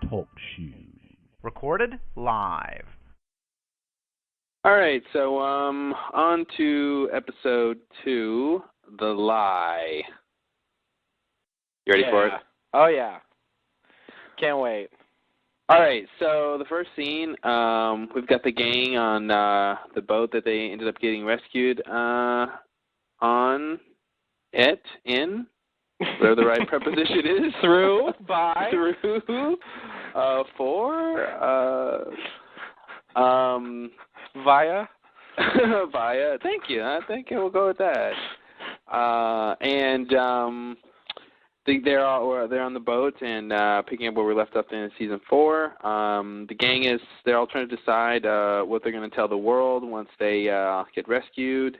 Talk Show. Recorded live. All right, so on to episode 2, The Lie. You ready for it? Oh, yeah. Can't wait. All right, so the first scene, we've got the gang on the boat that they ended up getting rescued on, whatever the right preposition is. Through, by. Through, for, via. Via. Thank you. I think we'll go with that. They're on the boat and picking up where we left up in season 4. The gang they're all trying to decide what they're going to tell the world once they get rescued.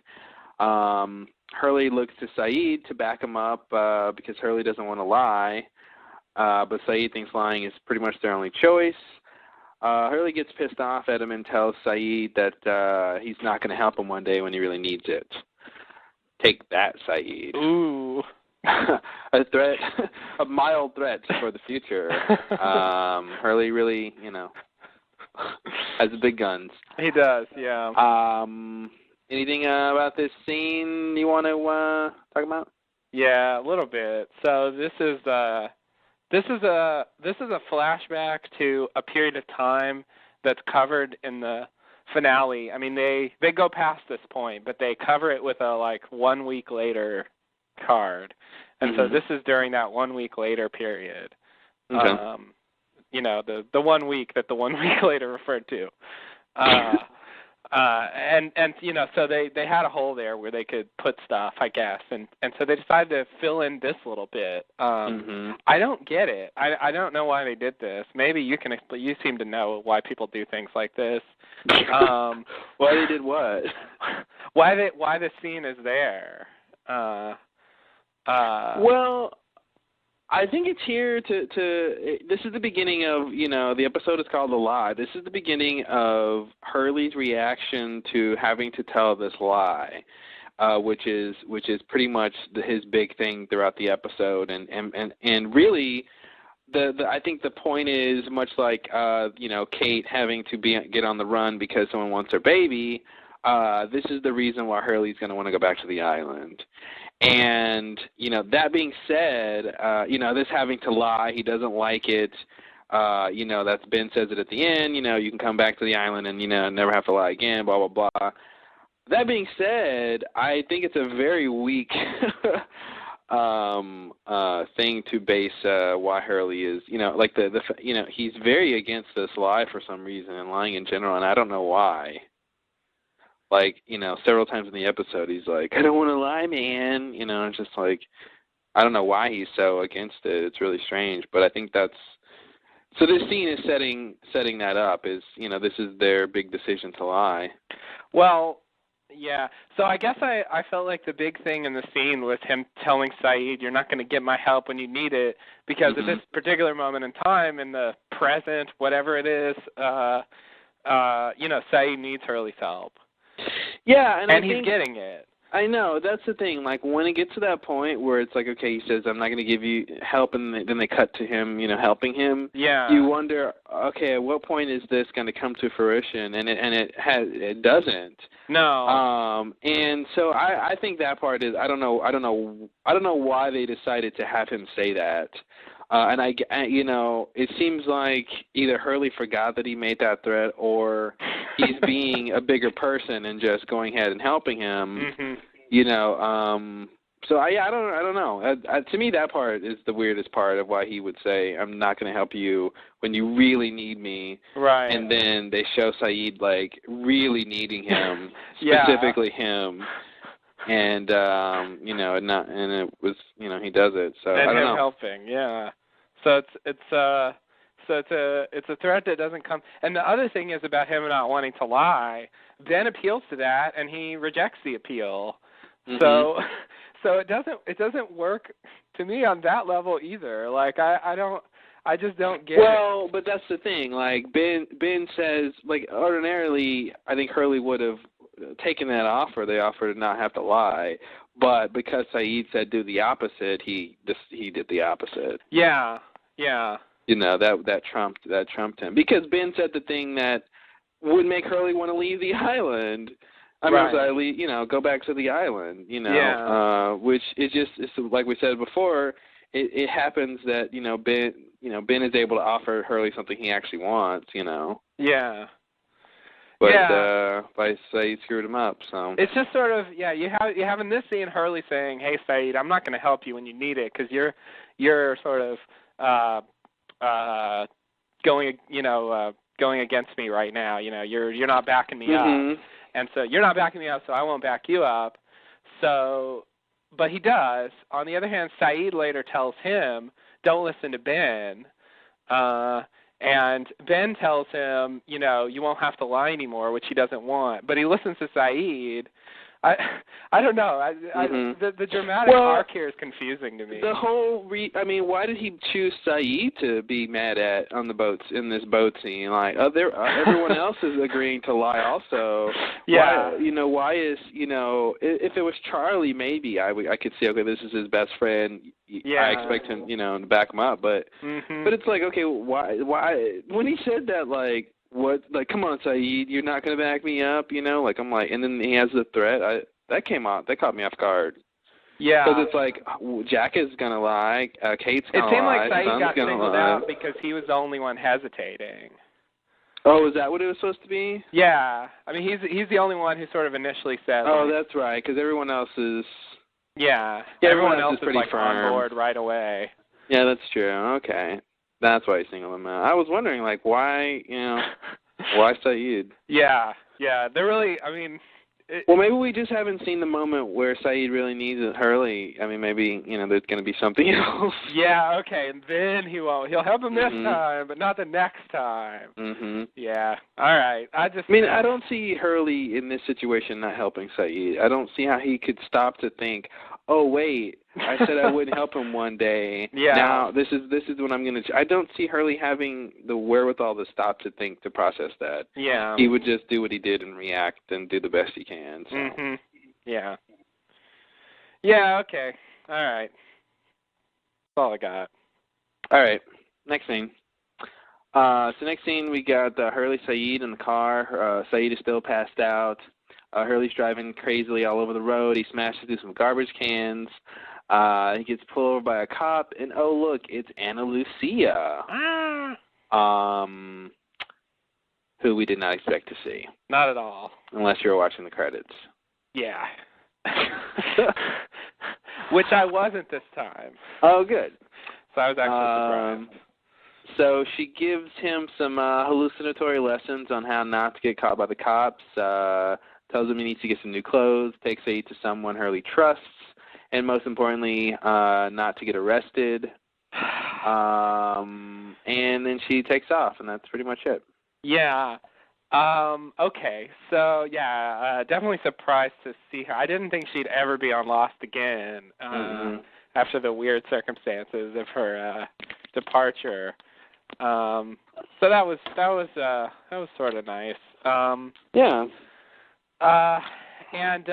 Hurley looks to Saeed to back him up because Hurley doesn't want to lie, but Saeed thinks lying is pretty much their only choice. Hurley gets pissed off at him and tells Saeed that he's not going to help him one day when he really needs it. Take that, Saeed. Ooh. A threat, a mild threat for the future. Hurley really, has big guns. He does, yeah. Anything about this scene you want to talk about? Yeah, a little bit. So this is a flashback to a period of time that's covered in the finale. I mean, they go past this point, but they cover it with a 1 week later card, and so this is during that 1 week later period. Okay. The 1 week that the 1 week later referred to. So they had a hole there where they could put stuff, I guess, and so they decided to fill in this little bit. I don't get it. I don't know why they did this. Maybe you can explain. You seem to know why people do things like this. Why they did what? Why the scene is there? Well, I think it's here this is the beginning of, the episode is called The Lie. This is the beginning of Hurley's reaction to having to tell this lie, which is pretty much his big thing throughout the episode. And really, I think the point is much like, Kate having to get on the run because someone wants her baby. This is the reason why Hurley's going to want to go back to the island. And, that being said, this having to lie, he doesn't like it. That's Ben says it at the end, you can come back to the island and, never have to lie again, blah, blah, blah. That being said, I think it's a very weak thing to base why Hurley is, he's very against this lie for some reason and lying in general, and I don't know why. Several times in the episode, he's like, I don't want to lie, man. It's just I don't know why he's so against it. It's really strange. But I think so this scene is setting that up is, this is their big decision to lie. Well, yeah. So I guess I felt like the big thing in the scene was him telling Saeed, you're not going to get my help when you need it, because at this particular moment in time, in the present, whatever it is, Saeed needs Hurley's help. Yeah, and he's getting it. I know, that's the thing. When it gets to that point where it's okay, he says, I'm not going to give you help, and then they cut to him, helping him. Yeah. You wonder, okay, at what point is this going to come to fruition? And it doesn't. No. And so I think that part is, I don't know why they decided to have him say that. It seems like either Hurley forgot that he made that threat, or he's being a bigger person and just going ahead and helping him. Mm-hmm. So I don't know. To me, that part is the weirdest part of why he would say, "I'm not going to help you when you really need me." Right. And then they show Saeed really needing him, specifically him. And and it was he does it. So and I don't know. him helping, yeah. So it's a threat that doesn't come. And the other thing is about him not wanting to lie. Ben appeals to that, and he rejects the appeal. Mm-hmm. So it doesn't work to me on that level either. I just don't get it. Well, but that's the thing. Ben says, ordinarily, I think Hurley would have taken that offer, the offer to not have to lie. But because Saeed said do the opposite, he did the opposite. Yeah. you know, that trumped him, because Ben said the thing that would make Hurley want to leave the island. I mean, you know, go back to the island, you know, which is just, it's like we said before, it happens that, you know, Ben is able to offer Hurley something he actually wants, you know. Yeah. But by Saeed screwed him up, so. It's just sort of, you have in this scene Hurley saying, "Hey Saeed, I'm not going to help you when you need it, because you're sort of going against me right now. You know, you're not backing me up. And so you're not backing me up, so I won't back you up." So, but he does. On the other hand, Saeed later tells him, "Don't listen to Ben." And Ben tells him, you know, you won't have to lie anymore, which he doesn't want. But he listens to Saeed. I don't know. The dramatic arc here is confusing to me. The whole why did he choose Saeed to be mad at on the boats in this boat scene? Like, everyone else is agreeing to lie also. Yeah. Why is, if it was Charlie, maybe I could see, okay, this is his best friend. Yeah. I expect him, to back him up. But but it's like, okay, why when he said that, like, what, like, come on, Saeed, you're not going to back me up, like, I'm like, and then he has the threat. That caught me off guard. Yeah. Because it's like, Jack is going to lie, Kate's going to lie. It seemed like Saeed got singled lie. out because he was the only one hesitating. Oh, is that what it was supposed to be? Yeah. I mean, he's the only one who sort of initially said. Oh, like, that's right, because everyone else is. Yeah. Everyone else is pretty like firm. on board right away. Yeah, that's true. Okay. That's why he singled him out. I was wondering, like, why, why Saeed? Yeah. They're really, I mean. Well, maybe we just haven't seen the moment where Saeed really needs Hurley. I mean, maybe, there's going to be something else. Yeah, okay, and then he'll help him this time, but not the next time. Yeah, all right. I don't see Hurley in this situation not helping Saeed. I don't see how he could stop to think, oh, wait, I said I wouldn't help him one day. Yeah. Now, this is what I'm going to... I don't see Hurley having the wherewithal to stop to think, to process that. Yeah. He would just do what he did and react and do the best he can. So. Yeah. Yeah, okay. All right. That's all I got. All right. Next scene. So next scene, we got Hurley, Saeed in the car. Saeed is still passed out. Hurley's driving crazily all over the road. He smashes through some garbage cans. He gets pulled over by a cop, and oh, look, it's Ana Lucia, who we did not expect to see. Not at all. Unless you were watching the credits. Yeah. Which I wasn't this time. Oh, good. So I was actually surprised. So she gives him some hallucinatory lessons on how not to get caught by the cops, tells him he needs to get some new clothes, takes Saeed to someone Hurley trusts, and most importantly, not to get arrested. And then she takes off, and that's pretty much it. Yeah. Okay. So, yeah, definitely surprised to see her. I didn't think she'd ever be on Lost again after the weird circumstances of her departure. So that was sort of nice. Yeah. And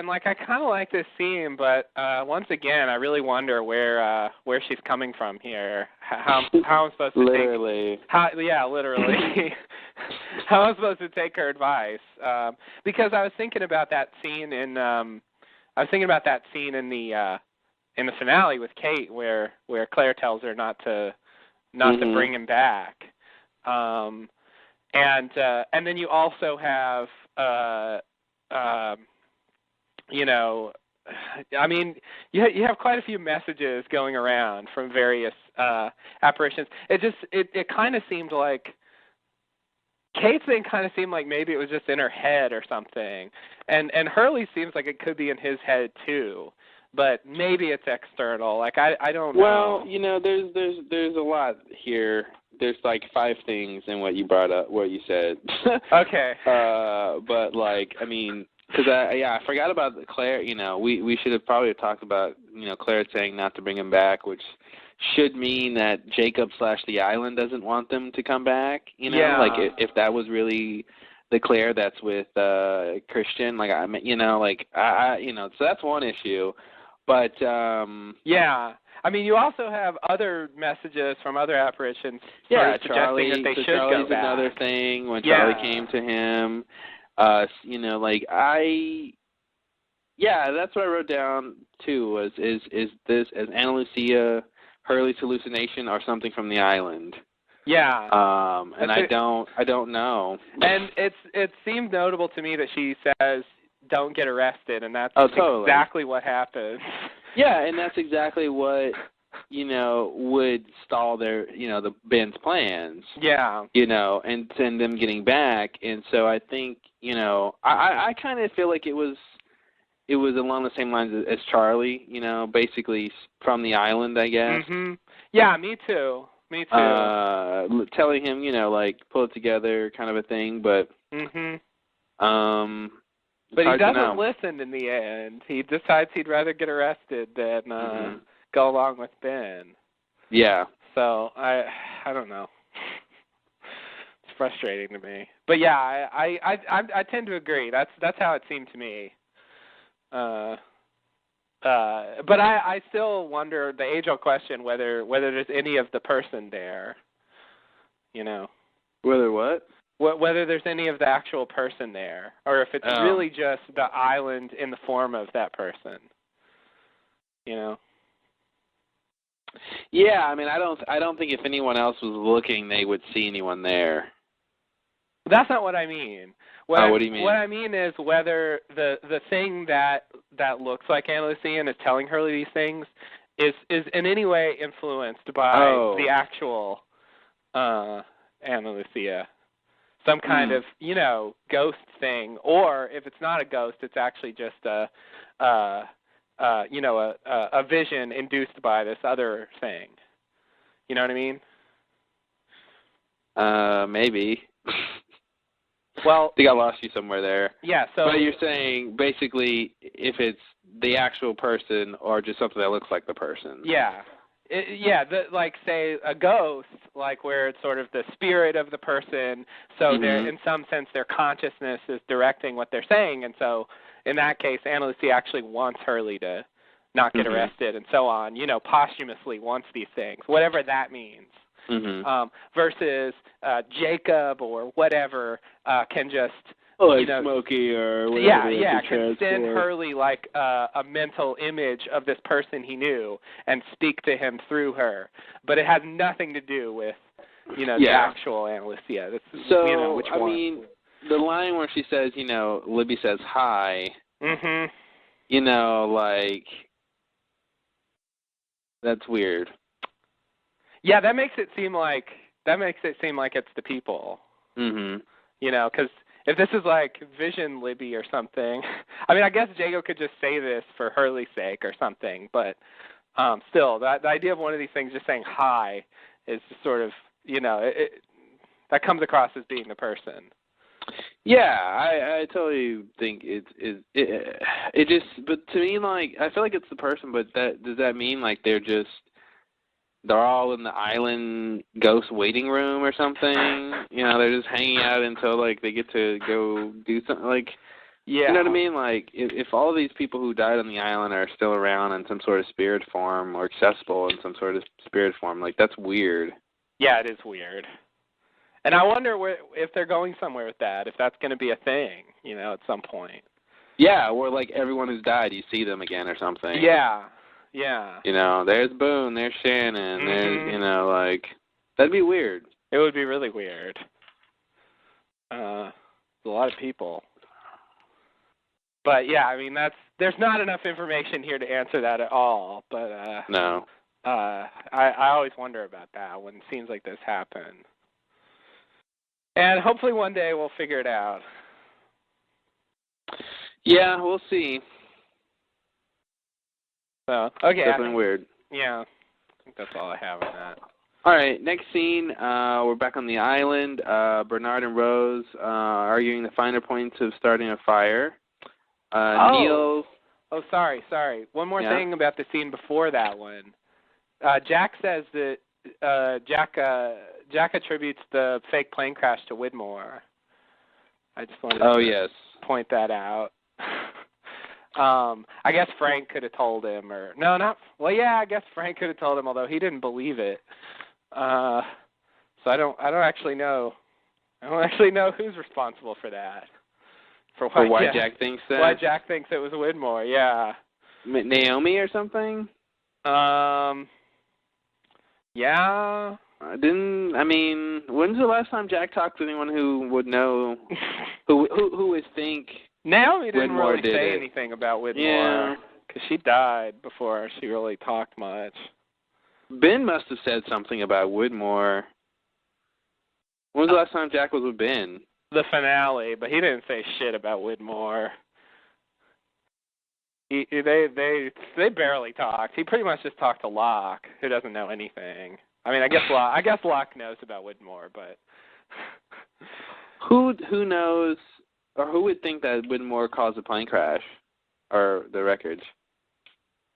like, I kind of like this scene, but once again, I really wonder where she's coming from here. How I'm supposed to literally. Literally. How I'm supposed to take her advice? Because I was thinking about that scene in the finale with Kate, where Claire tells her not to bring him back. And then you also have I mean, you have quite a few messages going around from various apparitions. It kind of seemed like Kate's thing kind of seemed like maybe it was just in her head or something, and Hurley seems like it could be in his head too, but maybe it's external. Like I don't know. Well, there's a lot here. There's like 5 things in what you brought up, what you said. Okay. But like, I mean, because I forgot about Claire. We should have probably talked about Claire saying not to bring him back, which should mean that Jacob / the island doesn't want them to come back. Yeah. Like if that was really the Claire that's with Christian, like so that's one issue. But yeah. I mean, you also have other messages from other apparitions suggesting Charlie, that they should Charlie's go back. another thing when Charlie came to him. That's what I wrote down too. Is this as Ana Lucia, Hurley's hallucination, or something from the island? Yeah. And I don't know. And it seemed notable to me that she says, "Don't get arrested," and that's totally. exactly what happens. Yeah, and that's exactly what would stall their the Ben's plans. Yeah. And send them getting back. And so I think I kind of feel like it was along the same lines as Charlie. Basically from the island, I guess. Mhm. Yeah, me too. Me too. Telling him, pull it together, kind of a thing, but. Mhm. But he doesn't listen in the end. He decides he'd rather get arrested than go along with Ben. Yeah. So I don't know. It's frustrating to me. But yeah, I tend to agree. That's how it seemed to me. But I still wonder the age-old question whether there's any of the person there. Whether what? Whether there's any of the actual person there, or if it's really just the island in the form of that person. Yeah, I mean, I don't think if anyone else was looking, they would see anyone there. That's not what I mean. What do you mean? What I mean is whether the thing that looks like Ana Lucia and is telling her these things is in any way influenced by the actual Ana Lucia. Some kind of, ghost thing, or if it's not a ghost, it's actually just a vision induced by this other thing. You know what I mean? Maybe. Well, I think I lost you somewhere there. Yeah. So. But you're saying basically if it's the actual person or just something that looks like the person. Yeah. Like say a ghost, like where it's sort of the spirit of the person, so they're in some sense their consciousness is directing what they're saying, and so in that case, Ana Lucia actually wants Hurley to not get arrested and so on, posthumously wants these things, whatever that means. Versus Jacob or whatever can just Smokey or whatever. Can send Hurley like a mental image of this person he knew and speak to him through her, but it has nothing to do with the actual Ana Lucia. That's, which one? I mean, the line where she says, Libby says hi. That's weird. Yeah, that makes it seem like it's the people. Because if this is like Vision Libby or something, I mean, I guess Jago could just say this for Hurley's sake or something, but still, the idea of one of these things just saying hi is just sort of, that comes across as being the person. Yeah, I totally think it just, but to me, I feel like it's the person, but does that mean they're all in the island ghost waiting room or something? They're just hanging out until they get to go do something. You know what I mean? If all of these people who died on the island are still around in some sort of spirit form or accessible in some sort of spirit form, that's weird. Yeah, it is weird. And I wonder if they're going somewhere with that, if that's going to be a thing, at some point. Yeah, or everyone who's died, you see them again or something. Yeah. There's Boone, there's Shannon, there's, that'd be weird. It would be really weird. A lot of people. But yeah, I mean, there's not enough information here to answer that at all, but no. I always wonder about that when scenes like this happen. And hopefully one day we'll figure it out. Yeah, we'll see. So, okay. Definitely weird. Yeah. I think that's all I have on that. All right, next scene, we're back on the island. Bernard and Rose arguing the finer points of starting a fire. Neil... Oh, sorry. One more thing about the scene before that one. Jack says that Jack attributes the fake plane crash to Widmore. I just wanted to point that out. I guess Frank could have told him, or no, not. Well, yeah, I guess Frank could have told him, although he didn't believe it. So I don't actually know. I don't actually know who's responsible for that. For why Jack thinks that. Why Jack thinks it was Widmore? Yeah. Naomi or something. Yeah. When's the last time Jack talked to anyone who would know, who would think? Naomi didn't Widmore really did say it. anything about Widmore. Yeah. Because she died before she really talked much. Ben must have said something about Widmore. When was the last time Jack was with Ben? The finale, but he didn't say shit about Widmore. They barely talked. He pretty much just talked to Locke, who doesn't know anything. I mean, I guess Locke knows about Widmore, but who knows, or who would think that Widmore caused a plane crash, or the wreckage?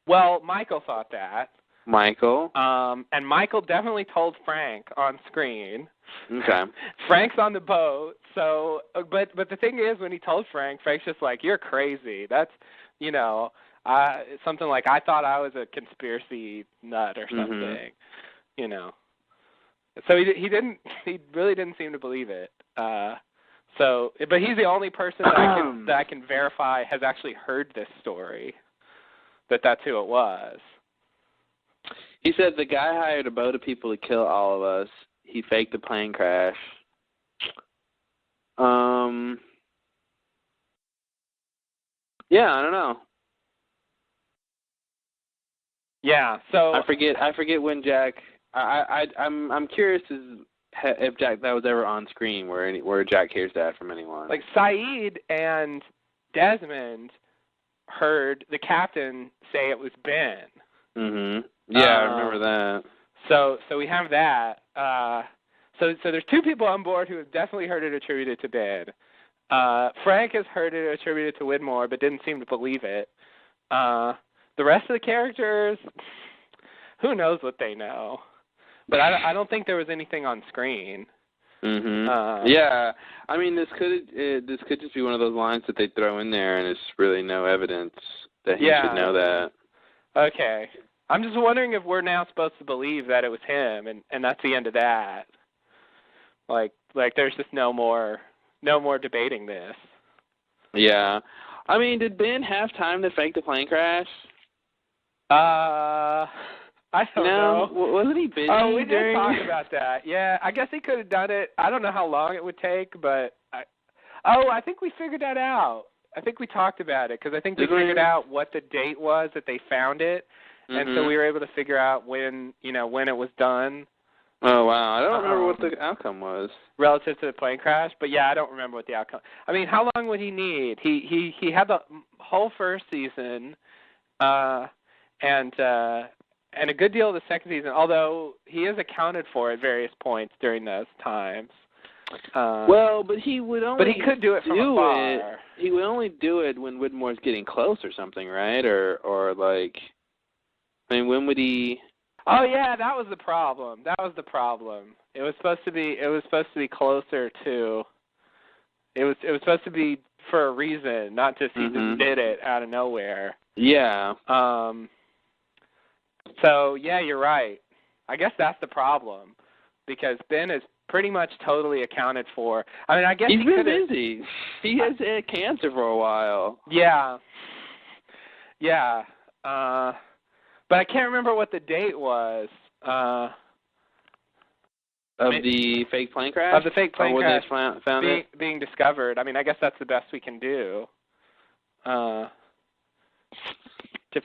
Well, Michael thought that. Michael. And Michael definitely told Frank on screen. Okay. Frank's on the boat, so but the thing is, when he told Frank's just like, "You're crazy." That's, something like, "I thought I was a conspiracy nut or something," So he really didn't seem to believe it. But he's the only person that I can verify has actually heard this story. That's who it was. He said the guy hired a boat of people to kill all of us. He faked the plane crash. Yeah, I don't know. Yeah, so I forget when Jack. I'm curious if Jack that was ever on screen where Jack hears that from anyone. Like Saeed and Desmond heard the captain say it was Ben. Mhm. Yeah, I remember that. So we have that. So there's two people on board who have definitely heard it attributed to Ben. Frank has heard it attributed to Widmore, but didn't seem to believe it. The rest of the characters, who knows what they know? But I don't think there was anything on screen. Mhm. Yeah, I mean, this could just be one of those lines that they throw in there, and it's really no evidence that he should know that. Okay. I'm just wondering if we're now supposed to believe that it was him, and that's the end of that. Like there's just no more debating this. Yeah. I mean, did Ben have time to fake the plane crash? I don't know. Wasn't he busy? Oh, we did talk about that. Yeah, I guess he could have done it. I don't know how long it would take, but I think we figured that out. I think we talked about it because I think we figured out what the date was that they found it, and so we were able to figure out when it was done. Oh wow, I don't remember what the outcome was relative to the plane crash, but yeah, I don't remember what the outcome. I mean, how long would he need? He had the whole first season, and a good deal of the second season. Although he is accounted for at various points during those times. But he would only. But he could do it from afar. He would only do it when Widmore's getting close or something, right? Or like, I mean, when would he? Oh yeah, that was the problem. It was supposed to be closer to. It was supposed to be for a reason, not just he just did it out of nowhere. Yeah. So yeah, you're right. I guess that's the problem, because Ben is pretty much totally accounted for. I mean, I guess he's been busy. He has had cancer for a while. Yeah. Yeah. But I can't remember what the date was. Of the fake plane crash? Of the fake plane crash found being discovered. I mean, I guess that's the best we can do to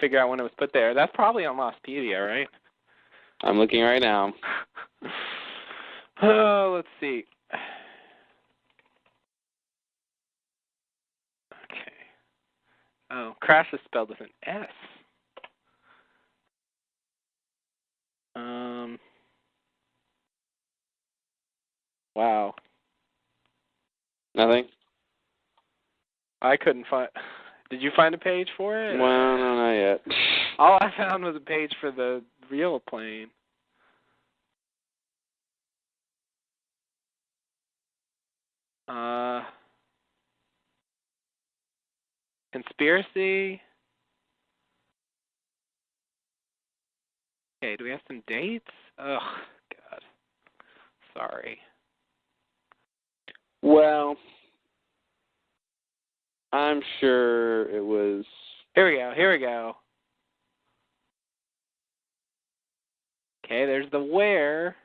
figure out when it was put there. That's probably on Lostpedia, right? I'm looking right now. Oh, let's see. Okay. Oh, crash is spelled with an S. Wow. Nothing? I couldn't find... Did you find a page for it? Well, no, not yet. All I found was a page for the real plane. Conspiracy. Okay, do we have some dates? Oh, God. Sorry. Well, I'm sure it was... Here we go. Okay, there's the where.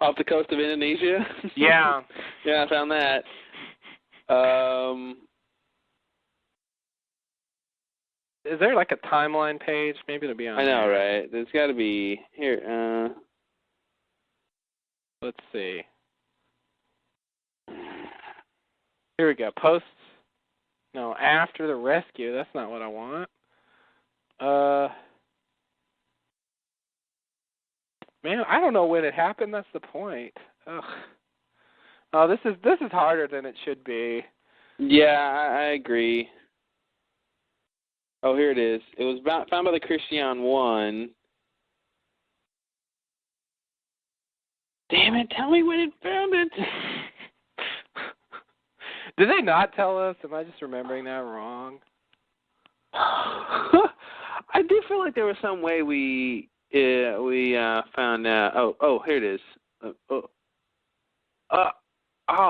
Off the coast of Indonesia? Yeah. Yeah, I found that. Is there like a timeline page? Maybe it'll be on I know, there. right? There's got to be... Here, Let's see. Here we go. Posts. No, after the rescue. That's not what I want. Man, I don't know when it happened. That's the point. Ugh. Oh, this is harder than it should be. Yeah, I agree. Oh, here it is. It was found by the Christian 1. Damn it, tell me when it found it. Did they not tell us? Am I just remembering that wrong? I do feel like there was some way we found out. Oh, here it is.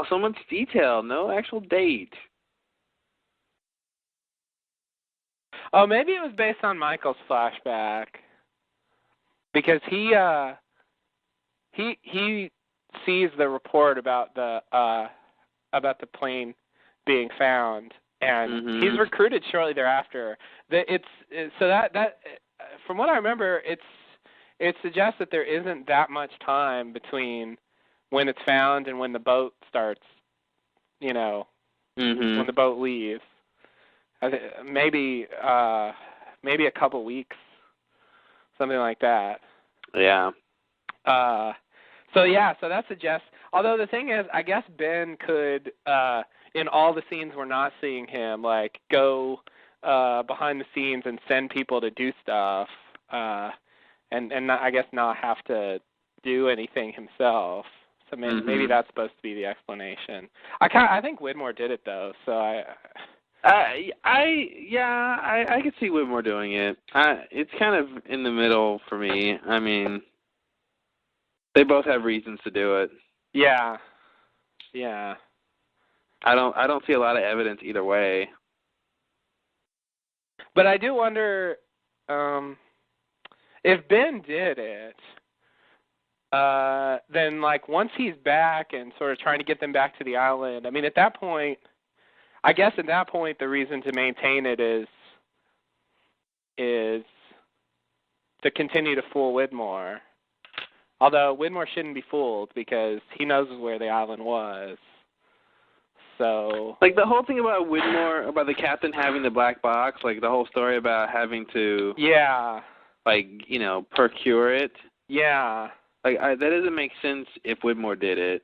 So much detail. No actual date. Oh, maybe it was based on Michael's flashback, because he sees the report about the plane being found, and he's recruited shortly thereafter. That from what I remember, it suggests that there isn't that much time between when it's found and when the boat starts. When the boat leaves. Maybe a couple weeks, something like that. Yeah. So that suggests. Although the thing is, I guess Ben could, in all the scenes we're not seeing him, like go behind the scenes and send people to do stuff, and not, I guess not have to do anything himself. So maybe that's supposed to be the explanation. I think Widmore did it though. So I could see Whitmore doing it. It's kind of in the middle for me. I mean, they both have reasons to do it. Yeah. I don't see a lot of evidence either way. But I do wonder if Ben did it. Then like once he's back and sort of trying to get them back to the island. I mean, at that point. I guess at that point, the reason to maintain it is to continue to fool Widmore. Although Widmore shouldn't be fooled because he knows where the island was. So, like the whole thing about Widmore, about the captain having the black box, like the whole story about having to, procure it. Yeah. Like that doesn't make sense if Widmore did it.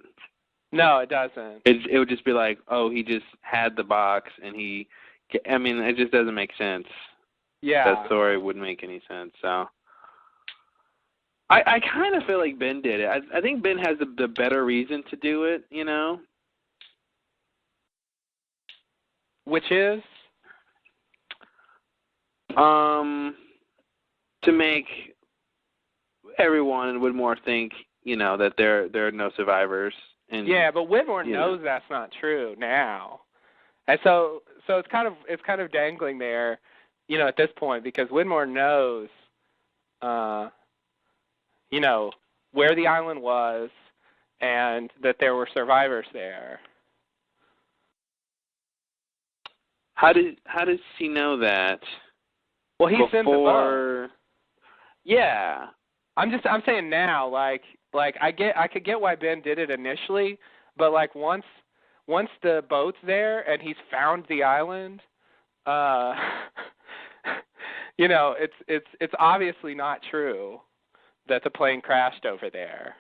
No, it doesn't. It would just be like, oh, he just had the box and it just doesn't make sense. Yeah. That story wouldn't make any sense. So I kind of feel like Ben did it. I think Ben has the better reason to do it, Which is? To make everyone in Widmore think, that there are no survivors. And yeah, but Widmore knows that's not true now, and so it's kind of dangling there, at this point because Widmore knows, where the island was, and that there were survivors there. How does he know that? Well, he sent the boat. Yeah. I'm saying now, like I could get why Ben did it initially, but like once the boat's there and he's found the island, it's obviously not true that the plane crashed over there.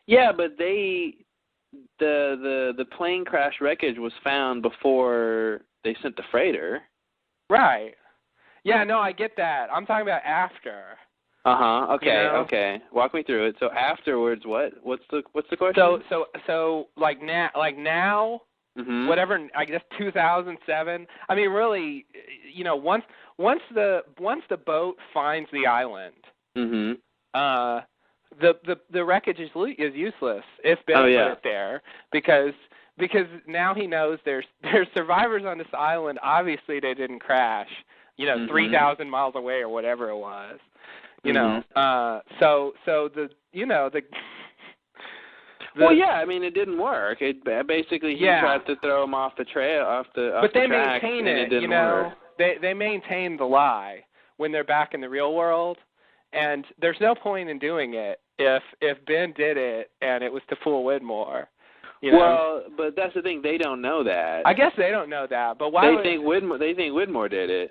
Yeah, but the plane crash wreckage was found before they sent the freighter. Right. Yeah, no, I get that. I'm talking about after. Okay. You know? Okay. Walk me through it. So afterwards, what? What's the question? So like now. Mm-hmm. Whatever, I guess 2007. I mean, really, once the boat finds the island, Mm-hmm. The wreckage is useless if Ben put it there because now he knows there's survivors on this island. Obviously, they didn't crash. 3,000 miles away or whatever it was. So the well, yeah, I mean, it didn't work. It basically he tried to throw him off the trail, But they tracks, maintain and it didn't work. They maintain the lie when they're back in the real world, and there's no point in doing it if Ben did it and it was to fool Widmore. Well, but that's the thing. They don't know that. I guess they don't know that, but why? They think Widmore did it.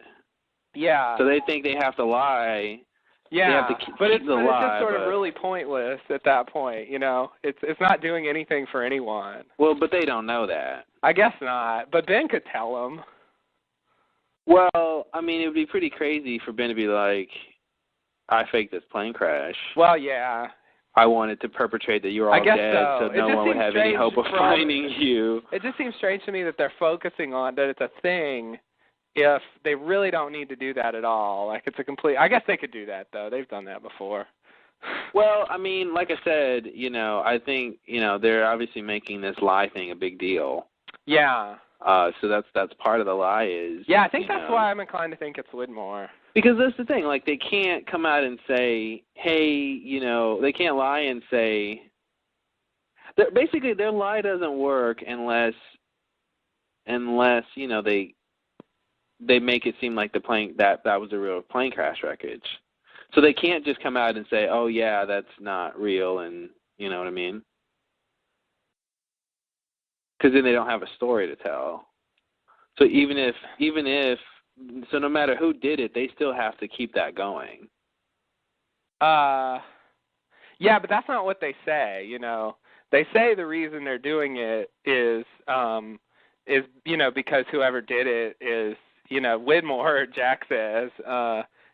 Yeah. So they think they have to lie. Yeah, but it's just sort of really pointless at that point. It's not doing anything for anyone. Well, but they don't know that. I guess not, but Ben could tell them. Well, I mean, it would be pretty crazy for Ben to be like, "I faked this plane crash." Well, yeah. I wanted to perpetrate that you were all dead, so no one would have any hope of finding you. It just seems strange to me that they're focusing on that it's a thing. If they really don't need to do that at all, like it's a complete. I guess they could do that though. They've done that before. Well, I mean, like I said, I think they're obviously making this lie thing a big deal. Yeah. So that's part of the lie is. Yeah, I think that's why I'm inclined to think it's Widmore. Because that's the thing. Like they can't come out and say, hey, they can't lie and say. Basically, their lie doesn't work unless they make it seem like the plane that was a real plane crash wreckage. So they can't just come out and say, "Oh yeah, that's not real," and you know what I mean? Because then they don't have a story to tell. So even if no matter who did it, they still have to keep that going. Yeah, but that's not what they say. They say the reason they're doing it is because whoever did it is. Widmore, Jack says,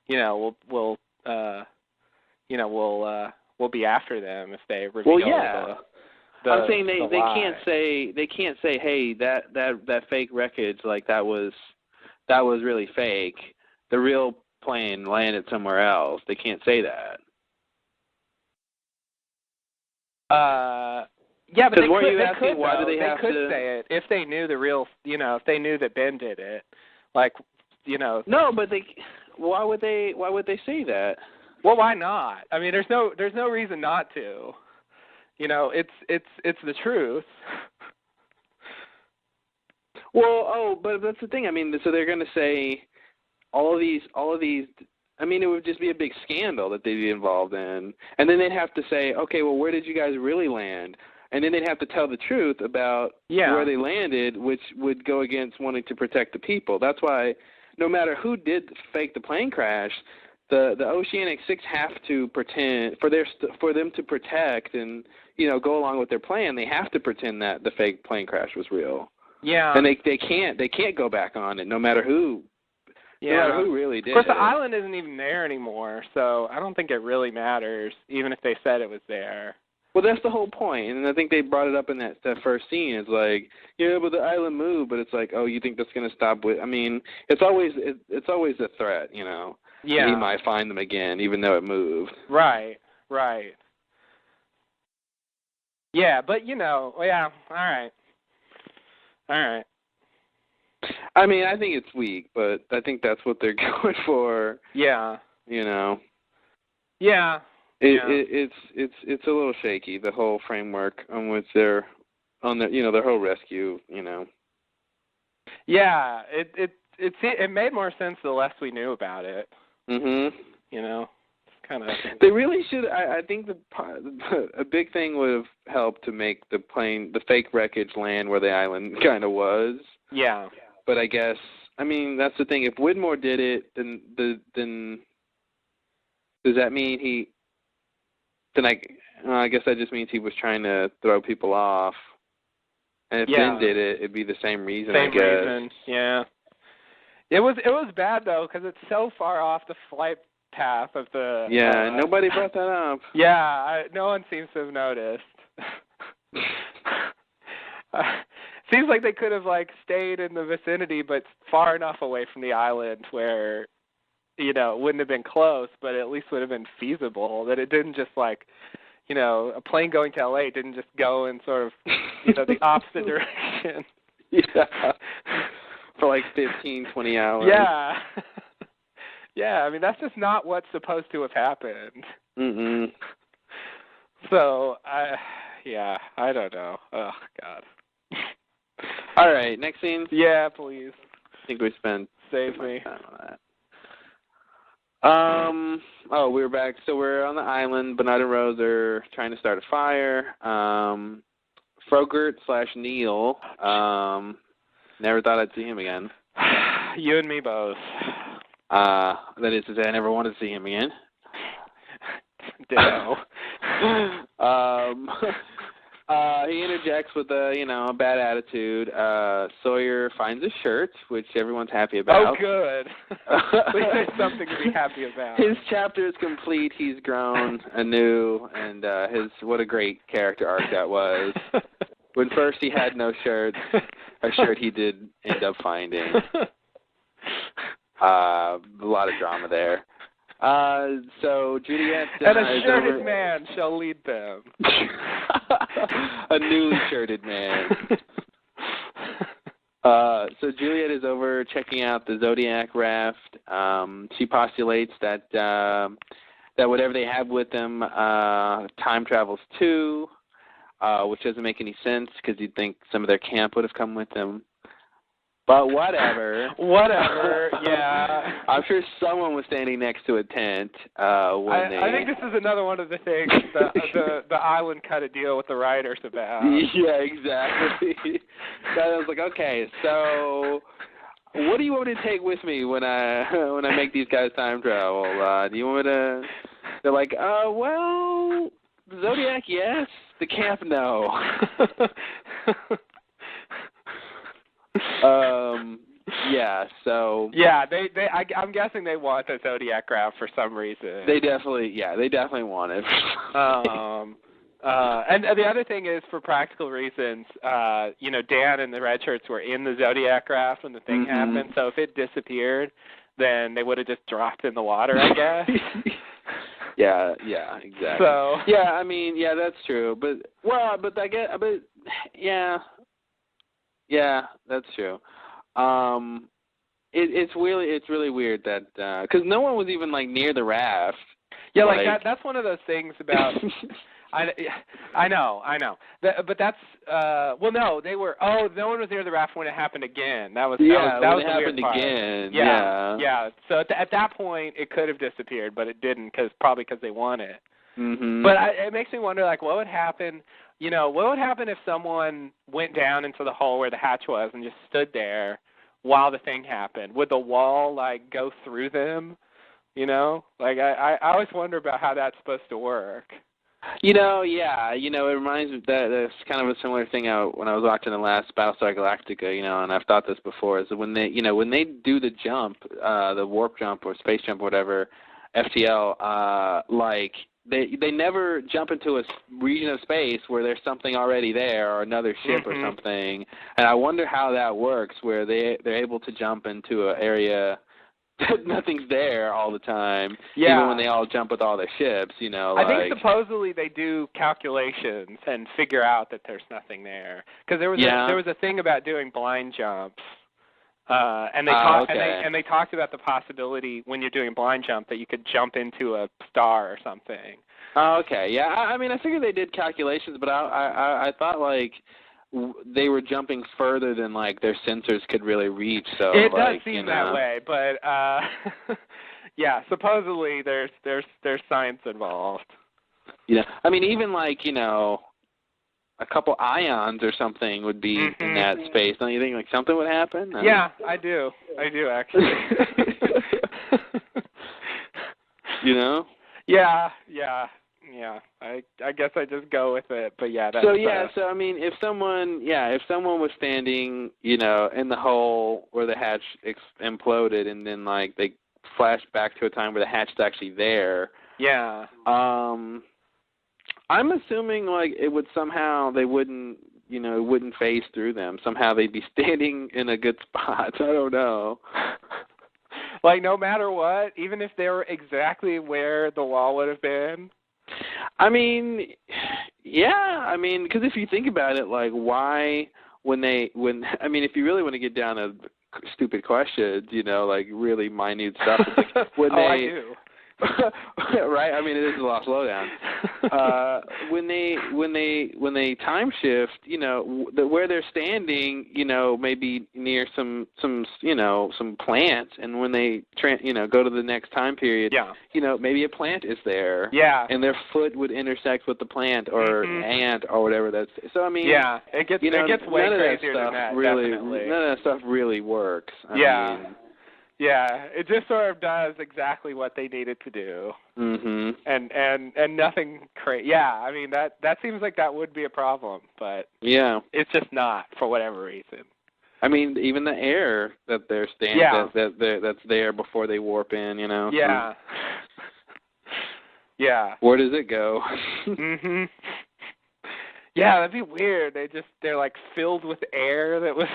we'll be after them if they reveal I'm saying they can't say, hey, that fake wreckage, like that was really fake. The real plane landed somewhere else. They can't say that. Yeah, but they could say it if they knew the real, if they knew that Ben did it. No, but why would they say that? Well, why not? I mean, there's no reason not to. It's the truth. Well, but that's the thing. I mean, so they're going to say all of these. I mean, it would just be a big scandal that they'd be involved in, and then they'd have to say, okay, well, where did you guys really land? And then they'd have to tell the truth about where they landed, which would go against wanting to protect the people. That's why no matter who did fake the plane crash, the Oceanic Six have to pretend for them to protect and go along with their plan. They have to pretend that the fake plane crash was real. Yeah. And they can't go back on it no matter who. Yeah. No matter who really did. Of course, the island isn't even there anymore, so I don't think it really matters, even if they said it was there. Well, that's the whole point, and I think they brought it up in that first scene. It's like, yeah, but the island moved, but it's like, oh, you think that's going to stop with? I mean, it's always a threat, Yeah. He might find them again, even though it moved. Right. Yeah, but yeah, all right. I mean, I think it's weak, but I think that's what they're going for. Yeah. Yeah. It's a little shaky, the whole framework on which they're on their whole rescue, Yeah, it made more sense the less we knew about it. Mhm. It's kind of. They really should. I think a big thing would have helped to make the fake wreckage land where the island kind of was. Yeah. But I guess that's the thing. If Widmore did it, then does that mean he? Then I guess that just means he was trying to throw people off. And if Ben did it, it'd be the same reason, I guess. Same reason, yeah. It was bad though because it's so far off the flight path of the. Yeah, nobody brought that up. Yeah, no one seems to have noticed. Seems like they could have like stayed in the vicinity, but far enough away from the island where, it wouldn't have been close, but at least would have been feasible. That it didn't just like, a plane going to LA didn't just go in sort of, the opposite direction. Yeah. For like 15, 20 hours. Yeah. Yeah, I mean, that's just not what's supposed to have happened. Mm-mm. So, I don't know. Oh, God. All right, next scene. Yeah, please. I think we spent Save me. time on that. We're back. So we're on the island. Bernard and Rose are trying to start a fire. Frogurt/Neil. Never thought I'd see him again. You and me both. That is to say, I never wanted to see him again. Ditto. He interjects with a bad attitude. Sawyer finds a shirt, which everyone's happy about. Oh, good. At least there's something to be happy about. His chapter is complete. He's grown anew, and what a great character arc that was. When first he had no shirt, a shirt he did end up finding. A lot of drama there. So Juliet and a shirted man shall lead them. A newly shirted man. So Juliet is over checking out the Zodiac raft. She postulates that whatever they have with them time travels too, which doesn't make any sense because you'd think some of their camp would have come with them. But whatever. Whatever, yeah. I'm sure someone was standing next to a tent I think this is another one of the things the island cut a deal with the writers about. Yeah, exactly. So I was like, okay, so what do you want me to take with me when I make these guys time travel? Do you want me to? They're like, well, the Zodiac, yes. The camp, no. Yeah, so yeah, I'm guessing they want the Zodiac raft for some reason. They definitely want it. And the other thing is, for practical reasons, Dan and the red shirts were in the Zodiac raft when the thing happened. So if it disappeared, then they would have just dropped in the water, I guess. Yeah, exactly. So yeah, I mean, yeah, that's true. But yeah, that's true. It's really weird that because no one was even like near the raft. Yeah, like that's one of those things about. I know. But that's no, they were. Oh, no one was near the raft when it happened again. That was when it happened again. Yeah. So at that point, it could have disappeared, but it didn't probably because they won it. Mm-hmm. But it makes me wonder, like, what would happen? What would happen if someone went down into the hole where the hatch was and just stood there while the thing happened? Would the wall like go through them? Like I always wonder about how that's supposed to work. Yeah, it reminds me that it's kind of a similar thing when I was watching the last Battlestar Galactica, and I've thought this before, is when they do the jump, the warp jump or space jump or whatever, FTL, like they never jump into a region of space where there's something already there or another ship or something, and I wonder how that works, where they're able to jump into an area nothing's there all the time. Yeah. Even when they all jump with all their ships, I think supposedly they do calculations and figure out that there's nothing there. Because there was a thing about doing blind jumps, and they talked about the possibility when you're doing blind jump that you could jump into a star or something. Oh, okay. Yeah. I mean, I figured they did calculations, but I thought like they were jumping further than like their sensors could really reach. So it does seem that way, but yeah, supposedly there's science involved. I mean, even like a couple ions or something would be in that space. Don't you think like something would happen? Yeah, I do actually. Yeah. I guess I just go with it. But yeah, that's so I mean, if someone was standing, in the hole where the hatch imploded, and then like they flashed back to a time where the hatch is actually there. Yeah. I'm assuming like it would somehow they wouldn't phase through them. Somehow they'd be standing in a good spot. I don't know. Like no matter what, even if they were exactly where the wall would have been. I mean, yeah. I mean, because if you think about it, like why if you really want to get down to stupid questions, like really minute stuff, it's like I do. Right? I mean, it is a lost lowdown. When they time shift, where they're standing, maybe near some plants, and when they go to the next time period, maybe a plant is there. Yeah. And their foot would intersect with the plant or ant or whatever that's. So I mean, yeah, it gets way crazier than that. Really, definitely. None of that stuff really works. I mean, yeah, it just sort of does exactly what they needed to do. Mm-hmm. And nothing crazy. Yeah, I mean that seems like that would be a problem, but it's just not for whatever reason. I mean, even the air that they're standing that's there before they warp in, Yeah. Yeah. Where does it go? Mhm. Yeah, that'd be weird. They're like filled with air that was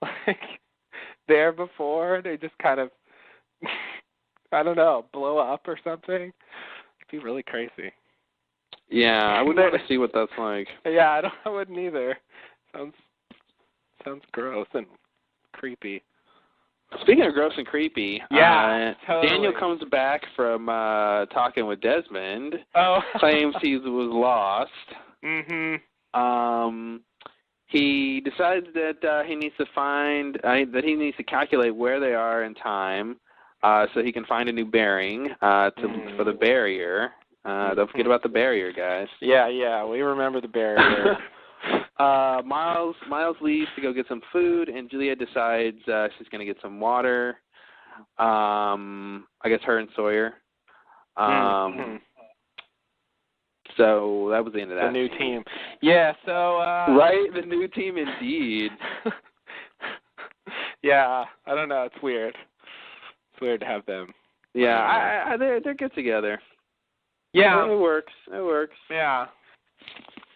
like there before. They just kind of, I don't know, blow up or something. It'd be really crazy. Yeah, I would want to see what that's like. Yeah, I wouldn't either. Sounds gross and creepy. Speaking of gross and creepy, totally. Daniel comes back from talking with Desmond. Oh. Claims he was lost. Mhm. He decides that he needs to calculate where they are in time, so he can find a new bearing for the barrier. Don't forget about the barrier, guys. Yeah, we remember the barrier. Miles leaves to go get some food, and Juliet decides she's going to get some water. I guess her and Sawyer. So that was the end of that. The new team. Yeah, so... right? The new team, indeed. Yeah, I don't know. It's weird. It's weird to have them. Yeah, they're good together. Yeah. It works. Yeah.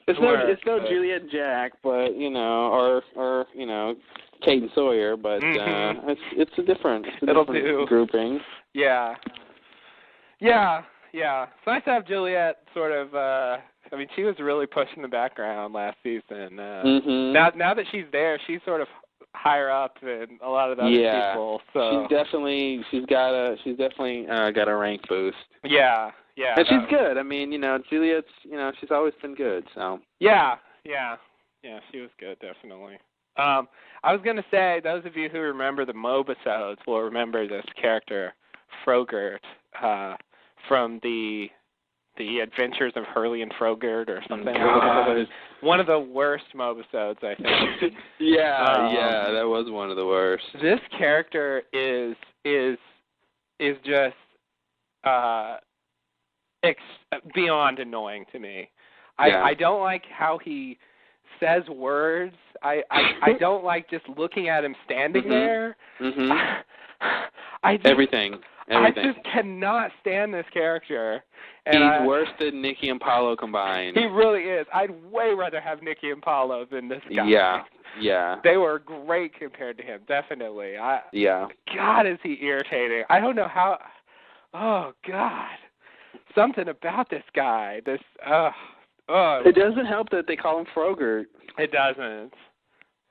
It's no Juliet and Jack, but, or Kate and Sawyer, but it's a different grouping. Yeah. Yeah. Yeah, it's nice to have Juliet sort of, she was really pushing the background last season. Now that she's there, she's sort of higher up than a lot of the other people. So she's definitely got a rank boost. Yeah. And she's good. I mean, Juliet's, she's always been good, so. Yeah, she was good, definitely. I was going to say, those of you who remember the Mobisodes will remember this character, Frogurt, from the Adventures of Hurley and Frogurt or something. One of the worst Mobisodes, I think. That was one of the worst. This character is just beyond annoying to me. I don't like how he says words. I don't like just looking at him standing there. Everything. I just cannot stand this character. And he's worse than Nikki and Paulo combined. He really is. I'd way rather have Nikki and Paulo than this guy. Yeah. They were great compared to him, definitely. God, is he irritating. I don't know how. Oh, God. Something about this guy. It doesn't help that they call him Frogurt. It doesn't.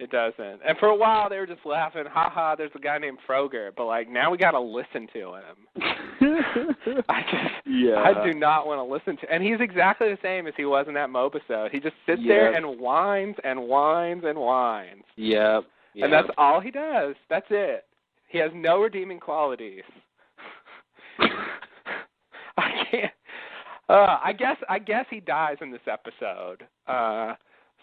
And for a while, they were just laughing, ha, there's a guy named Frogurt. But, now we got to listen to him. I do not want to listen to. And he's exactly the same as he was in that Mobisode. He just sits there and whines and whines and whines. Yep. And that's all he does. That's it. He has no redeeming qualities. I can't. I guess he dies in this episode.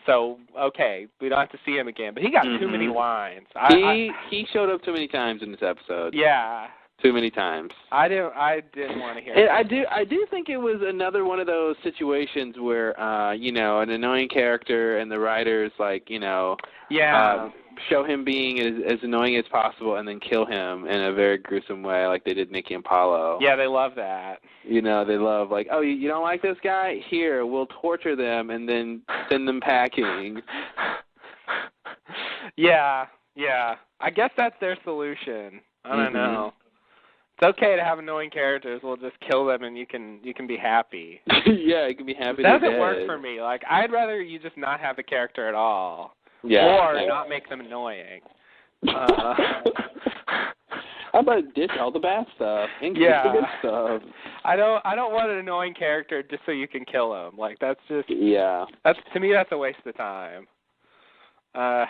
So, okay, we don't have to see him again. But he got too many lines. He showed up too many times in this episode. Yeah. Too many times. I didn't want to hear And it. I do think it was another one of those situations where an annoying character and the writers show him being as annoying as possible and then kill him in a very gruesome way, like they did Nikki and Paulo. Yeah, they love that. They love oh, you don't like this guy? Here, we'll torture them and then send them packing. Yeah. I guess that's their solution. I don't know. It's okay to have annoying characters. We'll just kill them and you can be happy. Yeah, you can be happy. It doesn't work for me. Like, I'd rather you just not have the character at all. Yeah. Or not make them annoying. How about ditch all the bad stuff and keep the good stuff? I don't want an annoying character just so you can kill him. Like, that's just to me that's a waste of time. Oh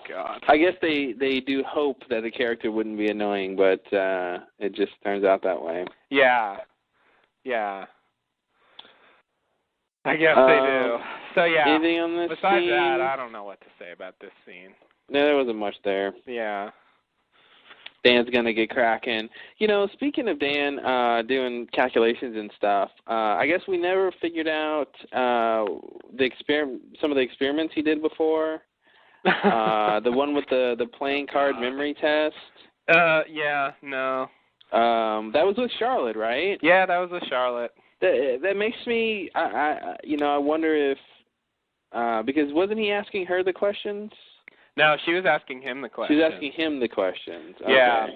God. I guess they do hope that the character wouldn't be annoying, but it just turns out that way. Yeah. I guess they do. So yeah. Anything on this Besides scene? that, I don't know what to say about this scene. No, there wasn't much there. Yeah. Dan's gonna get cracking. Speaking of Dan doing calculations and stuff, I guess we never figured out some of the experiments he did before. The one with the playing card memory test. Yeah, no. That was with Charlotte, right? Yeah, that was with Charlotte. That makes me, I wonder if, because wasn't he asking her the questions? No, she was asking him the questions. She was asking him the questions. Okay. Yeah.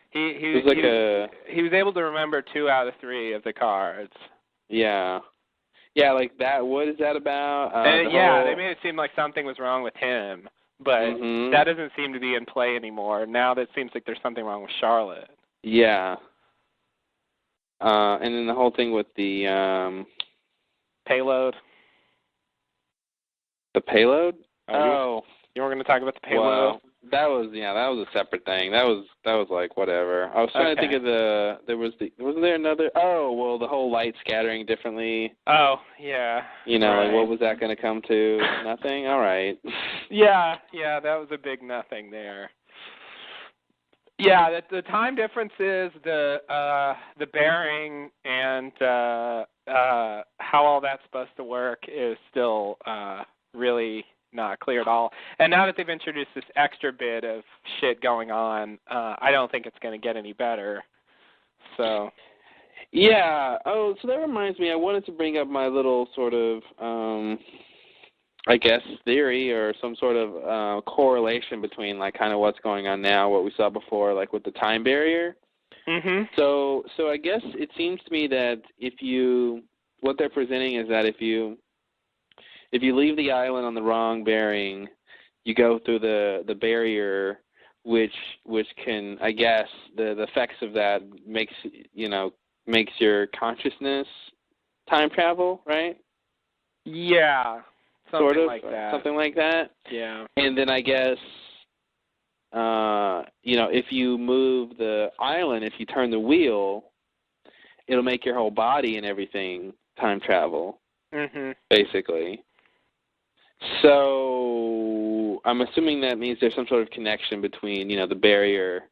He was able to remember 2 out of 3 of the cards. Yeah. Yeah, like that. What is that about? They made it seem like something was wrong with him, but that doesn't seem to be in play anymore. Now that seems like there's something wrong with Charlotte. Yeah. And then the whole thing with the payload. The payload? You weren't going to talk about the payload? Well, that was a separate thing. That was like whatever. I was trying to think of wasn't there another? Oh, well, the whole light scattering differently. Oh, yeah. Like what was that going to come to? Nothing. All right. Yeah, that was a big nothing there. Yeah, the time differences, the bearing, and how all that's supposed to work is still really not clear at all. And now that they've introduced this extra bit of shit going on, I don't think it's going to get any better. So. Yeah. Oh, so that reminds me, I wanted to bring up my little sort of, I guess, theory or some sort of correlation between like kind of what's going on now, what we saw before, like with the time barrier. So I guess it seems to me that what they're presenting is that if you leave the island on the wrong bearing, you go through the barrier, which can, I guess, the effects of that makes your consciousness time travel, right? Yeah. Something like that. Yeah. And then I guess, if you move the island, if you turn the wheel, it'll make your whole body and everything time travel, basically. So I'm assuming that means there's some sort of connection between, the barrier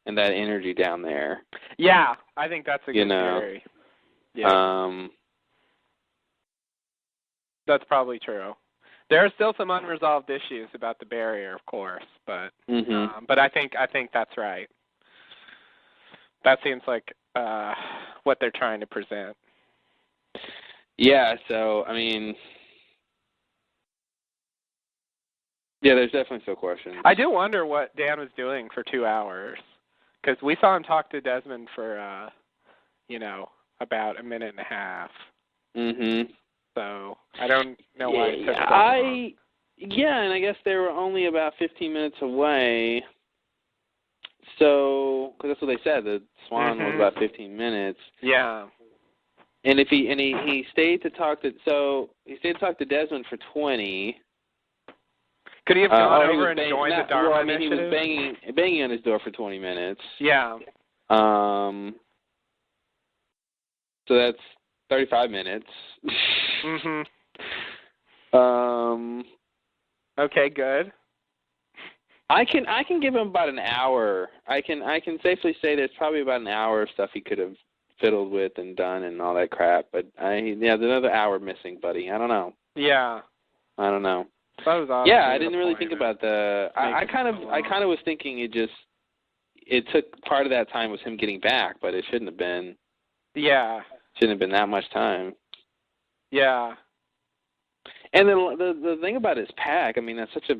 and that energy down there. Yeah, I think that's a good theory. Yeah. That's probably true. There are still some unresolved issues about the barrier, of course, but I think that's right. That seems like what they're trying to present. Yeah. So I mean, yeah, there's definitely still questions. I do wonder what Dan was doing for 2 hours, because we saw him talk to Desmond for about a minute and a half. So I don't know why it took so long. Yeah, and I guess they were only about 15 minutes away. So, because that's what they said, the Swan was about 15 minutes. Yeah. And if he stayed to talk to Desmond for 20. Could he have gone over and joined the Dharma Initiative? He was banging on his door for 20 minutes. Yeah. So that's 35 minutes. Okay, good. I can give him about an hour. I can safely say there's probably about an hour of stuff he could have fiddled with and done and all that crap. But there's another hour missing, buddy. I don't know. Yeah. I don't know. That was yeah, I didn't really think about the. I kind of was thinking it took part of that time was him getting back, but it shouldn't have been. Yeah. Shouldn't have been that much time. Yeah. And the thing about his pack, I mean, that's such a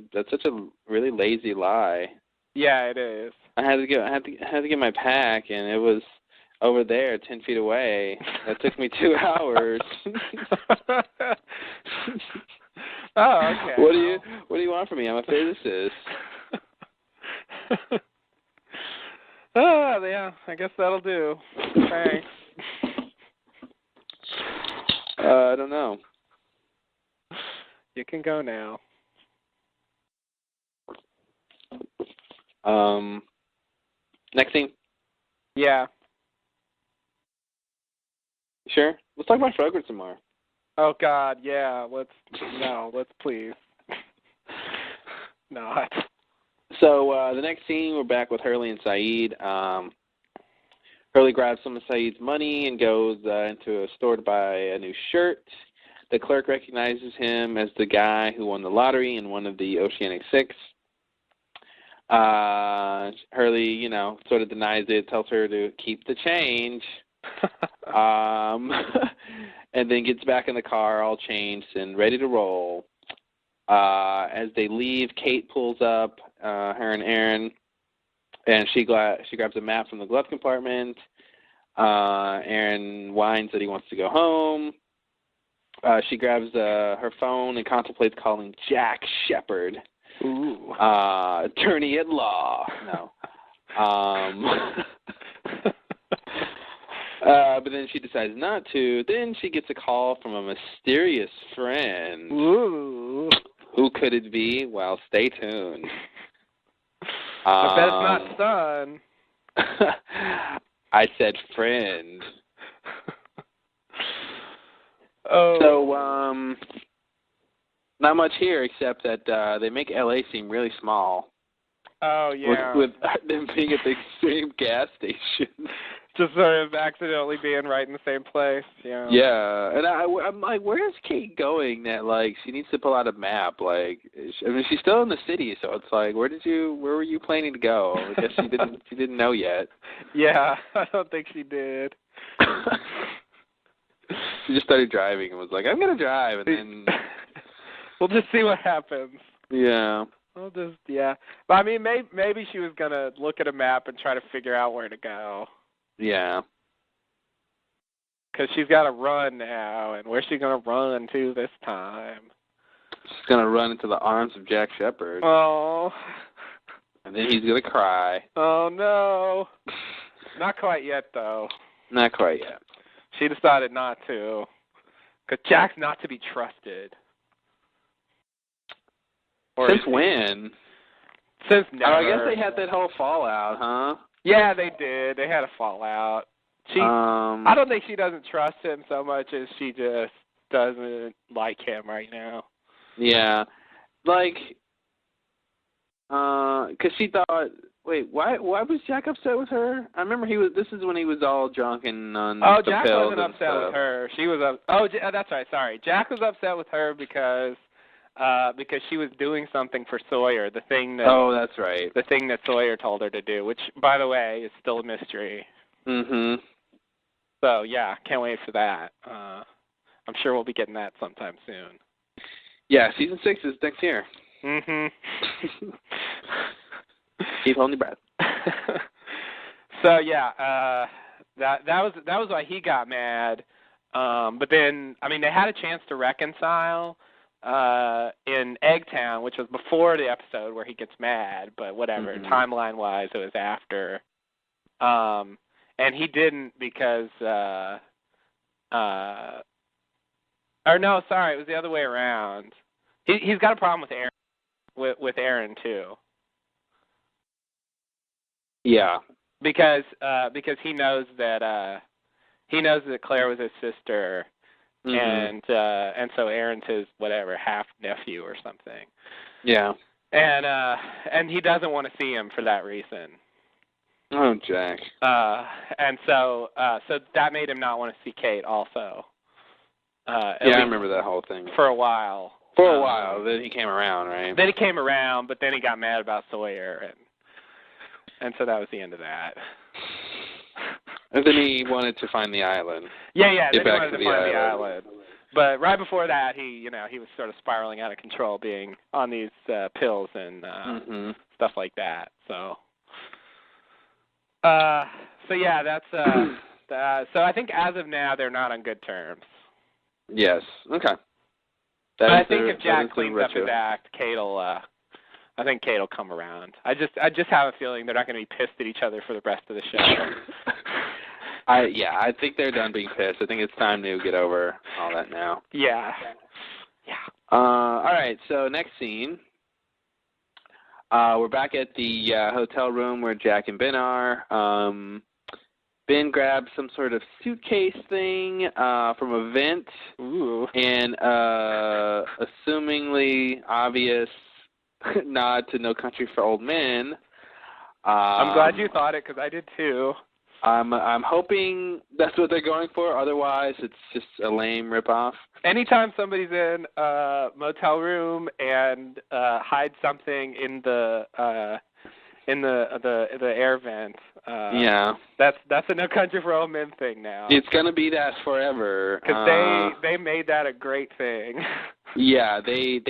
really lazy lie. Yeah, it is. I had to get my pack, and it was over there, 10 feet away. That took me 2 hours. Oh, okay. What do you want from me? I'm a physicist. Oh, yeah. I guess that'll do. Thanks. I don't know. You can go now. Next thing. Yeah. Sure. Let's talk about Frogger some more. Oh God, yeah. Let's please. Not. So the next scene, we're back with Hurley and Saeed. Hurley grabs some of Saeed's money and goes into a store to buy a new shirt. The clerk recognizes him as the guy who won the lottery and one of the Oceanic Six. Hurley, sort of denies it, tells her to keep the change, and then gets back in the car all changed and ready to roll. As they leave, Kate pulls up, her and Aaron, and she grabs a map from the glove compartment. Aaron whines that he wants to go home. She grabs her phone and contemplates calling Jack Shepard, attorney at law. No. But then she decides not to. Then she gets a call from a mysterious friend. Ooh. Who could it be? Well, stay tuned. I bet it's not son. I said friend. Oh. So, not much here except that they make LA seem really small. Oh, yeah. With them being at the same gas station. Just sort of accidentally being right in the same place, yeah. Yeah, and I'm like, where's Kate going that, she needs to pull out a map? She's still in the city, so it's like, where were you planning to go? I guess she didn't know yet. Yeah, I don't think she did. She just started driving and was like, I'm going to drive, and then... We'll just see what happens. Yeah. But I mean, maybe she was going to look at a map and try to figure out where to go. Yeah. Because she's got to run now, and where's she going to run to this time? She's going to run into the arms of Jack Shepard. Oh. And then he's going to cry. Oh, no. Not quite yet, though. Not quite yet. She decided not to. Because Jack's not to be trusted. Since when? Since never. I guess they had that whole fallout, huh? Yeah, they did. They had a fallout. I don't think she doesn't trust him so much as she just doesn't like him right now. Yeah. Because she thought, wait, why was Jack upset with her? I remember this is when he was all drunk and on Oh, some Jack pills wasn't and upset stuff. with her. She was that's right, sorry. Jack was upset with her because she was doing something for Sawyer, the thing that that's right. The thing that Sawyer told her to do, which by the way is still a mystery. Mhm. So yeah, can't wait for that. I'm sure we'll be getting that sometime soon. Yeah, season 6 is next year. Mhm. Keep holding your breath. So yeah, that was why he got mad. But then they had a chance to reconcile in Eggtown, which was before the episode where he gets mad, but whatever. Mm-hmm. Timeline wise it was after. And he didn't because or no, sorry, it was the other way around. He's got a problem with Aaron with Aaron too. Yeah. Because he knows that Claire was his sister, mm-hmm. and so Aaron's his whatever half nephew or something. Yeah. And he doesn't want to see him for that reason. Oh, Jack. And so that made him not want to see Kate also. I remember that whole thing. For a while. Then he came around, right? Then he came around, but then he got mad about Sawyer, and so that was the end of that. And then he wanted to find the island. Yeah. Then he wanted to find the island. But right before that, he was sort of spiraling out of control, being on these pills and stuff like that. So yeah, that's so I think as of now they're not on good terms. Yes. Okay. But I think if Jack cleans up his act, I think Kate will come around. I just have a feeling they're not going to be pissed at each other for the rest of the show. I think they're done being pissed. I think it's time to get over all that now. Yeah. All right, so next scene. We're back at the hotel room where Jack and Ben are. Ben grabs some sort of suitcase thing from a vent. Ooh. And assumingly obvious nod to No Country for Old Men. I'm glad you thought it, because I did too. I'm hoping that's what they're going for. Otherwise, it's just a lame ripoff. Anytime somebody's in a motel room and hides something in the air vent, that's a No Country for Old Men thing now. It's gonna be that forever. Because they made that a great thing. Yeah, they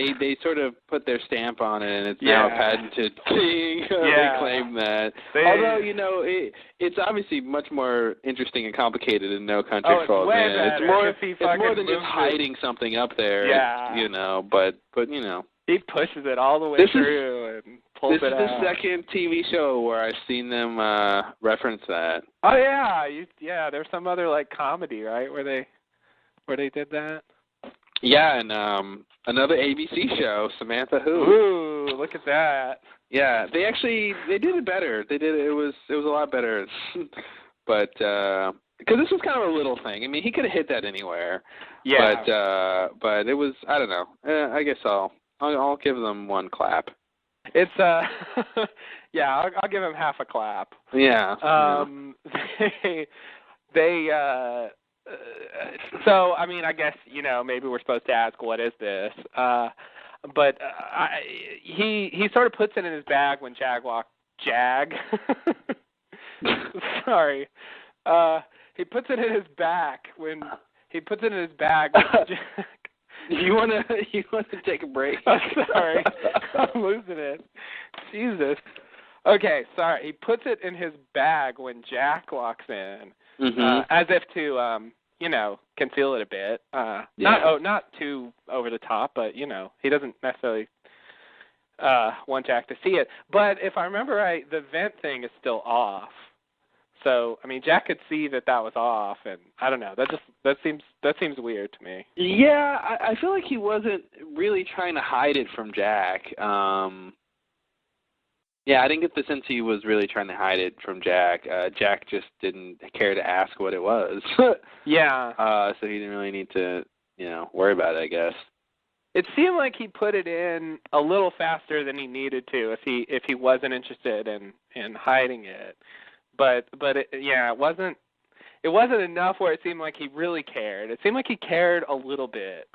sort of put their stamp on it, and it's now a patented thing. They claim that. Although, it's obviously much more interesting and complicated than No Country for Old Men. It's more than just hiding something up there. Yeah. But he pushes it all the way through and pulls it out. This is the second TV show where I've seen them reference that. Oh yeah, there's some other comedy, right, where they did that. Yeah, and another ABC show, Samantha Who. Ooh, look at that. Yeah, they did it better. It was a lot better. But because this was kind of a little thing. I mean, he could have hit that anywhere. Yeah. But it was, I don't know. I guess I'll give them one clap. It's I'll give him half a clap. Yeah. So, I mean, I guess, maybe we're supposed to ask, what is this? But he sort of puts it in his bag when Sorry. He puts it in his back when Jack. You want to take a break? I'm sorry. I'm losing it. Jesus. Okay, sorry. He puts it in his bag when Jack walks in, as if to, conceal it a bit. Not too over the top, but, he doesn't necessarily want Jack to see it. But if I remember right, the vent thing is still off. So, I mean, Jack could see that was off, and I don't know. That seems weird to me. Yeah, I feel like he wasn't really trying to hide it from Jack. Yeah, I didn't get the sense he was really trying to hide it from Jack. Jack just didn't care to ask what it was. Yeah. So he didn't really need to, worry about it, I guess. It seemed like he put it in a little faster than he needed to if he wasn't interested in hiding it. But it wasn't enough where it seemed like he really cared. It seemed like he cared a little bit.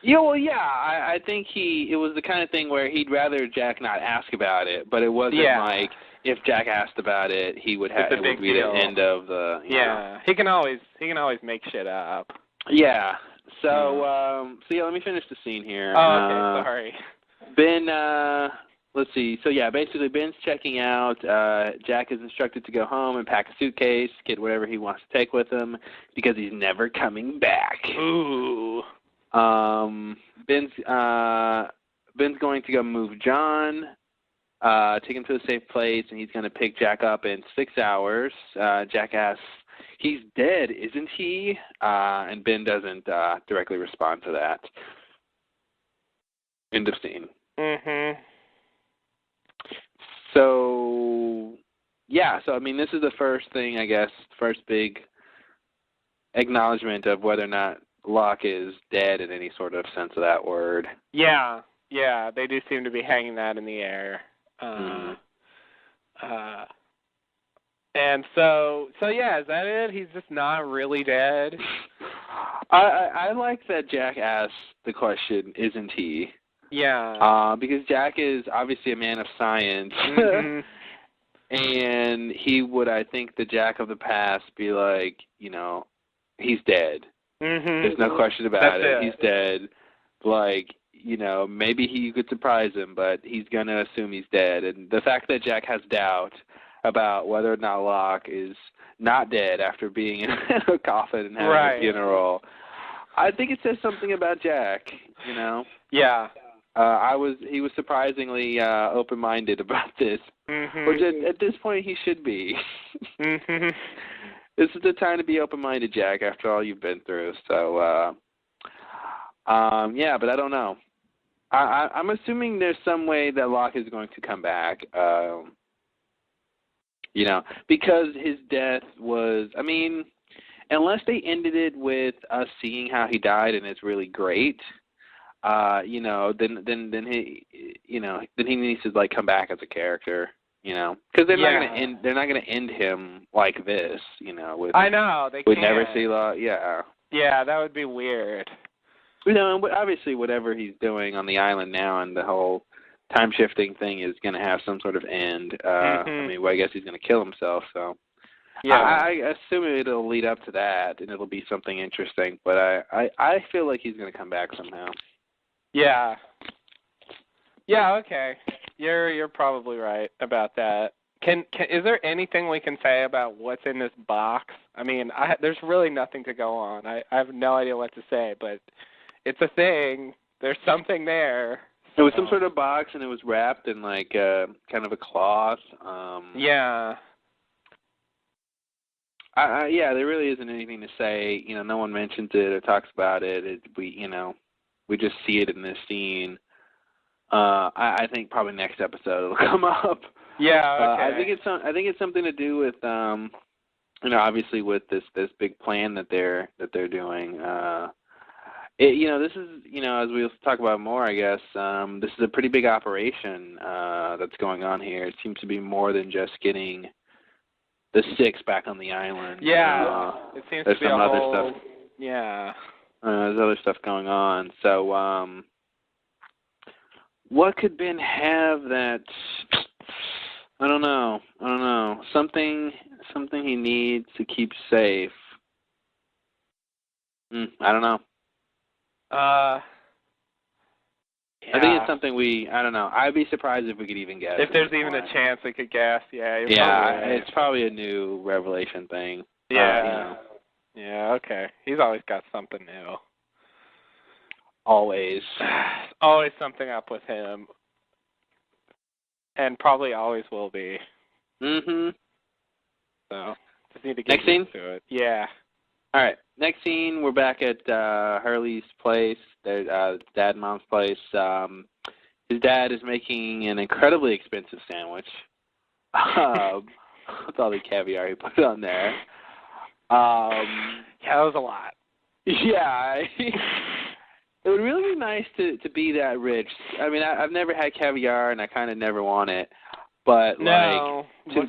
Yeah, well, I think it was the kind of thing where he'd rather Jack not ask about it, but it wasn't like if Jack asked about it, it would be the end of the. Yeah, he can always make shit up. Yeah. So let me finish the scene here. Oh, okay, sorry. Ben, let's see. So basically Ben's checking out. Jack is instructed to go home and pack a suitcase, get whatever he wants to take with him because he's never coming back. Ooh. Ben's going to go move John, take him to a safe place, and he's going to pick Jack up in 6 hours. Jack asks, "He's dead, isn't he?" And Ben doesn't directly respond to that. End of scene. Mm-hmm. So I mean, this is the first thing, I guess, first big acknowledgement of whether or not Locke is dead in any sort of sense of that word. Yeah. Yeah, they do seem to be hanging that in the air. And so yeah, is that it? He's just not really dead? I like that Jack asked the question, isn't he? Yeah. Because Jack is obviously a man of science. Mm-hmm. And he would, I think, the Jack of the past be like, he's dead. Mm-hmm. There's no question about it. He's dead. Like, maybe he could surprise him, but he's going to assume he's dead. And the fact that Jack has doubt about whether or not Locke is not dead after being in a coffin and having a funeral, I think it says something about Jack, Yeah. He was surprisingly open-minded about this, which at this point he should be. This is the time to be open-minded, Jack, after all you've been through. So, yeah, but I don't know. I'm assuming there's some way that Locke is going to come back, because his death was, unless they ended it with us seeing how he died and it's really great, then he, then he needs to come back as a character, because they're not gonna end him like this, with I know they we can't. never see Locke, Yeah, that would be weird. And obviously whatever he's doing on the island now and the whole time shifting thing is going to have some sort of end. I guess he's going to kill himself, so. Yeah. I assume it'll lead up to that, and it'll be something interesting. But I feel like he's going to come back somehow. Yeah. Yeah. Okay. You're probably right about that. Is there anything we can say about what's in this box? There's really nothing to go on. I have no idea what to say, but it's a thing. There's something there. It was some sort of box, and it was wrapped in kind of a cloth. Yeah. There really isn't anything to say. No one mentions it or talks about it. We just see it in this scene. I think probably next episode it'll come up. Yeah. Okay. I think it's something to do with obviously with this big plan that they're doing. This is, as we'll talk about more, I guess, this is a pretty big operation that's going on here. It seems to be more than just getting the Six back on the island. Yeah, it seems there's to be some a other whole, stuff. Yeah. There's other stuff going on. So, what could Ben have that? I don't know. Something he needs to keep safe. I don't know. Yeah. I think it's something I don't know. I'd be surprised if we could even guess. If there's even a chance we could guess, yeah. It's probably a new Revelation thing. Yeah. Yeah, okay. He's always got something new. Always. Always something up with him. And probably always will be. Mm-hmm. So, just need to get Next scene? to it. Yeah. All right. Next scene, we're back at Hurley's place, their dad and mom's place. His dad is making an incredibly expensive sandwich with all the caviar he put on there. Yeah, that was a lot. Yeah. It would really be nice to be that rich. I've never had caviar, and I kind of never want it. But no, but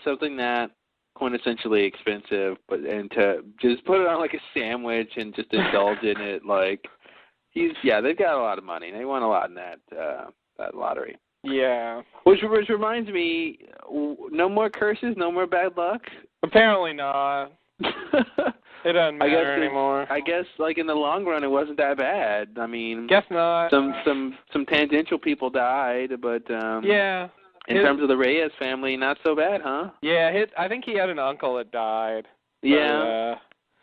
something that quintessentially expensive, and to just put it on a sandwich and just indulge in it, they've got a lot of money. They won a lot in that lottery. Yeah. Which reminds me, no more curses, no more bad luck. Apparently not. It doesn't matter anymore. I guess in the long run it wasn't that bad. Guess not. Some tangential people died, but yeah. In terms of the Reyes family, not so bad, huh? Yeah, I think he had an uncle that died. Yeah.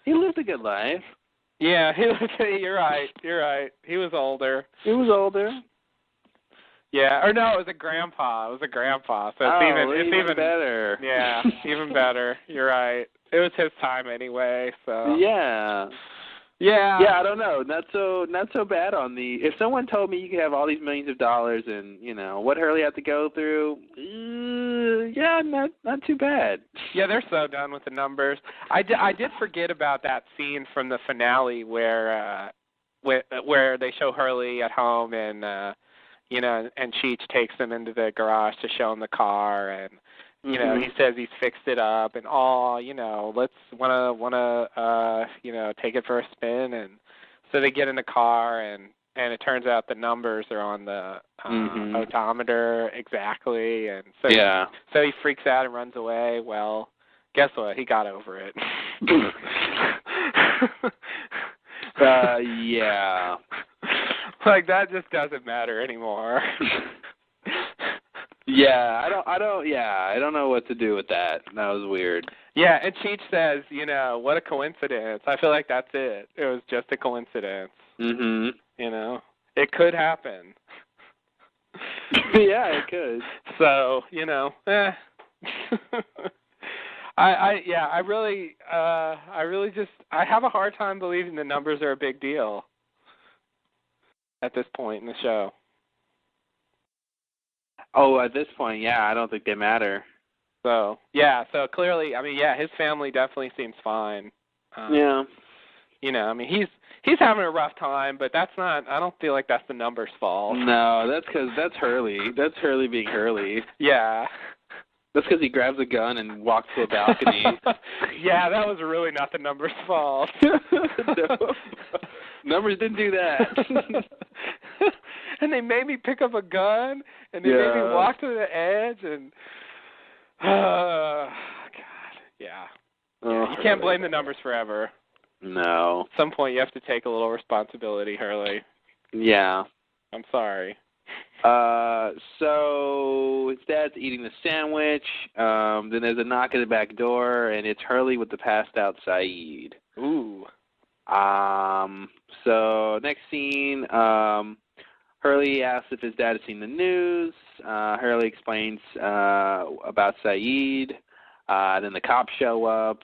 He lived a good life. Yeah, you're right. He was older. Yeah, or no, it was a grandpa. So it's even better. Yeah, even better. You're right. It was his time anyway, so. Yeah. Yeah. Yeah, I don't know. Not so bad on the. If someone told me you could have all these millions of dollars and what Hurley had to go through, not too bad. Yeah, they're so done with the numbers. I did forget about that scene from the finale where where they show Hurley at home and and Cheech takes them into the garage to show him the car, and he says he's fixed it up, and let's wanna take it for a spin, and so they get in the car, and it turns out the numbers are on the odometer exactly, and so he freaks out and runs away. Well, guess what? He got over it. Yeah. Like, that just doesn't matter anymore. Yeah, I don't know what to do with that. That was weird. Yeah, and Cheech says, what a coincidence. I feel like that's it. It was just a coincidence. It could happen. Yeah, it could. So, I have a hard time believing the numbers are a big deal at this point in the show. Oh, at this point, yeah, I don't think they matter. So clearly, his family definitely seems fine. He's having a rough time, but that's not, I don't feel like that's the numbers' fault. No, that's Hurley. That's Hurley being Hurley. Yeah. That's because he grabs a gun and walks to a balcony. Yeah, that was really not the numbers' fault. No. Numbers didn't do that. And they made me pick up a gun, and they made me walk to the edge, and God, yeah. You can't blame the numbers forever. No. At some point, you have to take a little responsibility, Hurley. Yeah. I'm sorry. So his dad's eating the sandwich. Then there's a knock at the back door, and it's Hurley with the passed out Saeed. Ooh. So next scene, Hurley asks if his dad has seen the news. Hurley explains about Saeed. Then the cops show up.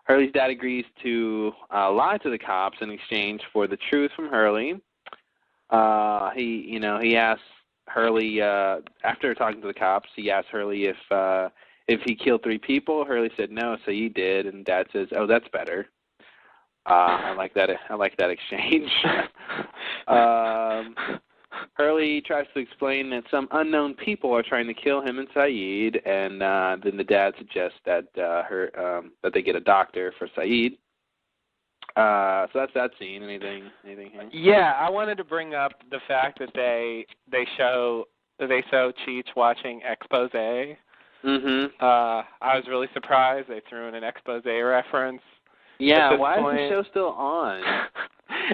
Hurley's dad agrees to lie to the cops in exchange for the truth from Hurley. He asks Hurley after talking to the cops. He asked Hurley if he killed 3 people. Hurley said no, Saeed did, and Dad says, "Oh, that's better." I like that. I like that exchange. Hurley tries to explain that some unknown people are trying to kill him and Saeed, and then the dad suggests that that they get a doctor for Saeed. So that's that scene. Anything here? Yeah, I wanted to bring up the fact that they show Cheech watching Expose. I was really surprised they threw in an Expose reference. Yeah, why is the show still on?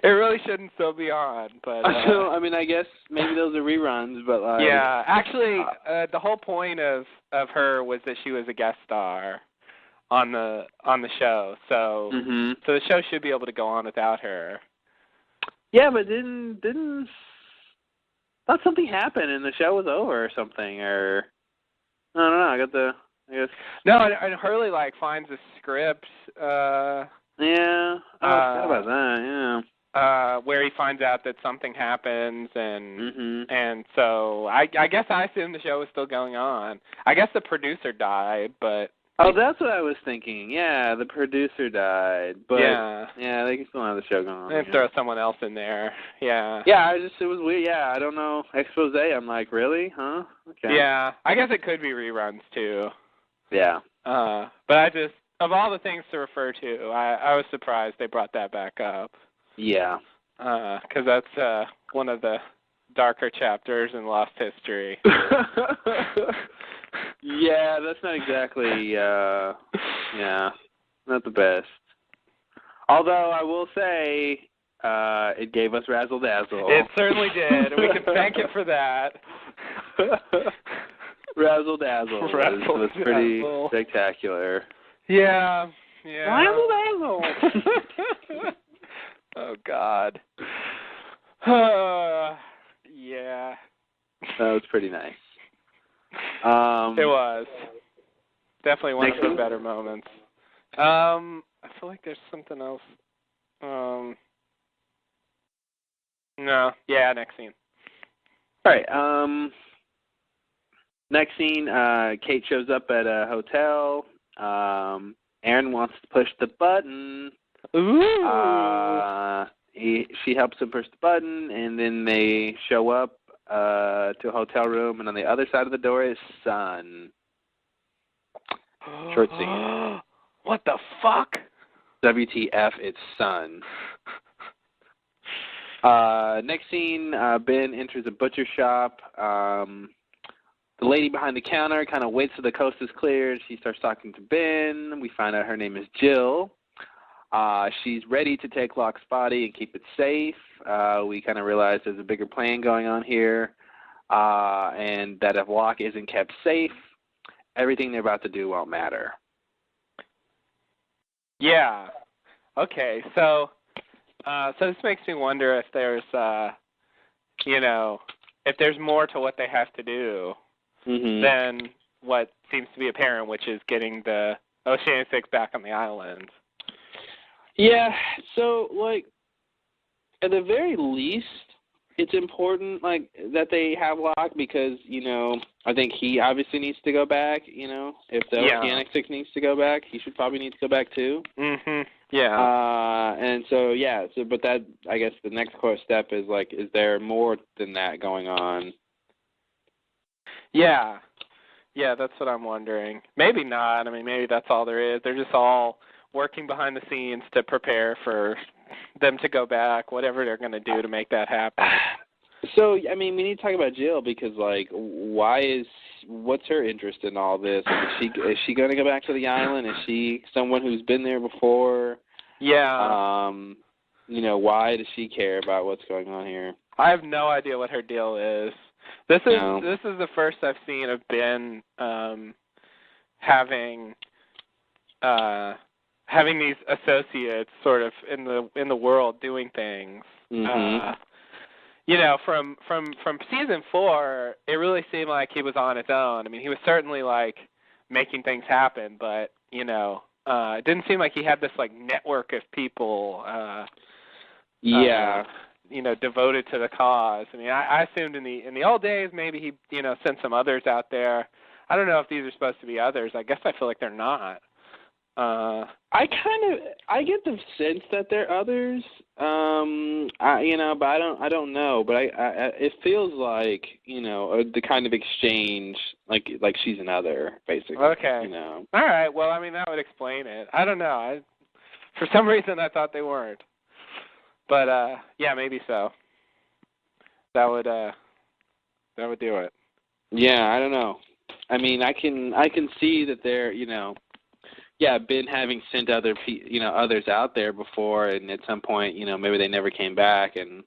It really shouldn't still be on, but I guess maybe those are reruns, but yeah, actually, the whole point of her was that she was a guest star on the show, so so the show should be able to go on without her. Yeah, but didn't thought something happened and the show was over or something, or I don't know. I guess. No, and Hurley finds a script. Yeah, I forgot about that. Yeah. Where he finds out that something happens, and so I guess I assume the show is still going on. I guess the producer died, but. Oh, that's what I was thinking. Yeah, the producer died, but yeah, they can still have the show going on. They throw someone else in there. Yeah. Yeah, it was weird. Yeah, I don't know. Expose. I'm like, really? Huh? Okay. Yeah, I guess it could be reruns too. Yeah. But I just, of all the things to refer to, I was surprised they brought that back up. Yeah. Because that's one of the darker chapters in Lost History. Yeah, that's not exactly, not the best. Although I will say, it gave us Razzle Dazzle. It certainly did, and we can thank it for that. Razzle Dazzle was pretty spectacular. Yeah. Razzle Dazzle! Oh, God. Yeah. That was pretty nice. It was. Definitely one of the better moments. I feel like there's something else. No. Yeah, next scene. All right. Next scene, Kate shows up at a hotel. Aaron wants to push the button. Ooh. she helps him push the button, and then they show up to a hotel room, and on the other side of the door is Sun. Short scene. What the fuck? WTF, it's Sun. Next scene, Ben enters a butcher shop. The lady behind the counter kind of waits till the coast is cleared. She starts talking to Ben. We find out her name is Jill. She's ready to take Locke's body and keep it safe. We kind of realize there's a bigger plan going on here, and that if Locke isn't kept safe, everything they're about to do won't matter. Yeah. Okay. So this makes me wonder if there's, if there's more to what they have to do than what seems to be apparent, which is getting the Oceanic 6 back on the island. Yeah. So, at the very least, it's important, that they have Locke because, I think he obviously needs to go back, If the Oceanic 6 needs to go back, he should probably need to go back too. Yeah. And so, but that, I guess the next core step is, is there more than that going on? Yeah. Yeah, that's what I'm wondering. Maybe not. I mean, maybe that's all there is. They're just all working behind the scenes to prepare for them to go back, whatever they're going to do to make that happen. So, I mean, we need to talk about Jill because, what's her interest in all this? Is she going to go back to the island? Is she someone who's been there before? Yeah. Why does she care about what's going on here? I have no idea what her deal is. This is the first I've seen of Ben having these associates sort of in the world doing things. From season 4, it really seemed like he was on his own. I mean, he was certainly making things happen, but it didn't seem like he had this network of people. Devoted to the cause. I mean, I assumed in the old days maybe he sent some others out there. I don't know if these are supposed to be others. I guess I feel like they're not. I get the sense that they're others. But I don't know. But it feels like the kind of exchange like she's another basically. Okay. All right. Well, I mean that would explain it. I don't know. For some reason I thought they weren't. But yeah, maybe so. That would do it. Yeah, I don't know. I mean, I can see that they're Ben having sent others out there before, and at some point, maybe they never came back, and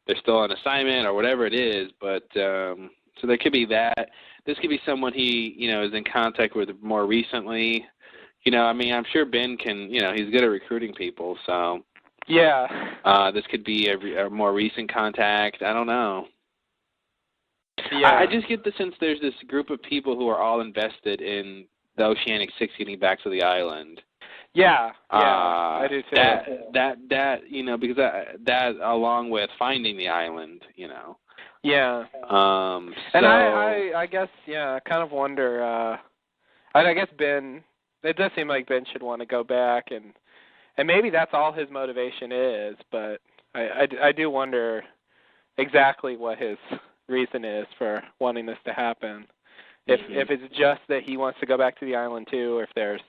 they're still on assignment or whatever it is. But so there could be that. This could be someone he is in contact with more recently. I mean, I'm sure Ben can. He's good at recruiting people, so. Yeah. This could be a more recent contact. I don't know. Yeah. I just get the sense there's this group of people who are all invested in the Oceanic 6 getting back to the island. Yeah. I do too. That because that along with finding the island, Yeah. And I guess I kind of wonder. I guess Ben. It does seem like Ben should want to go back and maybe that's all his motivation is, but I do wonder exactly what his reason is for wanting this to happen. If it's just that he wants to go back to the island too, or if there's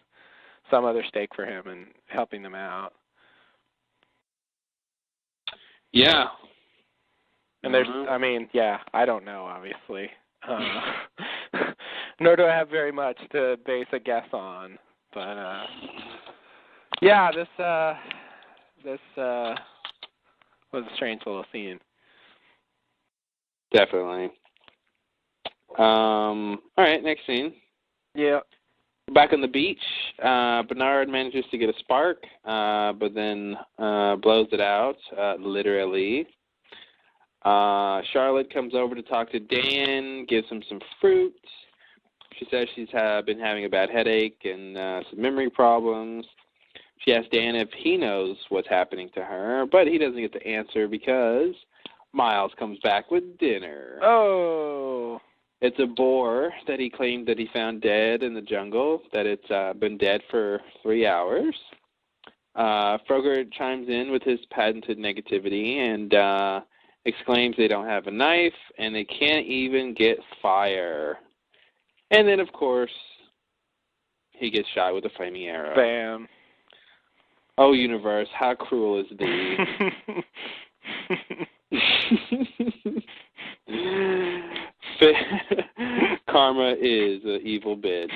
some other stake for him in helping them out. Yeah. And there's, I don't know, obviously. Nor do I have very much to base a guess on, but yeah, this was a strange little scene. Definitely. All right, next scene. Yeah. Back on the beach, Bernard manages to get a spark, but then blows it out, literally. Charlotte comes over to talk to Dan, gives him some fruit. She says she's been having a bad headache and some memory problems. She asks Dan if he knows what's happening to her, but he doesn't get the answer because Miles comes back with dinner. Oh. It's a boar that he claimed that he found dead in the jungle, that it's been dead for 3 hours. Frogurt chimes in with his patented negativity and exclaims they don't have a knife and they can't even get fire. And then, of course, he gets shot with a flaming arrow. Bam. Oh, universe, how cruel is thee? Karma is an evil bitch.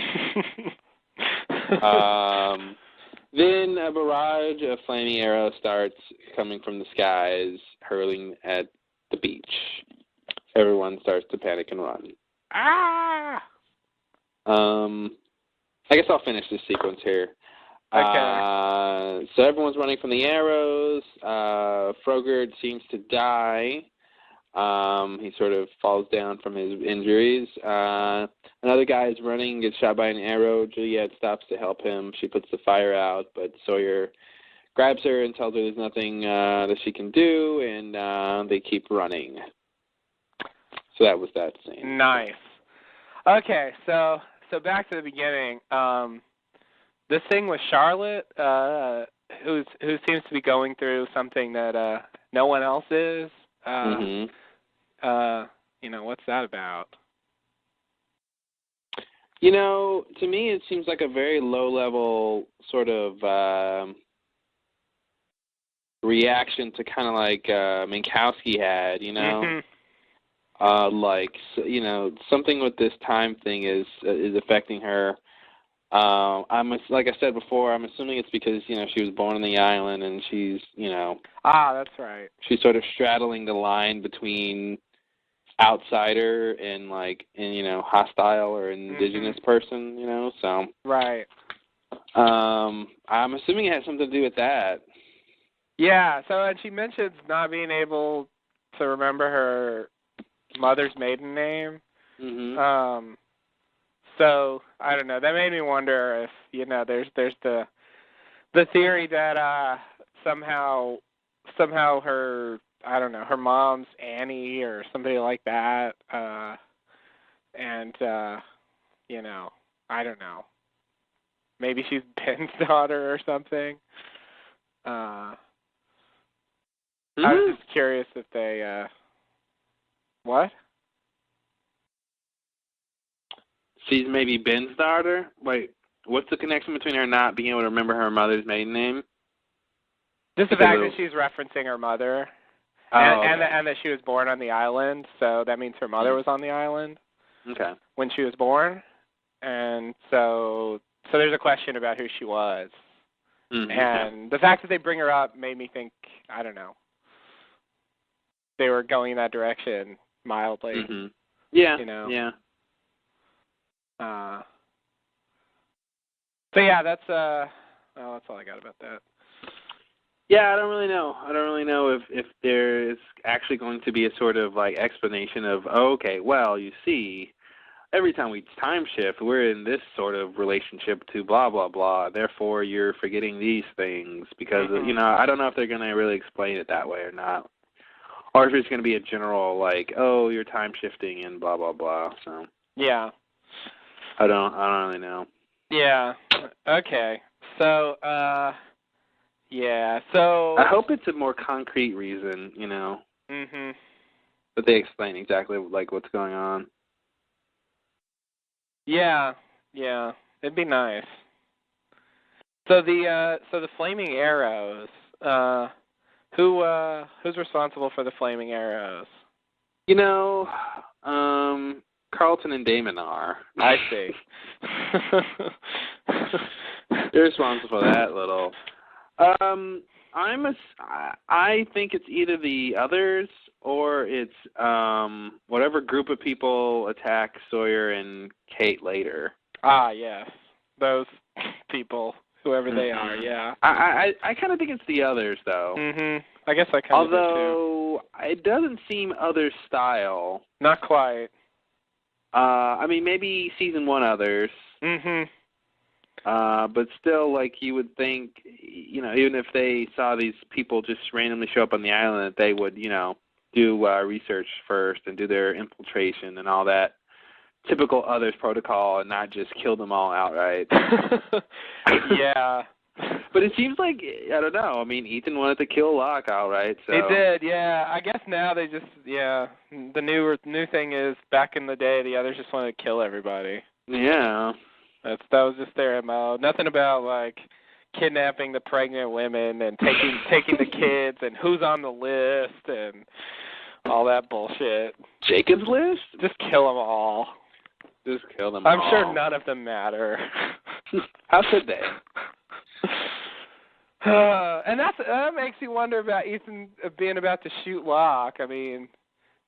Then a barrage of flaming arrows starts coming from the skies, hurling at the beach. Everyone starts to panic and run. Ah! I guess I'll finish this sequence here. Okay. So everyone's running from the arrows. Frogurt seems to die. He sort of falls down from his injuries. Another guy is running, gets shot by an arrow. Juliet stops to help him. She puts the fire out, but Sawyer grabs her and tells her there's nothing that she can do, and they keep running. So that was that scene. Nice. Okay, so back to the beginning. This thing with Charlotte, who seems to be going through something that no one else is. What's that about? To me it seems like a very low-level sort of reaction to kind of like Minkowski had, something with this time thing is affecting her. Like I said before, I'm assuming it's because, she was born on the island and she's, that's right. She's sort of straddling the line between outsider and hostile or indigenous person, so. Right. I'm assuming it has something to do with that. Yeah, and she mentions not being able to remember her mother's maiden name. Mm-hmm. So I don't know. That made me wonder if there's the theory that somehow her her mom's Annie or somebody like that, and I don't know. Maybe she's Ben's daughter or something. I was just curious if they what? She's maybe Ben's daughter? Wait, what's the connection between her not being able to remember her mother's maiden name? Just the fact that she's referencing her mother, and that she was born on the island, so that means her mother was on the island when she was born, and so there's a question about who she was. Mm-hmm. And the fact that they bring her up made me think, I don't know, they were going in that direction mildly. Mm-hmm. Yeah, yeah. So yeah, that's all I got about that. Yeah, I don't really know if there is actually going to be a sort of explanation of, you see, every time we time shift, we're in this sort of relationship to blah blah blah. Therefore, you're forgetting these things because I don't know if they're going to really explain it that way or not, or if it's going to be a general you're time shifting and blah blah blah. So yeah. I don't really know. Yeah. Okay. So, So I hope it's a more concrete reason, Mhm. that they explain exactly what's going on. Yeah. It'd be nice. So the flaming arrows. Who's responsible for the flaming arrows? Carlton and Damon are. I see. They're responsible for that little. I think it's either the others or it's whatever group of people attack Sawyer and Kate later. Ah, yes. Those people, whoever they are, yeah. I kind of think it's the others, though. Mhm. I guess I kind of do too. Although it doesn't seem other style. Not quite. Maybe season 1 others. Mhm. But still, you would think, even if they saw these people just randomly show up on the island, that they would, do research first and do their infiltration and all that typical others protocol and not just kill them all outright. Yeah. But it seems like, I don't know, I mean, Ethan wanted to kill Locke outright, so. He did, yeah. I guess now they just, yeah. The new thing is, back in the day, the others just wanted to kill everybody. Yeah. That was just their MO. Nothing about, like, kidnapping the pregnant women and taking the kids and who's on the list and all that bullshit. Jacob's list? Just kill them all. Just kill them all. I'm sure none of them matter. How could they? And that makes you wonder about Ethan being about to shoot Locke. I mean,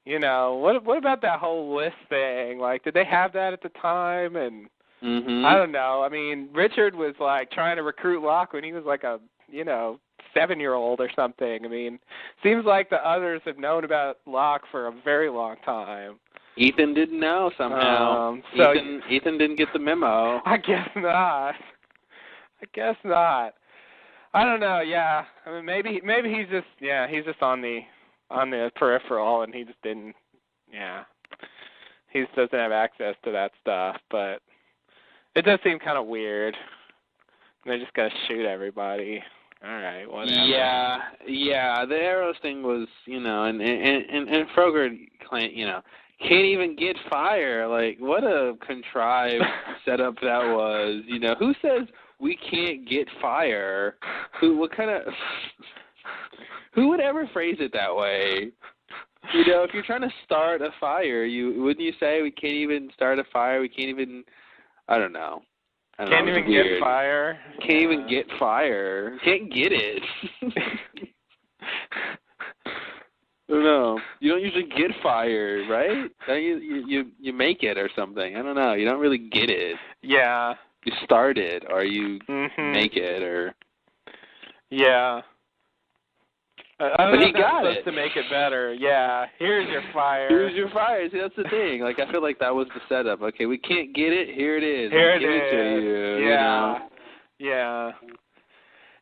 you know, what about that whole list thing? Like, did they have that at the time? And I don't know. I mean, Richard was like trying to recruit Locke when he was like a 7-year-old or something. I mean, seems like the others have known about Locke for a very long time. Ethan didn't know somehow. Ethan didn't get the memo. I guess not. I don't know. Yeah, I mean, maybe he's just on the peripheral, and he just didn't. Yeah, he just doesn't have access to that stuff. But it does seem kind of weird. They're just gonna shoot everybody. All right, whatever. Yeah. The arrows thing was, and Frogger, can't even get fire. Like, what a contrived setup that was. Who says we can't get fire? Who would ever phrase it that way? If you're trying to start a fire, wouldn't you say we can't even start a fire? We can't even, I don't know. Can't even get fire. Can't even get fire. Can't get it. I don't know. You don't usually get fire, right? You make it or something. I don't know. You don't really get it. Yeah. You start it, or you make it, or. Yeah. But he got it. To make it better. Yeah. Here's your fire. Here's your fire. See, that's the thing. Like, I feel like that was the setup. Okay, we can't get it. Here it is. Here give it to you. Yeah. Yeah.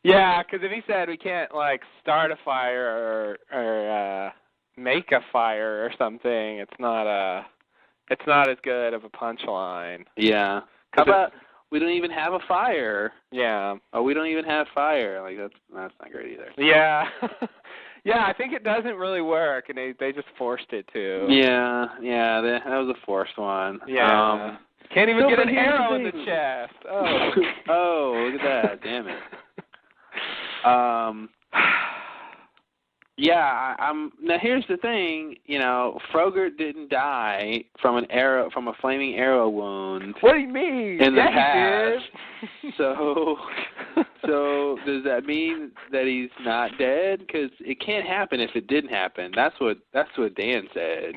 Yeah, because if he said we can't, like, start a fire or make a fire or something, it's not as good of a punchline. Yeah. How about we don't even have a fire? Yeah. Oh, we don't even have fire. Like, that's not great either. Yeah. Yeah, I think it doesn't really work, and they just forced it to. Yeah, that was a forced one. Yeah. Can't even get an arrow in the chest. Oh. Oh, look at that. Damn it. Yeah, now here's the thing, Frogger didn't die from a flaming arrow wound. What do you mean? In the past. So does that mean that he's not dead? Because it can't happen if it didn't happen. That's what Dan said.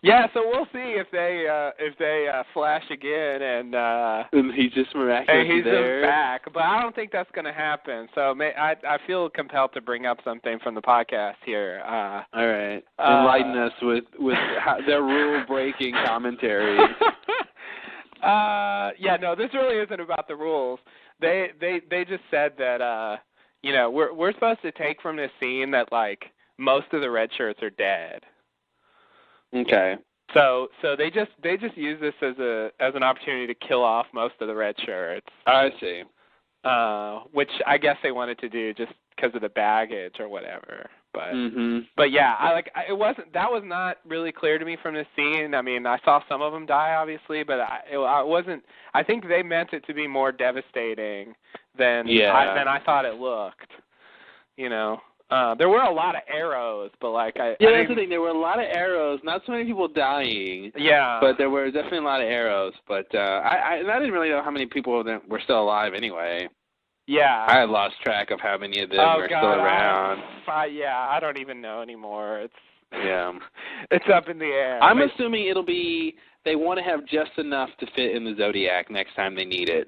Yeah, so we'll see if they flash again and he's just miraculously there. He's back, but I don't think that's going to happen. So I feel compelled to bring up something from the podcast here. All right, enlighten us with their rule-breaking commentary. Yeah, no, this really isn't about the rules. They just said that we're supposed to take from this scene that, like, most of the red shirts are dead. Okay. So they just use this as an opportunity to kill off most of the red shirts. I see. Which I guess they wanted to do just because of the baggage or whatever. But but yeah, that was not really clear to me from this scene. I mean, I saw some of them die, obviously, but I wasn't. I think they meant it to be more devastating than I thought it looked. There were a lot of arrows, but that's the thing. There were a lot of arrows. Not so many people dying. Yeah. But there were definitely a lot of arrows. But I didn't really know how many people were still alive anyway. Yeah. I had lost track of how many of them were still around. I don't even know anymore. Yeah. It's up in the air. I'm assuming it'll be they want to have just enough to fit in the Zodiac next time they need it.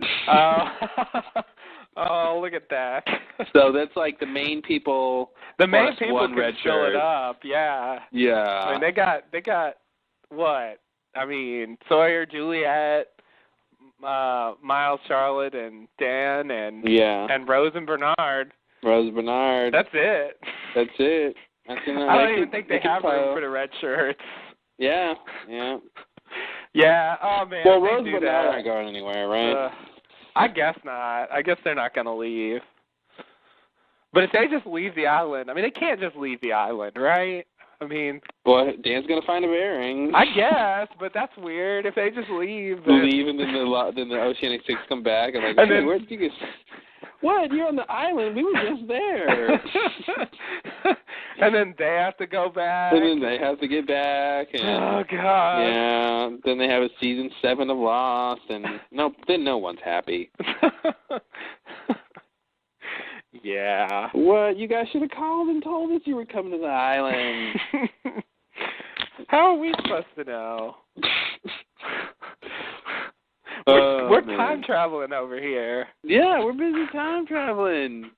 Oh, look at that. So that's like the main people. The main people can fill it up, yeah. Yeah. I mean, they got what? I mean, Sawyer, Juliet, Miles, Charlotte, and Dan, and Rose and Bernard. Rose Bernard. That's it. That's it. I don't even think they have room for the red shirts. Yeah. Yeah. Oh man. Well, Rose Bernard aren't going anywhere, right? I guess not. I guess they're not going to leave. But if they just leave the island, I mean, they can't just leave the island, right? I mean, well, Dan's gonna find a bearing. I guess, but that's weird. If they just leave, leave, and then the Oceanic Six come back and like, hey, then, where'd you get? What? You're on the island. We were just there. And then they have to go back. And then they have to get back. And, oh God. Yeah. Then they have a season 7 of Lost, and then no one's happy. Yeah. What? You guys should have called and told us you were coming to the island. How are we supposed to know? We're time traveling over here. Yeah, we're busy time traveling.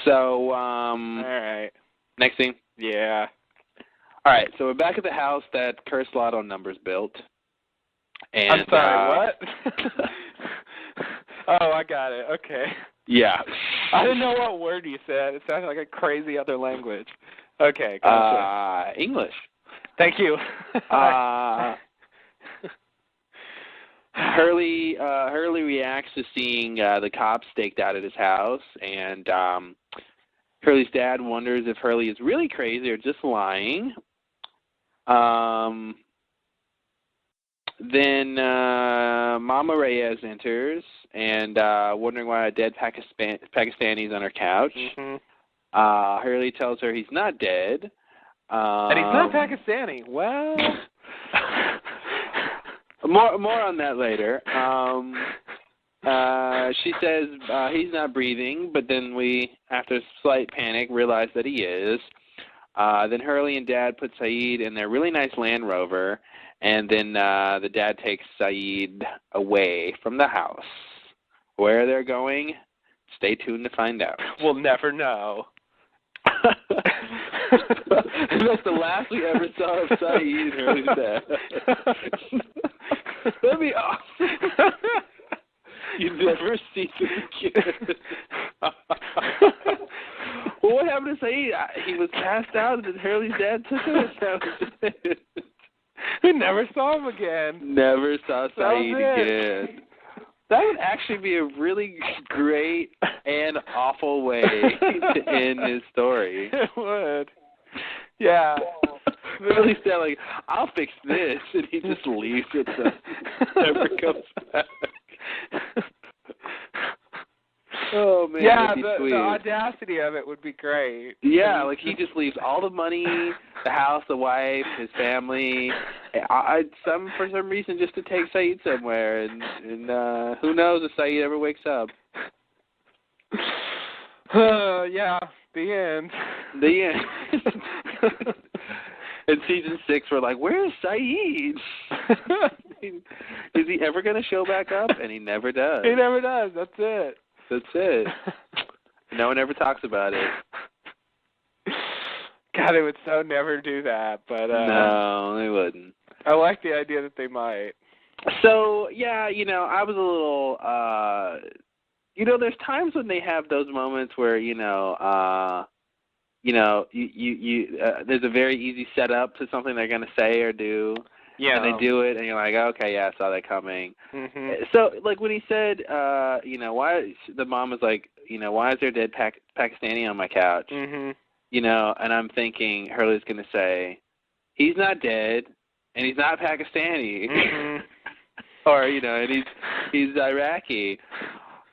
So, all right. Next scene. Yeah. All right, so we're back at the house that Cursed Lotto Numbers built. And, I'm sorry, what? Oh, I got it. Okay. Yeah. I didn't know what word you said. It sounded like a crazy other language. Okay, gotcha. English. Thank you. Hurley reacts to seeing the cops staked out at his house, and Hurley's dad wonders if Hurley is really crazy or just lying. Then Mama Reyes enters, and wondering why a dead Pakistani is on her couch. Mm-hmm. Hurley tells her he's not dead. And he's not Pakistani. Well... More on that later. She says he's not breathing, but then we, after slight panic, realize that he is. Then Hurley and Dad put Saeed in their really nice Land Rover, and then the dad takes Saeed away from the house. Where they're going, stay tuned to find out. We'll never know. That's the last we ever saw of Saeed and Hurley's dad. That'd be awesome. You never see them again. Well, what happened to Saeed? He was passed out, and then Hurley's dad took him. We never saw him again. Never saw Saeed again. That would actually be a really great and awful way to end his story. It would. Yeah. Hurley's dad, like, I'll fix this, and he just leaves it and never comes back. Oh, man, yeah, that'd be sweet. The audacity of it would be great. Yeah, like he just leaves all the money, the house, the wife, his family, for some reason just to take Saeed somewhere, and who knows if Saeed ever wakes up. Yeah, the end. The end. In season 6, we're like, where's Saeed? Is he ever going to show back up? And he never does. He never does. That's it. That's it. No one ever talks about it. God, they would so never do that. But no, they wouldn't. I like the idea that they might. So, yeah, I was a little, there's times when they have those moments where, there's a very easy setup to something they're going to say or do. Yeah. And they do it, and you're like, okay, yeah, I saw that coming. Mm-hmm. So, like, when he said, why, the mom was like, why is there a dead Pakistani on my couch? Mm-hmm. And I'm thinking Hurley's going to say, he's not dead, and he's not Pakistani. Mm-hmm. Or, and he's Iraqi.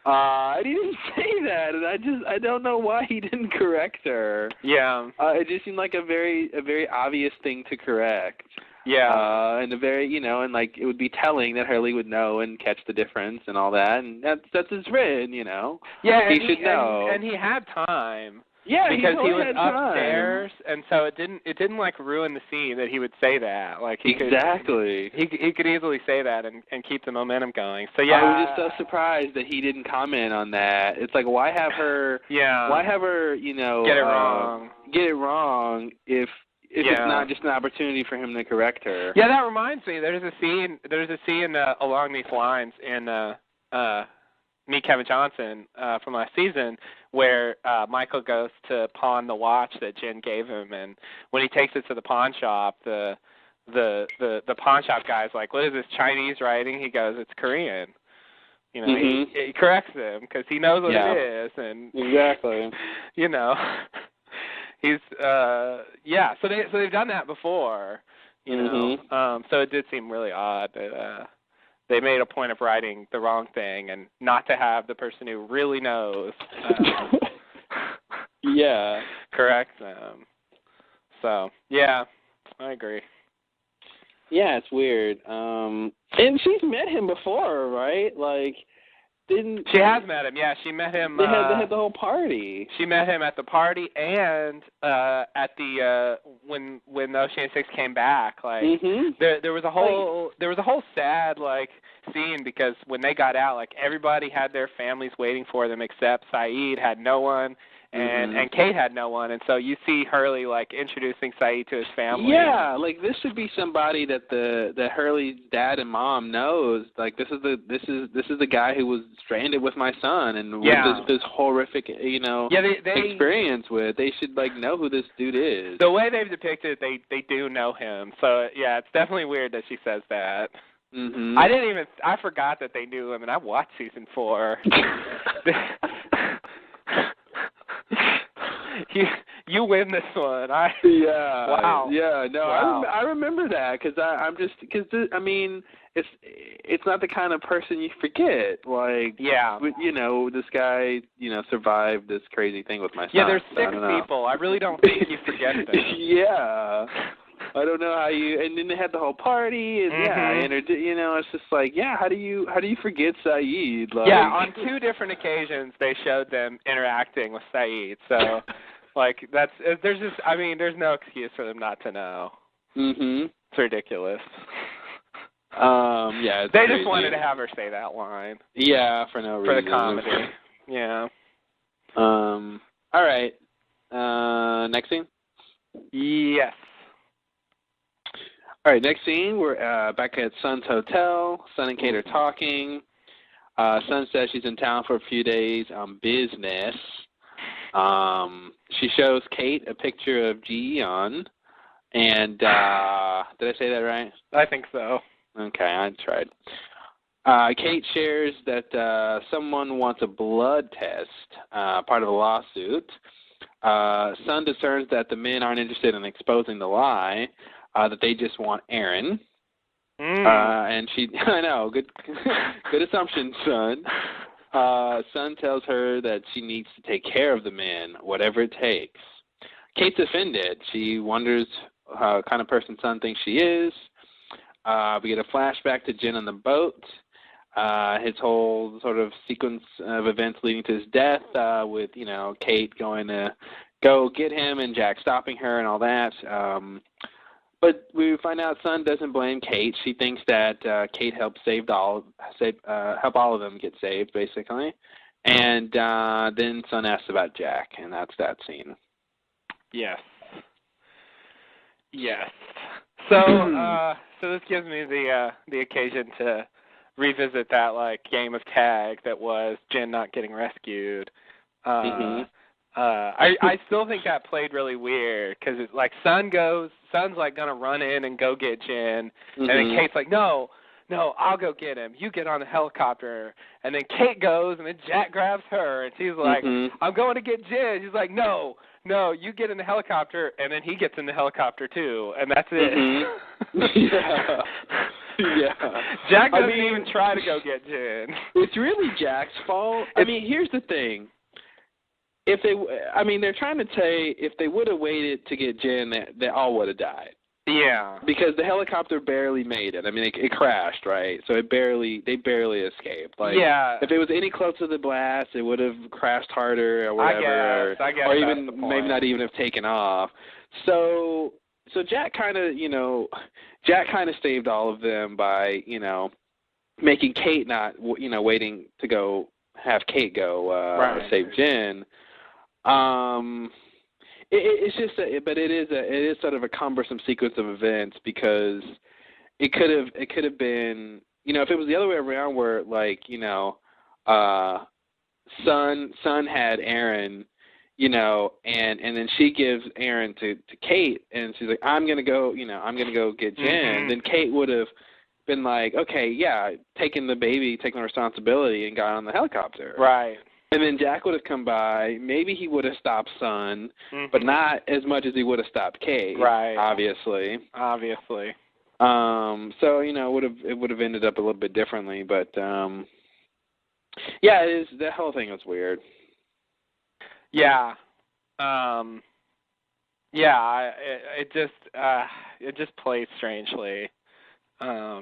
And he didn't say that, and I don't know why he didn't correct her. Yeah. It just seemed like a very obvious thing to correct. Yeah. And a very, and like it would be telling that Hurley would know and catch the difference and all that, and that's his written, Yeah, he should know. And he had time. Yeah, because he was had upstairs, time. and so it didn't like ruin the scene that he would say that. Like he exactly. He could easily say that and keep the momentum going. So yeah, I was just so surprised that he didn't comment on that. It's like why have her? Yeah. Why have her? Get it wrong. Get it wrong if it's not just an opportunity for him to correct her. Yeah, that reminds me. There's a scene along these lines in Meet Kevin Johnson from last season where Michael goes to pawn the watch that Jen gave him, and when he takes it to the pawn shop, the the pawn shop guy's like, what is this, Chinese writing? He goes, it's Korean. You know, he corrects him because he knows what it is, and exactly. You know, he's so they've done that before. You know, so it did seem really odd that they made a point of writing the wrong thing and not to have the person who really knows. Correct them. So yeah, I agree. Yeah, it's weird. And she's met him before, right? Like, she has met him? Yeah, she met him. They had the whole party. She met him at the party and at the when Ocean 6 came back. Like, there was a whole sad like scene because when they got out, like everybody had their families waiting for them except Saeed had no one. And Kate had no one, and so you see Hurley like introducing Saeed to his family. Yeah, like this should be somebody that Hurley's dad and mom knows. Like this is the guy who was stranded with my son and with this horrific experience with. They should like know who this dude is. The way they've depicted it, they do know him. So yeah, it's definitely weird that she says that. I forgot that they knew him, and I watched season 4. You win this one. Wow. Yeah. No, wow. I remember that because it's not the kind of person you forget. Like, this guy, survived this crazy thing with my son. Yeah, there's 6 people. I really don't think you forget them. Yeah. I don't know how you. And then they had the whole party, and it's just like, how do you forget Saeed? Like, on 2 different occasions they showed them interacting with Saeed. So, like there's no excuse for them not to know. It's ridiculous. It's they crazy. just wanted to have her say that line. Yeah, for no reason. For the comedy. Yeah. All right. Next scene. Yes. All right, next scene, we're back at Sun's hotel. Sun and Kate are talking. Sun says she's in town for a few days on business. She shows Kate a picture of Ji-yeon. And did I say that right? I think so. Okay, I tried. Kate shares that someone wants a blood test, part of the lawsuit. Sun discerns that the men aren't interested in exposing the lie. That they just want Aaron. And she, I know, good assumption, Sun. Sun tells her that she needs to take care of the men, whatever it takes. Kate's offended. She wonders what kind of person Sun thinks she is. We get a flashback to Jin on the boat. His whole sort of sequence of events leading to his death, with, Kate going to go get him and Jack stopping her and all that. But we find out Sun doesn't blame Kate. She thinks that Kate helped help all of them get saved, basically. And then Sun asks about Jack, and that's that scene. Yes. So this gives me the occasion to revisit that like game of tag that was Jin not getting rescued. I still think that played really weird because it's like Sun's like gonna run in and go get Jin, and then Kate's like, no, I'll go get him. You get on the helicopter, and then Kate goes, and then Jack grabs her, and she's like, I'm going to get Jin. She's like, no, you get in the helicopter, and then he gets in the helicopter too, and that's it. Jack doesn't even try to go get Jin. It's really Jack's fault. Here's the thing. They're trying to say if they would have waited to get Jin, they all would have died. Yeah. Because the helicopter barely made it. It crashed, right? So they barely escaped. Like, if it was any closer to the blast, it would have crashed harder or whatever. I guess or even maybe not even have taken off. So Jack kind of saved all of them by, making Kate not, waiting to go have Kate go save Jin. It's just, but it is sort of a cumbersome sequence of events because it could have been, if it was the other way around where Sun had Aaron, you know, and then she gives Aaron to Kate, and she's like, I'm gonna go get Jen. Mm-hmm. Then Kate would have been like, okay, yeah, taking the responsibility and got on the helicopter. Right. And then Jack would have come by. Maybe he would have stopped Sun, Mm-hmm. but not as much as he would have stopped Kate. Right. Obviously. So you know, it would have ended up a little bit differently, but yeah, that whole thing was weird. Yeah. Yeah, it just plays strangely. Because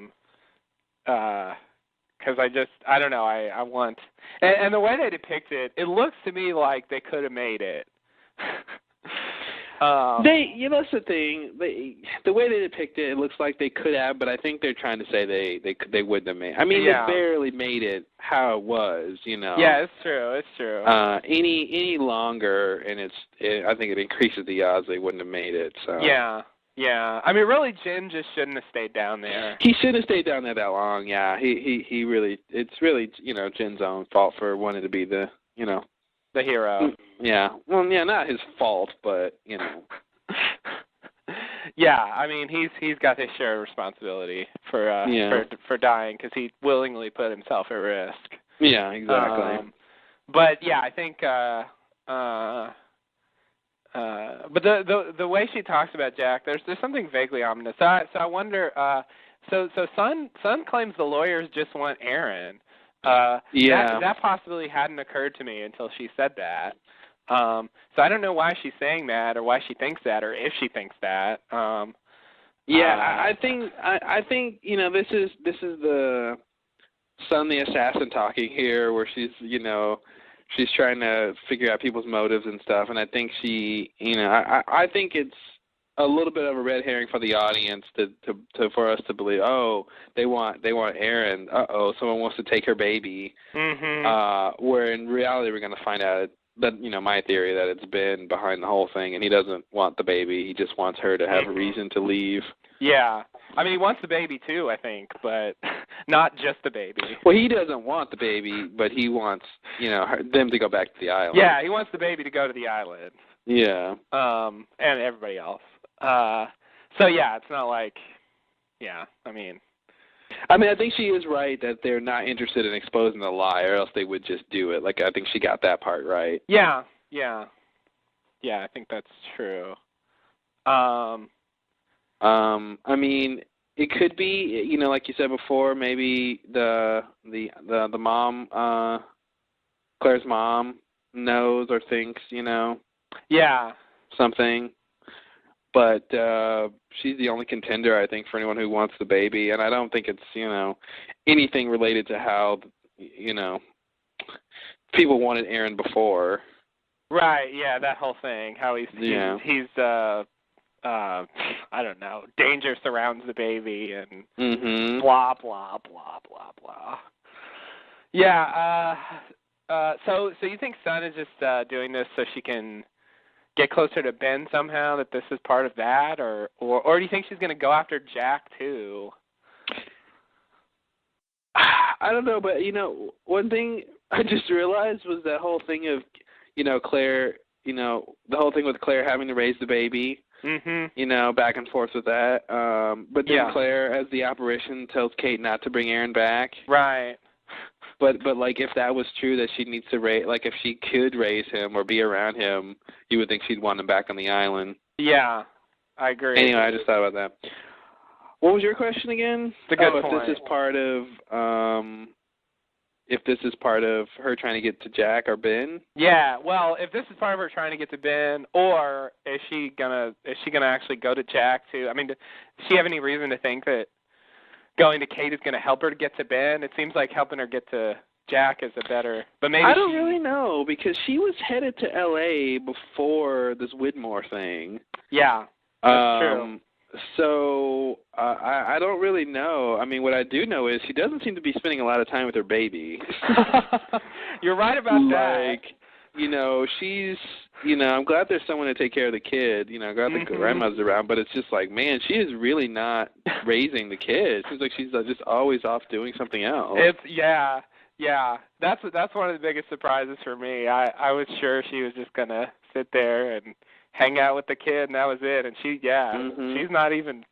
I don't know, I want, and the way they depict it, it looks to me like they could have made it. That's the thing. The way they depict it, it looks like they could have, but I think they're trying to say they wouldn't have made. I mean, yeah. They barely made it how it was, you know. Yeah, it's true. Any longer, and I think it increases the odds they wouldn't have made it. So. Yeah. I mean, really, Jin just shouldn't have stayed down there. He shouldn't have stayed down there that long. Yeah, he really. It's really, you know, Jin's own fault for wanting to be the, you know. The hero. Yeah. Well, yeah, not his fault, but, you know. Yeah, I mean, he's got his share of responsibility for dying because he willingly put himself at risk. Yeah, exactly. But yeah, I think but the way she talks about Jack, there's something vaguely ominous. So I wonder. So Sun claims the lawyers just want Aaron. That possibly hadn't occurred to me until she said that. So I don't know why she's saying that, or why she thinks that, or if she thinks that. I think you know, this is the Sun the assassin talking here, where she's, you know, she's trying to figure out people's motives and stuff, and I think she, you know, I think it's a little bit of a red herring for the audience for us to believe, oh, they want Aaron. Someone wants to take her baby. Mm-hmm. Where in reality we're going to find out that, you know, my theory that it's Ben behind the whole thing, and he doesn't want the baby. He just wants her to have a reason to leave. Yeah. I mean, he wants the baby too, I think, but not just the baby. Well, he doesn't want the baby, but he wants, you know, them to go back to the island. Yeah, he wants the baby to go to the island. Yeah. And everybody else. So yeah, it's not like, yeah, I mean, I think she is right that they're not interested in exposing the lie, or else they would just do it. Like, I think she got that part right. Yeah, I think that's true. I mean, it could be, you know, like you said before, maybe the mom, Claire's mom, knows or thinks, you know. Yeah. Something. But she's the only contender, I think, for anyone who wants the baby. And I don't think it's, you know, anything related to how, you know, people wanted Aaron before. Right, yeah, that whole thing. How he's I don't know, danger surrounds the baby and blah, blah, blah, blah, blah. Yeah, so you think Sun is just doing this so she can get closer to Ben somehow, that this is part of that, or do you think she's going to go after Jack too? I don't know, but, you know, one thing I just realized was that whole thing of, you know, Claire, you know, the whole thing with Claire having to raise the baby, you know, back and forth with that. But then Claire, as the apparition, tells Kate not to bring Aaron back. Right. But like, if that was true, that she needs to raise, like, if she could raise him or be around him, you would think she'd want him back on the island. Yeah, I agree. Anyway, I just thought about that. What was your question again? It's a good point. If this is part of her trying to get to Jack or Ben? Yeah, well, if this is part of her trying to get to Ben, or is she gonna actually go to Jack too? I mean, does she have any reason to think that going to Kate is going to help her to get to Ben? It seems like helping her get to Jack is a better, but maybe I don't really know, because she was headed to L.A. before this Widmore thing. Yeah, that's true. So I don't really know. I mean, what I do know is she doesn't seem to be spending a lot of time with her baby. You're right about that. Like, you know, she's, you know, I'm glad there's someone to take care of the kid. You know, I'm glad the grandma's around, but it's just like, man, she is really not raising the kid. It seems like she's just always off doing something else. Yeah. That's one of the biggest surprises for me. I was sure she was just gonna sit there and hang out with the kid, and that was it. And she's not even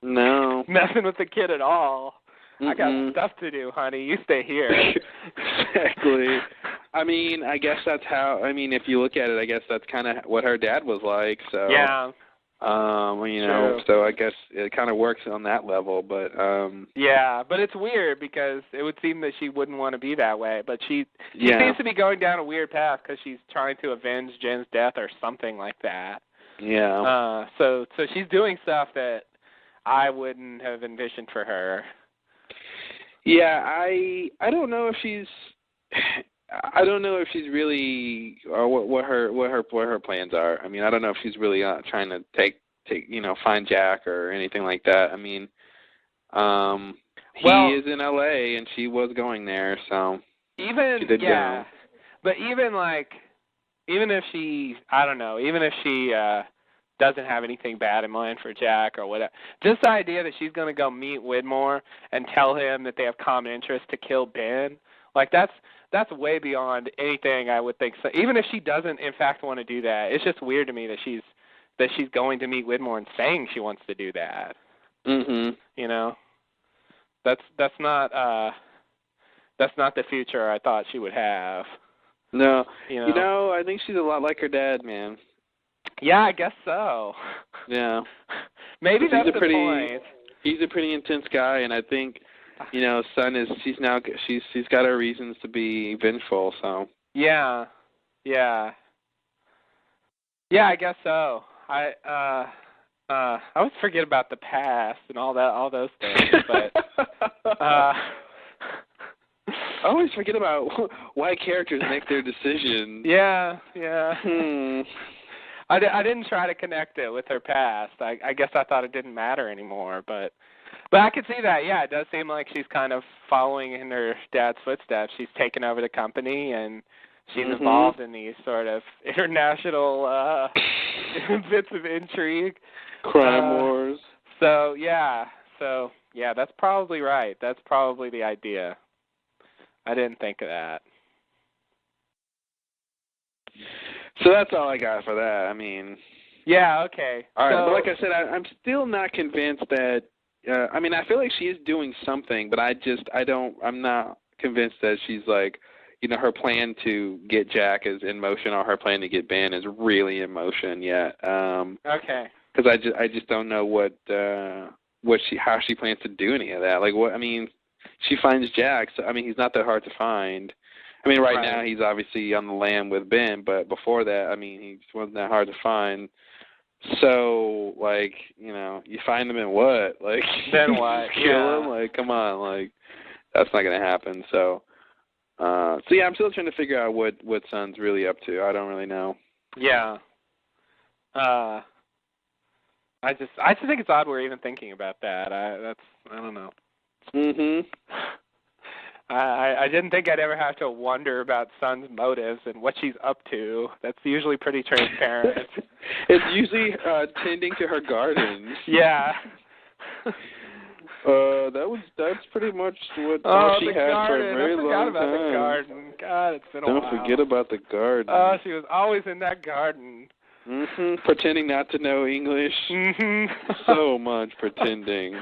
messing with the kid at all. I got stuff to do, honey. You stay here. Exactly. I mean, I guess that's how. I mean, if you look at it, I guess that's kind of what her dad was like. So yeah. You know, so I guess it kind of works on that level, but yeah, but it's weird because it would seem that she wouldn't want to be that way, but she seems to be going down a weird path because she's trying to avenge Jen's death or something like that. Yeah. So she's doing stuff that I wouldn't have envisioned for her. Yeah, I don't know if she's really or what her plans are. I mean, I don't know if she's really trying to take find Jack or anything like that. I mean, he is in LA and she was going there, so even she did go. But even if she doesn't have anything bad in mind for Jack or whatever, just the idea that she's going to go meet Widmore and tell him that they have common interest to kill Ben, like that's way beyond anything I would think. So even if she doesn't in fact want to do that, it's just weird to me that she's going to meet Widmore and saying she wants to do that. Mhm. You know, that's not the future I thought she would have. No, you know, I think she's a lot like her dad, man. Yeah, I guess so. Yeah. Maybe that's the point. He's a pretty intense guy, and I think, Sun is she's got her reasons to be vengeful. So. Yeah. I guess so. I always forget about the past and all those things, but I always forget about why characters make their decisions. Yeah. I didn't try to connect it with her past. I guess I thought it didn't matter anymore, but I could see that. Yeah, it does seem like she's kind of following in her dad's footsteps. She's taken over the company and she's involved in these sort of international bits of intrigue, crime wars. So yeah, that's probably right. That's probably the idea. I didn't think of that. So that's all I got for that. I mean. Yeah. Okay. All right. But like I said, I'm still not convinced that. I mean, I feel like she is doing something, but I'm not convinced that she's like, her plan to get Jack is in motion, or her plan to get Ben is really in motion yet. Okay. Because I just don't know how she plans to do any of that. Like what? I mean, she finds Jack. So I mean, he's not that hard to find. I mean, right now he's obviously on the lam with Ben, but before that, I mean, he just wasn't that hard to find. So, like, you find him in what? Like, then what? Kill him? Like, come on, like, that's not gonna happen. So yeah, I'm still trying to figure out what Sun's really up to. I don't really know. Yeah. I just think it's odd we're even thinking about that. I don't know. Mhm. I didn't think I'd ever have to wonder about Sun's motives and what she's up to. That's usually pretty transparent. It's usually tending to her garden. Yeah. That's pretty much what she had for a very long time. I forgot about the garden. God, it's been a while. Don't forget about the garden. Oh, she was always in that garden. Mhm. Pretending not to know English. Mhm. So much pretending.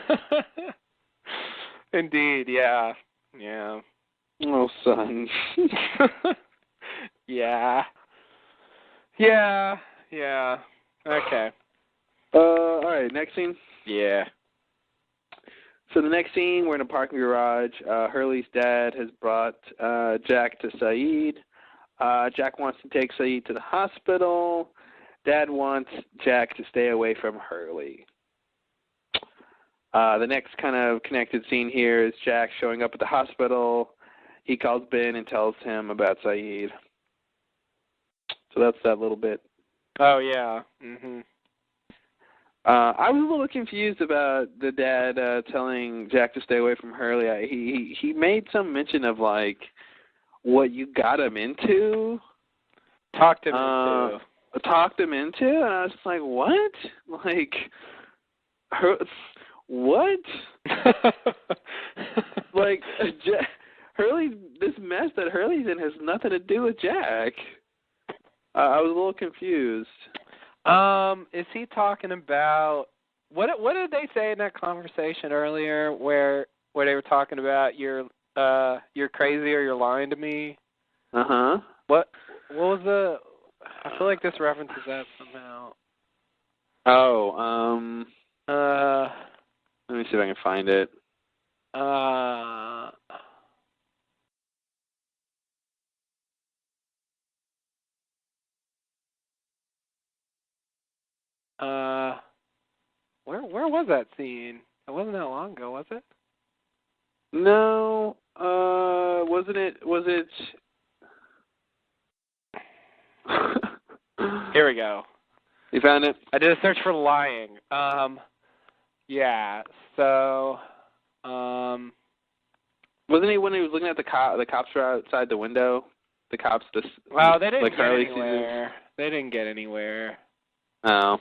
Indeed, yeah. Yeah. Oh, Sun. Yeah. Okay. All right, next scene? Yeah. So the next scene, we're in a parking garage. Hurley's dad has brought Jack to Saeed. Jack wants to take Saeed to the hospital. Dad wants Jack to stay away from Hurley. The next kind of connected scene here is Jack showing up at the hospital. He calls Ben and tells him about Saeed. So that's that little bit. Oh, yeah. Mhm. I was a little confused about the dad telling Jack to stay away from Hurley. He made some mention of, like, what you got him into. Talked him into. Talked him into? And I was just like, what? Like, what? Like, Hurley, this mess that Hurley's in has nothing to do with Jack. I was a little confused. Is he talking about what did they say in that conversation earlier where they were talking about you're crazy or you're lying to me? Uh-huh. What was the I feel like this references that somehow. Oh, let me see if I can find it. Where was that scene? It wasn't that long ago, was it? No, wasn't it? Was it? Here we go. You found it? I did a search for lying. Yeah. So, wasn't he when he was looking at the cops were outside the window? The cops just. Well, they didn't like get Harley anywhere. They didn't get anywhere. Oh.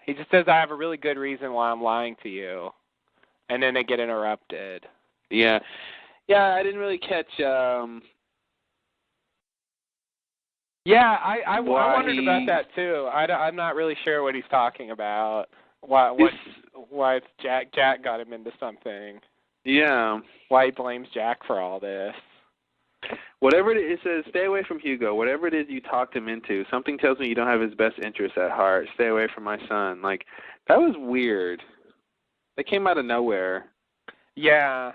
He just says, I have a really good reason why I'm lying to you. And then they get interrupted. Yeah. Yeah, I didn't really catch, Yeah, I wondered about that, too. I'm not really sure what he's talking about. Why it's Jack got him into something. Yeah. Why he blames Jack for all this. Whatever it says, stay away from Hugo. Whatever it is you talked him into, something tells me you don't have his best interests at heart. Stay away from my son. Like, that was weird. That came out of nowhere. Yeah.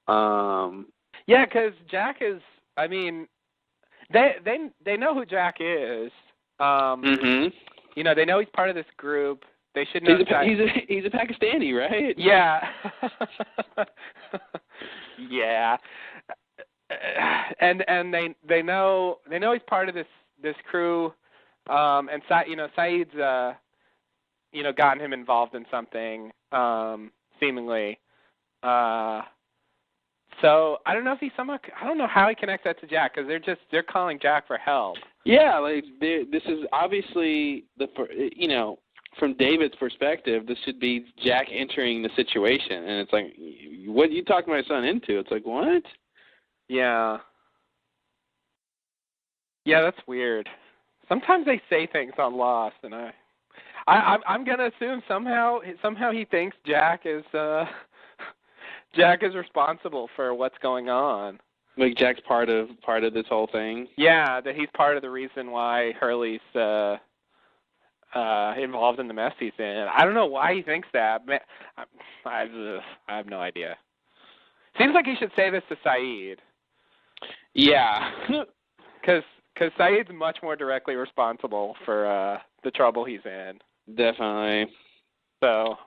Yeah, because Jack is. I mean, they know who Jack is. You know, they know he's part of this group. They should know. He's a Pakistani, right? Yeah. Yeah. And they know he's part of this crew, and Saeed's gotten him involved in something, seemingly. So I don't know if I don't know how he connects that to Jack, because they're calling Jack for help. Yeah, like this is obviously from David's perspective, this should be Jack entering the situation, and it's like, what you talking my son into? It's like, what? Yeah. Yeah, that's weird. Sometimes they say things on Lost, and I'm gonna assume somehow he thinks Jack is responsible for what's going on. Like Jack's part of this whole thing. Yeah, that he's part of the reason why Hurley's involved in the mess he's in. I don't know why he thinks that. I have no idea. Seems like he should say this to Saeed. Yeah. Because Saeed's much more directly responsible for the trouble he's in. Definitely. So,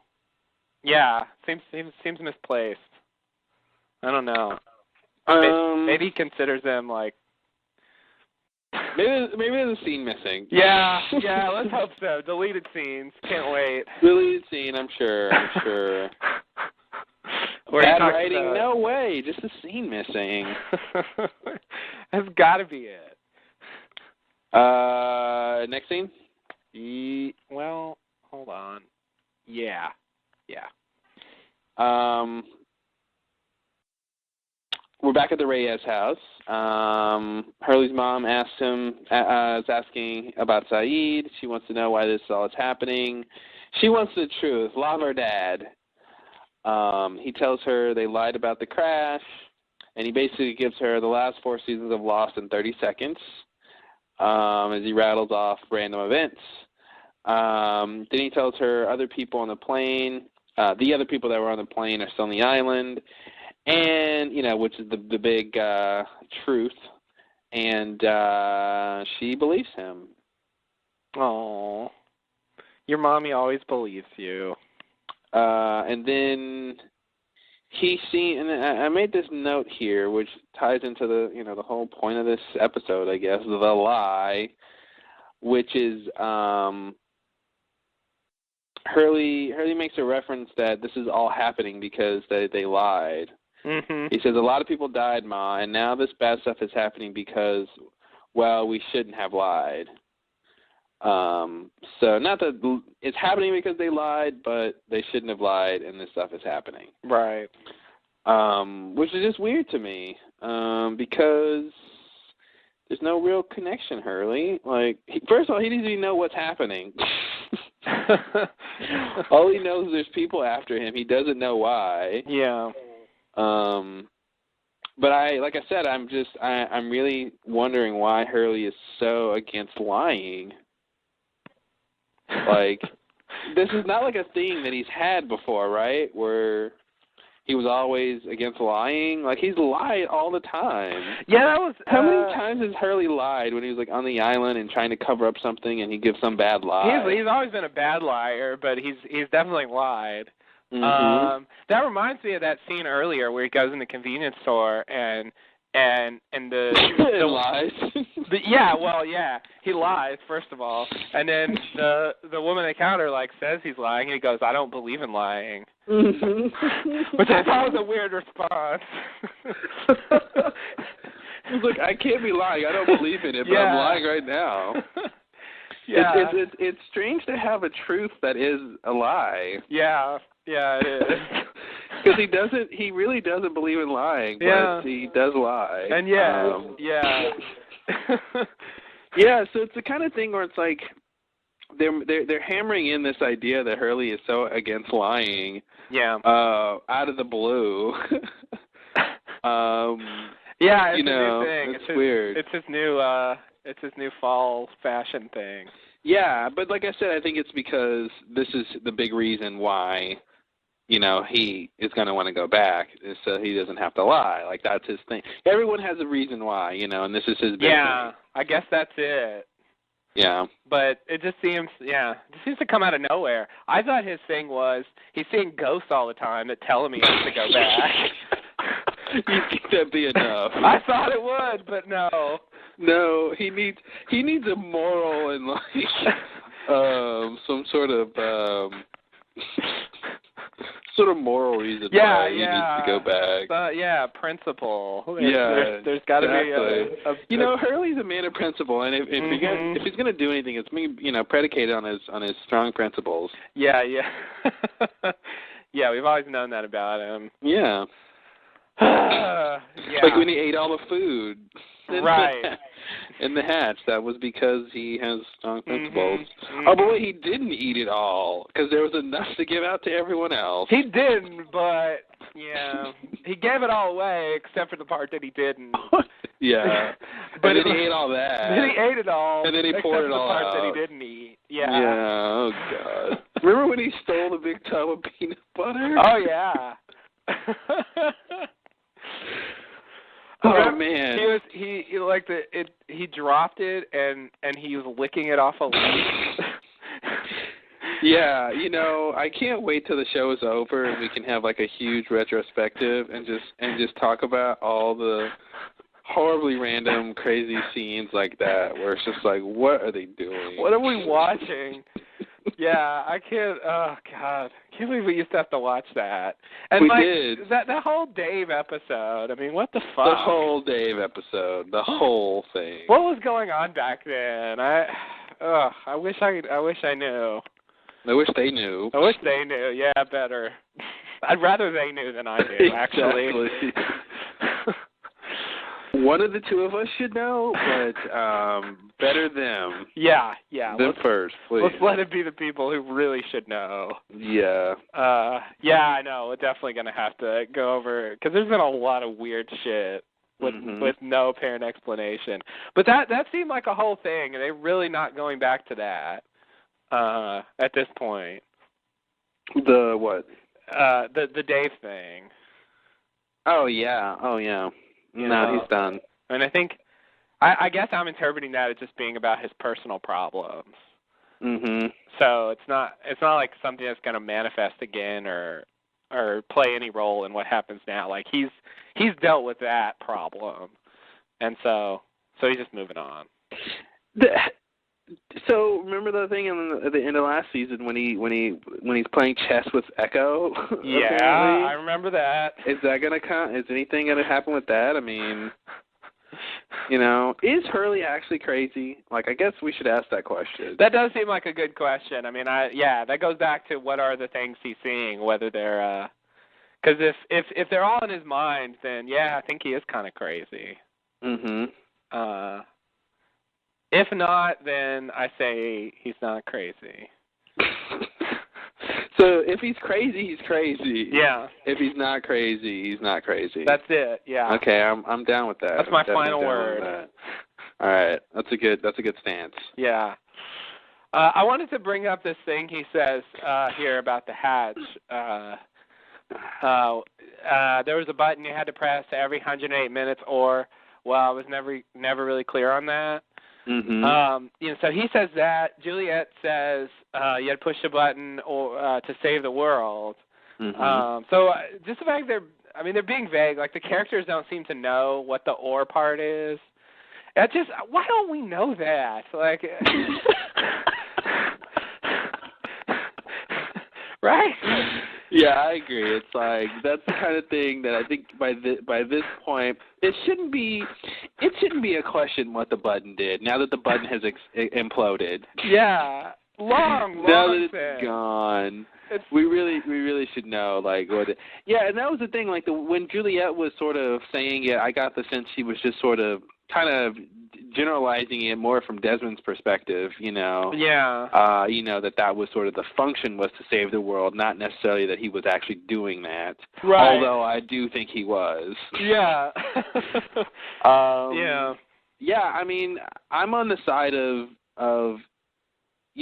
yeah, seems misplaced. I don't know. Maybe he considers them like. Maybe there's a scene missing. Yeah, let's hope so. Deleted scenes. Can't wait. Deleted scene, I'm sure. Bad writing? No way. Just a scene missing. That's got to be it. Next scene? Well, hold on. Yeah. We're back at the Reyes house. Hurley's mom is asking about Saeed. She wants to know why this all is happening. She wants the truth. Love her dad. He tells her they lied about the crash, and he basically gives her the last 4 seasons of Lost in 30 seconds as he rattles off random events. Then he tells her other people on the plane, the other people that were on the plane are still on the island, and, which is the big truth, and she believes him. Oh, your mommy always believes you. And then and I made this note here, which ties into the whole point of this episode, I guess, the lie, which is Hurley makes a reference that this is all happening because they lied. Mm-hmm. He says, a lot of people died, Ma, and now this bad stuff is happening because, well, we shouldn't have lied. So not that it's happening because they lied, but they shouldn't have lied, and this stuff is happening. Right. Which is just weird to me, because There's no real connection, Hurley. Like, first of all, he doesn't even know what's happening. All he knows is there's people after him. He doesn't know why. Yeah. But like I said, I'm really wondering why Hurley is so against lying. Like, this is not like a thing that he's had before, right? Where he was always against lying. Like, he's lied all the time. Yeah, that was... How many times has Hurley lied when he was, like, on the island and trying to cover up something and he gives some bad lie? He's always been a bad liar, but he's definitely lied. Mm-hmm. That reminds me of that scene earlier where he goes in the convenience store and the lies. He lies first of all, and then the woman at the counter like says he's lying, and he goes, "I don't believe in lying," which I thought was a weird response. He's like, "I can't be lying. I don't believe in it, but I'm lying right now." Yeah, it's strange to have a truth that is a lie. Yeah, it is. Because he really doesn't believe in lying, but he does lie. And yeah, so it's the kind of thing where it's like they're hammering in this idea that Hurley is so against lying. Yeah. Out of the blue. Yeah, it's a new thing. It's weird. It's his new fall fashion thing. Yeah, but like I said, I think it's because this is the big reason why, he is going to want to go back, so he doesn't have to lie. Like, that's his thing. Everyone has a reason why, and this is his big thing. I guess that's it. Yeah. But it just seems to come out of nowhere. I thought his thing was he's seeing ghosts all the time that tell him he has to go back. You think that'd be enough? I thought it would, but no. No, he needs a moral and some sort of moral reason why he needs to go back. Principle. There's got to be a Hurley's a man of principle, and if he's gonna do anything, it's predicated on his strong principles. Yeah. Yeah, we've always known that about him. Yeah. Like when he ate all the food. Right. In the hatch, that was because he has strong principles. Oh, but wait, he didn't eat it all because there was enough to give out to everyone else. He didn't, but he gave it all away except for the part that he didn't. Yeah, but then he ate all that. Then he ate it all, and then he poured it all out. Except for the part that he didn't eat. Yeah. Yeah. Oh God. Remember when he stole the big tub of peanut butter? Oh yeah. Oh man! He dropped it and he was licking it off a leaf. Yeah, I can't wait till the show is over and we can have like a huge retrospective and just talk about all the horribly random, crazy scenes like that where it's just like, what are they doing? What are we watching? Yeah, I can't. Oh God, I can't believe we used to have to watch that. And we did. That whole Dave episode. I mean, what the fuck? The whole Dave episode. The whole thing. What was going on back then? I wish I knew. I wish they knew. I wish they knew. Yeah, better. I'd rather they knew than I do. Actually. Exactly. One of the two of us should know, but better them. Yeah. Them first, please. Let's let it be the people who really should know. Yeah. I know. We're definitely going to have to go over, because there's been a lot of weird shit with no apparent explanation. But that seemed like a whole thing, and they're really not going back to that at this point. The what? The Dave thing. Oh, yeah. No, he's done. And I think, I guess I'm interpreting that as just being about his personal problems. Mm-hmm. So it's not like something that's going to manifest again or play any role in what happens now. Like he's dealt with that problem, and so he's just moving on. So remember the thing at the end of last season when he's playing chess with Echo? Yeah, I remember that. Is that gonna come? Is anything gonna happen with that? I mean, is Hurley actually crazy? Like, I guess we should ask that question. That does seem like a good question. I mean, that goes back to what are the things he's seeing, whether they're, because if they're all in his mind, then yeah, I think he is kind of crazy. Mm-hmm. If not, then I say he's not crazy. So if he's crazy, he's crazy. Yeah. If he's not crazy, he's not crazy. That's it. Yeah. Okay, I'm down with that. That's my final word. All right, that's a good stance. Yeah. I wanted to bring up this thing he says here about the hatch. There was a button you had to press every 108 minutes, or I was never really clear on that. Mm-hmm. So he says that. Juliet says you had to push the button or to save the world. Mm-hmm. So just the fact they're being vague. Like the characters don't seem to know what the or part is. Why don't we know that? Like, right? Yeah, I agree. It's like that's the kind of thing that I think by this point it shouldn't be a question what the button did. Now that the button has imploded. Yeah, long now that it's thing. gone. We really should know like what. Yeah, and that was the thing. Like when Juliet was sort of saying it, I got the sense she was just sort of kind of generalizing it more from Desmond's perspective, you know. Yeah. That was sort of the function was to save the world, not necessarily that he was actually doing that. Right. Although I do think he was. Yeah. Yeah. Yeah, I mean, I'm on the side of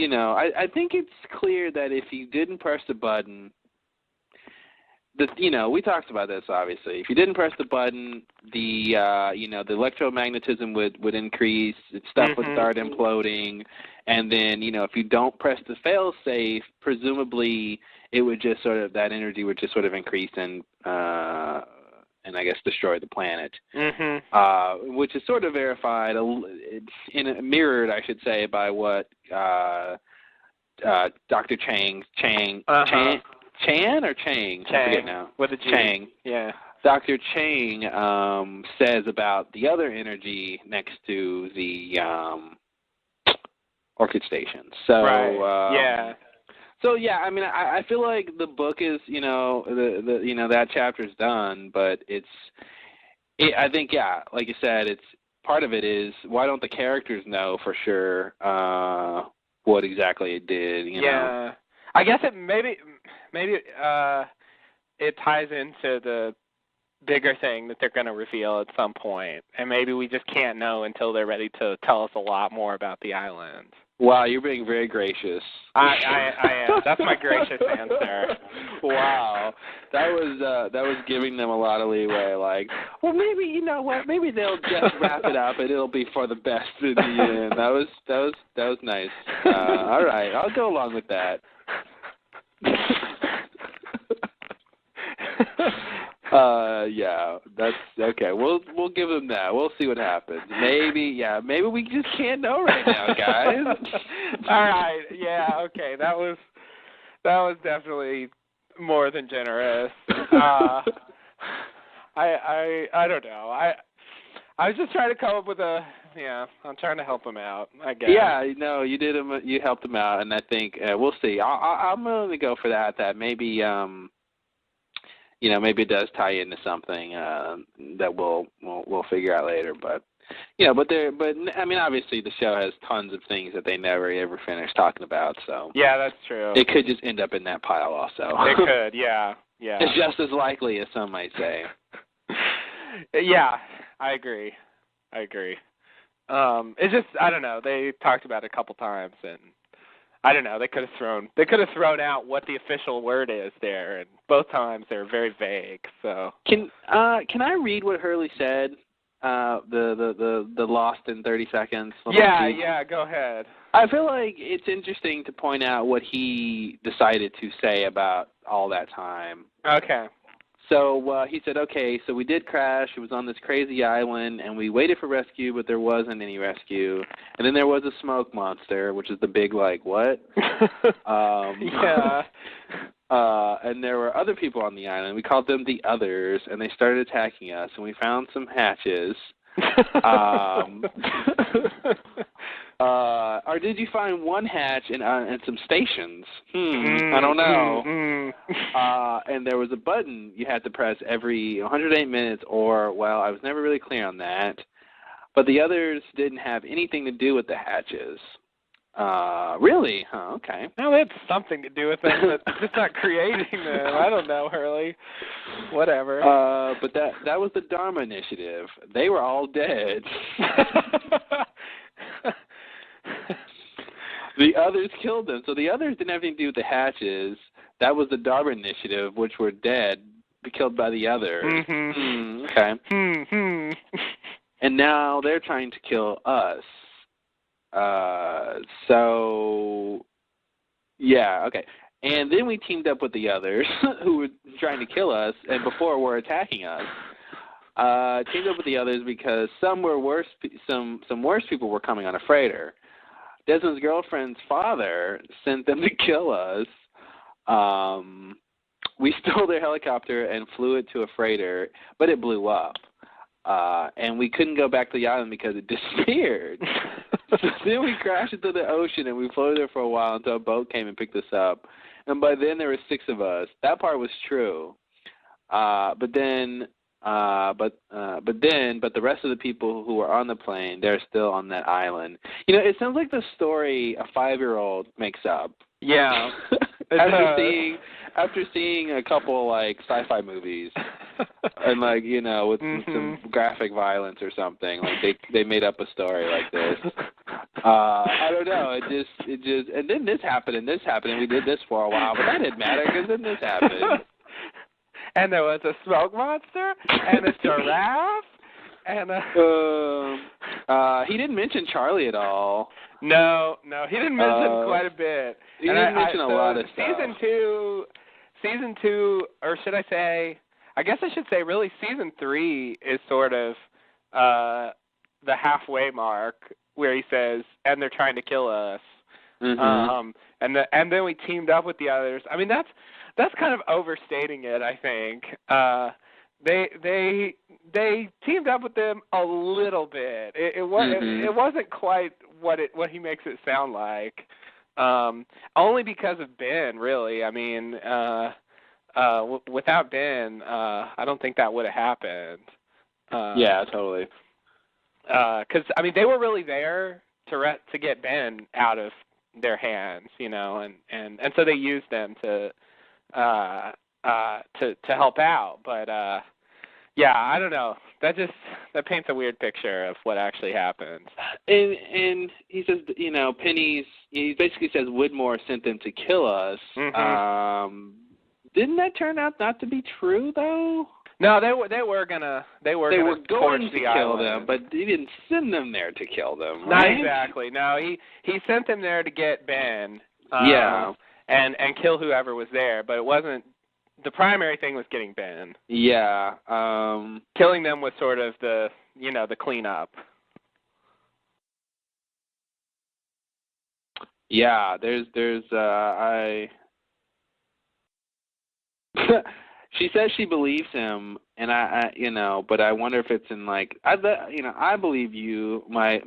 I think it's clear that if you didn't press the button, we talked about this obviously. If you didn't press the button, the electromagnetism would increase, stuff would start imploding, and then if you don't press the fail safe, presumably it would just that energy would just sort of increase and I guess destroy the planet. Which is sort of verified, mirrored, I should say, by what Dr. Chang. Chan or Chang? I forget now. With a G. Chang. Yeah. Dr. Chang says about the other energy next to the Orchid Station. So right. Yeah. So yeah, I mean, I feel like the book is, that chapter's done, but I think like you said, it's part of it is why don't the characters know for sure what exactly it did? You know? I guess it maybe it ties into the bigger thing that they're going to reveal at some point, and maybe we just can't know until they're ready to tell us a lot more about the island. Wow, you're being very gracious. I am. That's my gracious answer. Wow, that was giving them a lot of leeway. Like, well, maybe you know what? Maybe they'll just wrap it up, and it'll be for the best in the end. That was nice. All right, I'll go along with that. Yeah, that's okay. We'll give them that. We'll see what happens. Maybe we just can't know right now, guys. All right, yeah, okay. That was definitely more than generous. I don't know. I was just trying to come up with I'm trying to help him out, I guess. Yeah, no, you did him. You helped him out, and I think we'll see. I'm willing to go for that. That maybe maybe it does tie into something that we'll figure out later. But I mean, obviously the show has tons of things that they never ever finish talking about. So yeah, that's true. It could just end up in that pile also. It could, yeah. It's just as likely as some might say. Yeah, I agree. It's just I don't know. They talked about it a couple times, and I don't know. They could have thrown out what the official word is there, and both times they're very vague. So can I read what Hurley said? The lost in 30 seconds. Yeah. Go ahead. I feel like it's interesting to point out what he decided to say about all that time. Okay. So he said, okay, so we did crash. It was on this crazy island, and we waited for rescue, but there wasn't any rescue. And then there was a smoke monster, which is the big, like, what? Yeah. And there were other people on the island. We called them the others, and they started attacking us, and we found some hatches. Or did you find one hatch and some stations? I don't know. And there was a button you had to press every 108 minutes, or, well, I was never really clear on that. but the others didn't have anything to do with the hatches. Really? Huh, okay. No, they had something to do with them, but just not creating them. I don't know, Hurley. Whatever. But that was the Dharma Initiative. They were all dead. The others killed them. So the others didn't have anything to do with the hatches. That was the Dharma Initiative, which were dead, killed by the others. Mm-hmm. Okay. Mm-hmm. And now they're trying to kill us. So, yeah, okay. And then we teamed up with the others who were trying to kill us and before were attacking us. Teamed up with the others because some worse people were coming on a freighter. Desmond's girlfriend's father sent them to kill us. We stole their helicopter and flew it to a freighter, but it blew up. And we couldn't go back to the island because it disappeared. So then we crashed into the ocean, and we floated there for a while until a boat came and picked us up. And by then there were 6 of us. That part was true. But the rest of the people who were on the plane, they're still on that island. You know, it sounds like the story a 5-year-old makes up. Yeah. After seeing a couple like sci-fi movies and like, you know, with some graphic violence or something, like they made up a story like this. I don't know. It just and then this happened and we did this for a while, but that didn't matter because then this happened. And there was a smoke monster and a giraffe and he didn't mention Charlie at all. No, he didn't mention quite a bit. He didn't mention a lot of stuff. Season two, or should I say, I guess I should say really season 3 is sort of the halfway mark where he says, and they're trying to kill us. Mm-hmm. And then we teamed up with the others. I mean, that's kind of overstating it, I think. They teamed up with them a little bit. It wasn't quite what he makes it sound like. Only because of Ben, really. I mean, without Ben, I don't think that would have happened. Yeah, totally. Because I mean, they were really there to get Ben out of their hands, you know, and so they used them to help out. But yeah, I don't know. That paints a weird picture of what actually happened. And he says, you know, he basically says Woodmore sent them to kill us. Mm-hmm. Didn't that turn out not to be true though? No, they were going to to kill them, but he didn't send them there to kill them, right? Not exactly. No, he sent them there to get Ben. Yeah. And kill whoever was there, but it wasn't. The primary thing was getting Ben. Yeah. Killing them was sort of the cleanup. Yeah, she says she believes him, and I but I wonder if it's in like, I believe you, my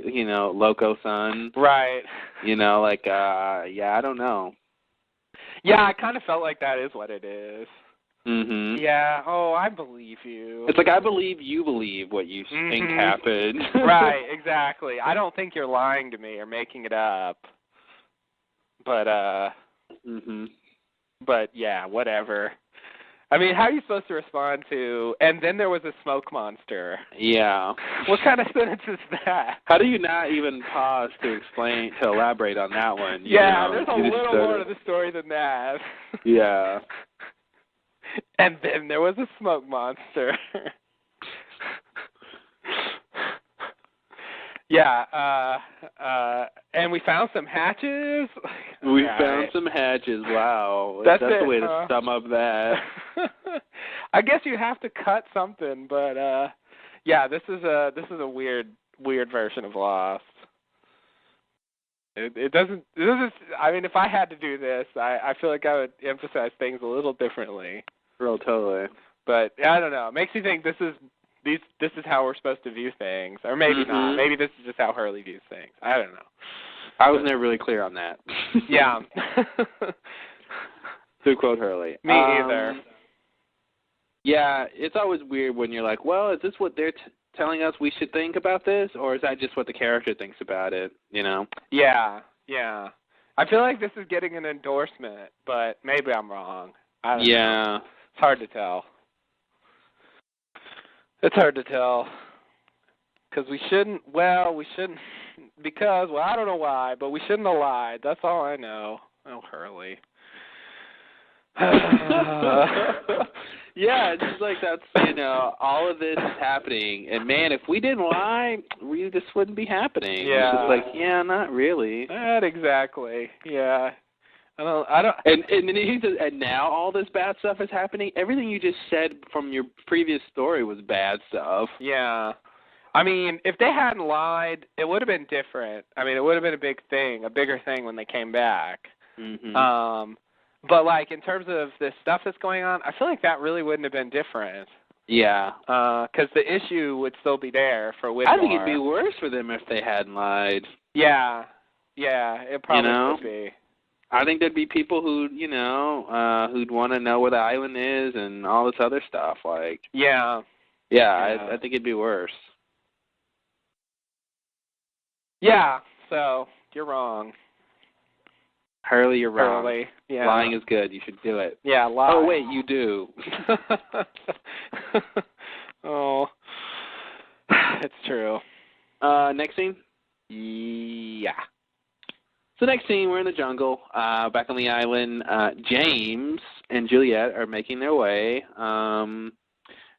loco son. Right. Yeah, I don't know. Yeah, I kind of felt like that is what it is. Mhm. Yeah. Oh, I believe you. It's like I believe you believe what you think happened. Right. Exactly. I don't think you're lying to me or making it up. But But yeah, whatever. I mean, how are you supposed to respond to? And then there was a smoke monster. Yeah. What kind of sentence is that? How do you not even pause to elaborate on that one? Yeah, there's a little more to the story than that. Yeah. And then there was a smoke monster. Yeah, and we found some hatches. We found some hatches. Wow, that's the way to sum up that. I guess you have to cut something, but yeah, this is a weird version of Lost. It doesn't. I mean, if I had to do this, I feel like I would emphasize things a little differently. Real totally. But I don't know. It makes me think this is how we're supposed to view things, or maybe not. Maybe this is just how Hurley views things. I don't know. I was never really clear on that. Yeah. To quote Hurley. Me either. Yeah, it's always weird when you're like, well, is this what they're telling us we should think about this, or is that just what the character thinks about it, you know? Yeah. I feel like this is getting an endorsement, but maybe I'm wrong. I don't know. It's hard to tell. Because we shouldn't, because, I don't know why, but we shouldn't have lied. That's all I know. Oh, Hurley. Yeah, it's just like that's, all of this is happening. And, man, if we didn't lie, this wouldn't be happening. Yeah. It's just like, not really. Not exactly. Yeah. I don't. And now all this bad stuff is happening. Everything you just said from your previous story was bad stuff. Yeah. I mean, if they hadn't lied, it would have been different. I mean, it would have been a bigger thing when they came back. Mm-hmm. But, like, in terms of the stuff that's going on, I feel like that really wouldn't have been different. Yeah. Because the issue would still be there for Whitmore. I think it'd be worse for them if they hadn't lied. Yeah, it probably would be. I think there'd be people who'd want to know where the island is and all this other stuff. Like. Yeah. I think it'd be worse. Yeah. So you're wrong. Hurley, you're wrong. Hurley, yeah. Lying is good. You should do it. Yeah, lie. Oh, wait, you do. Oh, it's true. Next scene? Yeah. So next scene, we're in the jungle, back on the island. James and Juliet are making their way. Then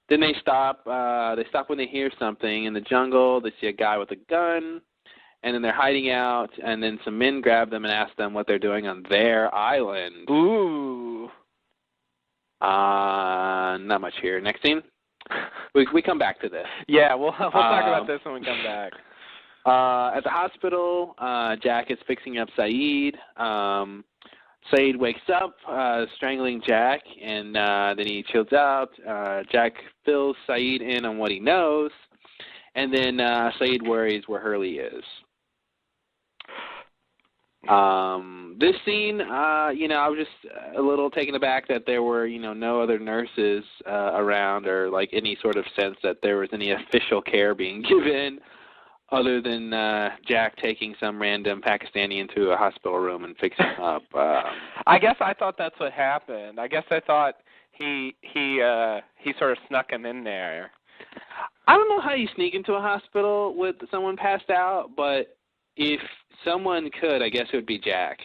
they stop. They stop when they hear something in the jungle. They see a guy with a gun. And then they're hiding out, and then some men grab them and ask them what they're doing on their island. Ooh. Not much here. Next scene? We come back to this. Yeah, we'll talk about this when we come back. At the hospital, Jack is fixing up Saeed. Saeed wakes up, strangling Jack, and then he chills out. Jack fills Saeed in on what he knows, and then Saeed worries where Hurley is. This scene, I was just a little taken aback that there were, no other nurses around or like any sort of sense that there was any official care being given other than Jack taking some random Pakistani into a hospital room and fixing him up. I guess I thought that's what happened. I guess I thought he sort of snuck him in there. I don't know how you sneak into a hospital with someone passed out, but if someone could, I guess it would be Jack.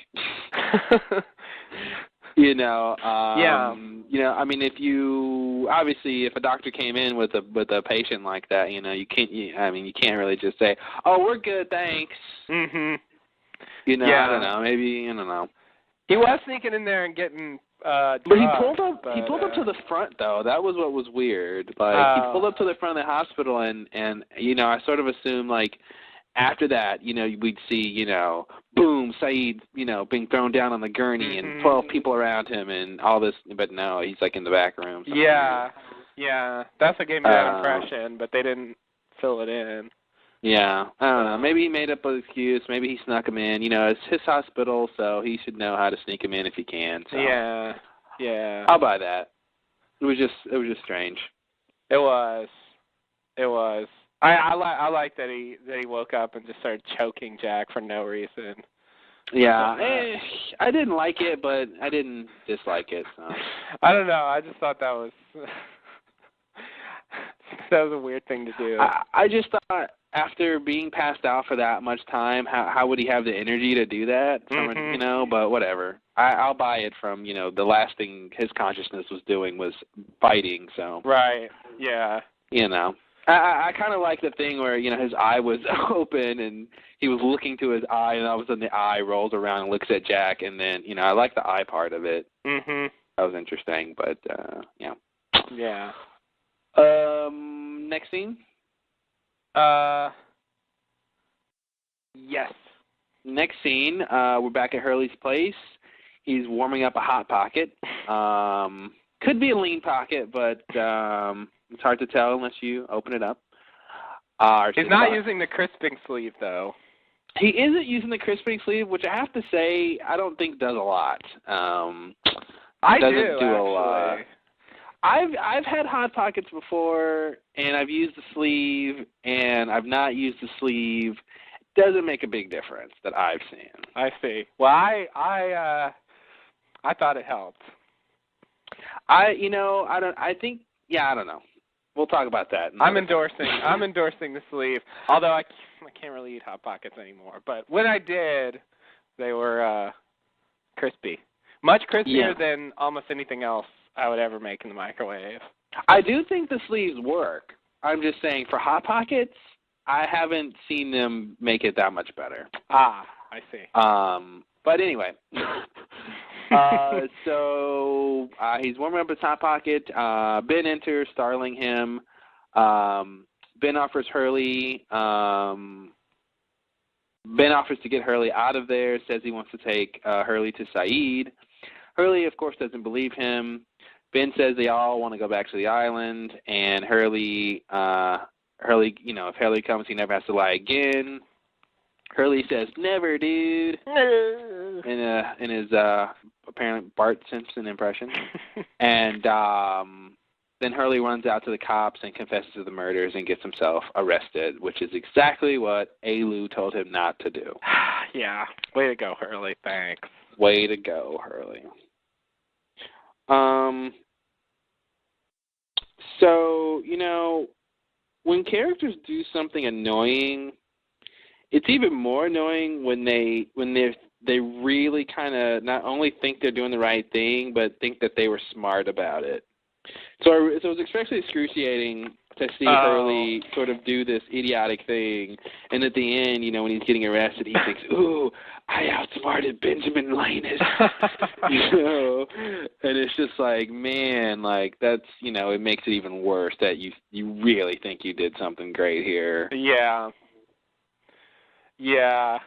Yeah. I mean, if a doctor came in with a patient like that, you can't really just say, "Oh, we're good, thanks." Mhm. I don't know. Maybe I don't know. He was sneaking in there and getting. But he pulled up. He pulled up to the front, though. That was what was weird. Like he pulled up to the front of the hospital, and I sort of assumed like after that, we'd see boom, Saeed, being thrown down on the gurney and 12 people around him and all this. But no, he's like in the back room. Yeah, that's what gave me that impression. But they didn't fill it in. Yeah, I don't know. Maybe he made up an excuse. Maybe he snuck him in. It's his hospital, so he should know how to sneak him in if he can. So. Yeah. I'll buy that. It was just strange. It was. I like that he woke up and just started choking Jack for no reason. Yeah, I didn't like it, but I didn't dislike it. So. I don't know. I just thought that was a weird thing to do. I just thought after being passed out for that much time, how would he have the energy to do that? But whatever. I'll buy it from, the last thing his consciousness was doing was fighting, so. Right, yeah. I kind of like the thing where, his eye was open and he was looking to his eye and all of a sudden the eye rolls around and looks at Jack and then, I like the eye part of it. Mhm. That was interesting, but, yeah. Yeah. Next scene? Yes. Next scene, we're back at Hurley's place. He's warming up a Hot Pocket. Could be a Lean Pocket, but it's hard to tell unless you open it up. He's not using the crisping sleeve, though. He isn't using the crisping sleeve, which I have to say I don't think does a lot. I doesn't do a lot. I've had Hot Pockets before, and I've used the sleeve, and I've not used the sleeve. It doesn't make a big difference that I've seen. I see. Well, I thought it helped. I don't know. We'll talk about that. I'm endorsing the sleeve. Although I can't really eat Hot Pockets anymore. But when I did, they were crispy. Much crispier than almost anything else I would ever make in the microwave. I do think the sleeves work. I'm just saying for Hot Pockets, I haven't seen them make it that much better. Ah, I see. But anyway. So he's warming up his Hot Pocket. Ben enters, startling him. Ben offers to get Hurley out of there, says he wants to take Hurley to Saeed. Hurley, of course, doesn't believe him. Ben says they all want to go back to the island, and Hurley, if Hurley comes, he never has to lie again. Hurley says, "Never, dude," in his apparent Bart Simpson impression. And then Hurley runs out to the cops and confesses to the murders and gets himself arrested, which is exactly what Alu told him not to do. Yeah. Way to go, Hurley. Thanks. Way to go, Hurley. So, when characters do something annoying, it's even more annoying when they really kind of not only think they're doing the right thing, but think that they were smart about it. So it was especially excruciating to see Hurley sort of do this idiotic thing, and at the end, when he's getting arrested, he thinks, "Ooh, I outsmarted Benjamin Linus," and it's just like, man, like that's, it makes it even worse that you really think you did something great here. Yeah. Yeah.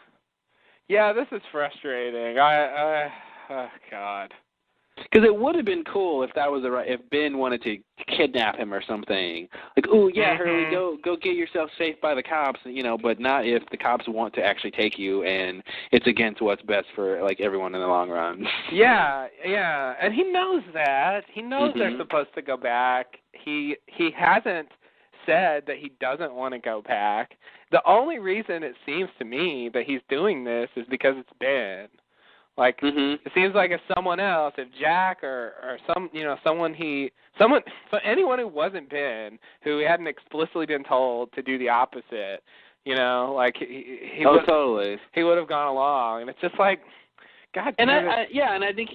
Yeah, this is frustrating. Oh God. Because it would have been cool if that was if Ben wanted to kidnap him or something. Like, ooh, yeah, Hurley, go get yourself safe by the cops, but not if the cops want to actually take you and it's against what's best for like everyone in the long run. Yeah, and he knows that. He knows they're supposed to go back. He hasn't said that he doesn't want to go back. The only reason it seems to me that he's doing this is because it's Ben. Like, it seems like if someone else, if Jack or anyone who wasn't Ben, who hadn't explicitly been told to do the opposite, like he would have gone along, and it's just like, God damn it. And I think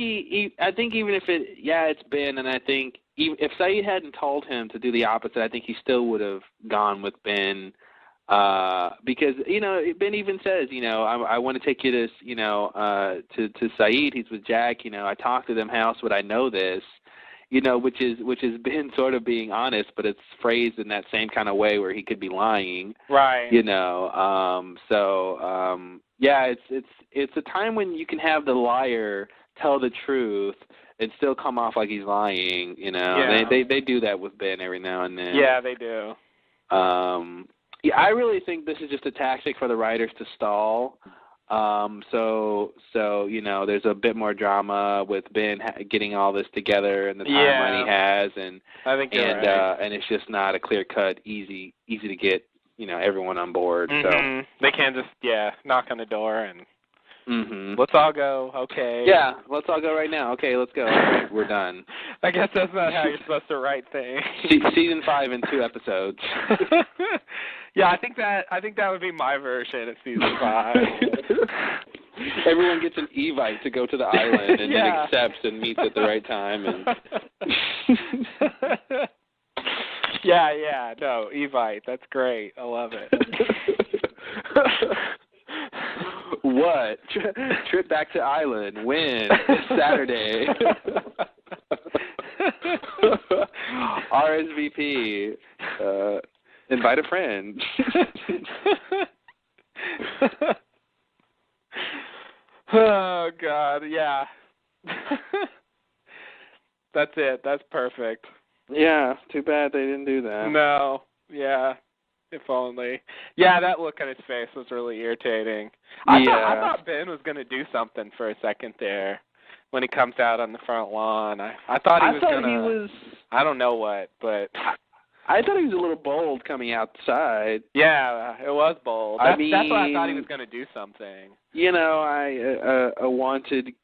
I think even if it's Ben, and I think if Saeed hadn't told him to do the opposite, I think he still would have gone with Ben. Because Ben even says, I want to take you to Saeed. He's with Jack. I talked to them. How else would I know this? Which is Ben sort of being honest, but it's phrased in that same kind of way where he could be lying. Right. It's a time when you can have the liar tell the truth and still come off like he's lying. Yeah. They do that with Ben every now and then. Yeah, they do. Yeah, I really think this is just a tactic for the writers to stall. So there's a bit more drama with Ben getting all this together and the timeline he has, and I think you're right. And it's just not a clear cut, easy to get everyone on board. So they can't just knock on the door and let's all go. Okay. Yeah, let's all go right now. Okay, let's go. Okay, we're done. I guess that's not how you're supposed to write things. Season 5 in 2 episodes. Yeah, I think that would be my version of season 5. Everyone gets an Evite to go to the island and then accepts and meets at the right time. And no, Evite, that's great. I love it. What? Trip back to island. When? Saturday. RSVP. Invite a friend. Oh, God, yeah. That's it. That's perfect. Yeah, too bad they didn't do that. No, yeah. If only. Yeah, that look on his face was really irritating. I thought Ben was going to do something for a second there when he comes out on the front lawn. I thought he I don't know what, but I thought he was a little bold coming outside. Yeah, it was bold. That's why I thought he was going to do something. You know, a wanted,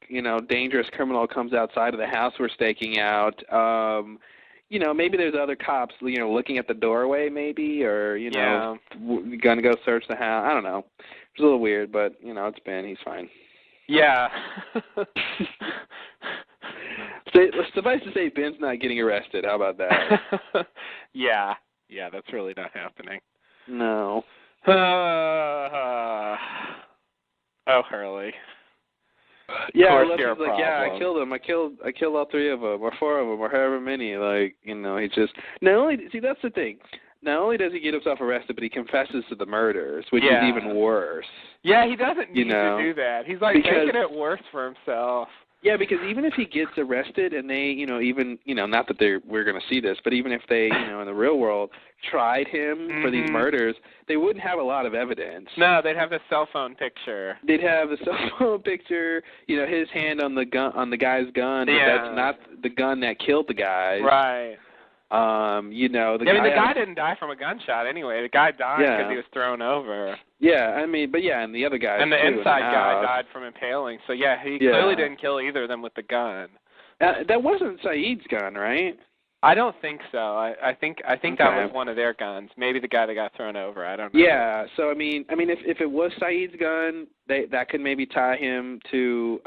dangerous criminal comes outside of the house we're staking out. Maybe there's other cops, looking at the doorway, maybe, or going to go search the house. I don't know. It's a little weird, but it's Ben. He's fine. Yeah. Suffice to say, Ben's not getting arrested. How about that? Yeah, that's really not happening. No. Oh, Hurley. Yeah, Leslie's like, yeah, I killed him. I killed all three of them, or four of them, or however many. Like, he just that's the thing. Not only does he get himself arrested, but he confesses to the murders, which is even worse. Yeah, he doesn't need to do that. He's like making it worse for himself. Yeah, because even if he gets arrested and they, not that we're going to see this, but even if they, in the real world, tried him for these murders, they wouldn't have a lot of evidence. No, they'd have the cell phone picture. They'd have the cell phone picture, his hand on the gun, on the guy's gun, but that's not the gun that killed the guy. Right. The guy didn't die from a gunshot anyway. The guy died because he was thrown over. Yeah, and the other guy. And the inside guy died from impaling. So he clearly didn't kill either of them with the gun. That wasn't Saeed's gun, right? I don't think so. I think that was one of their guns. Maybe the guy that got thrown over. I don't know. Yeah. So if it was Saeed's gun, that could maybe tie him to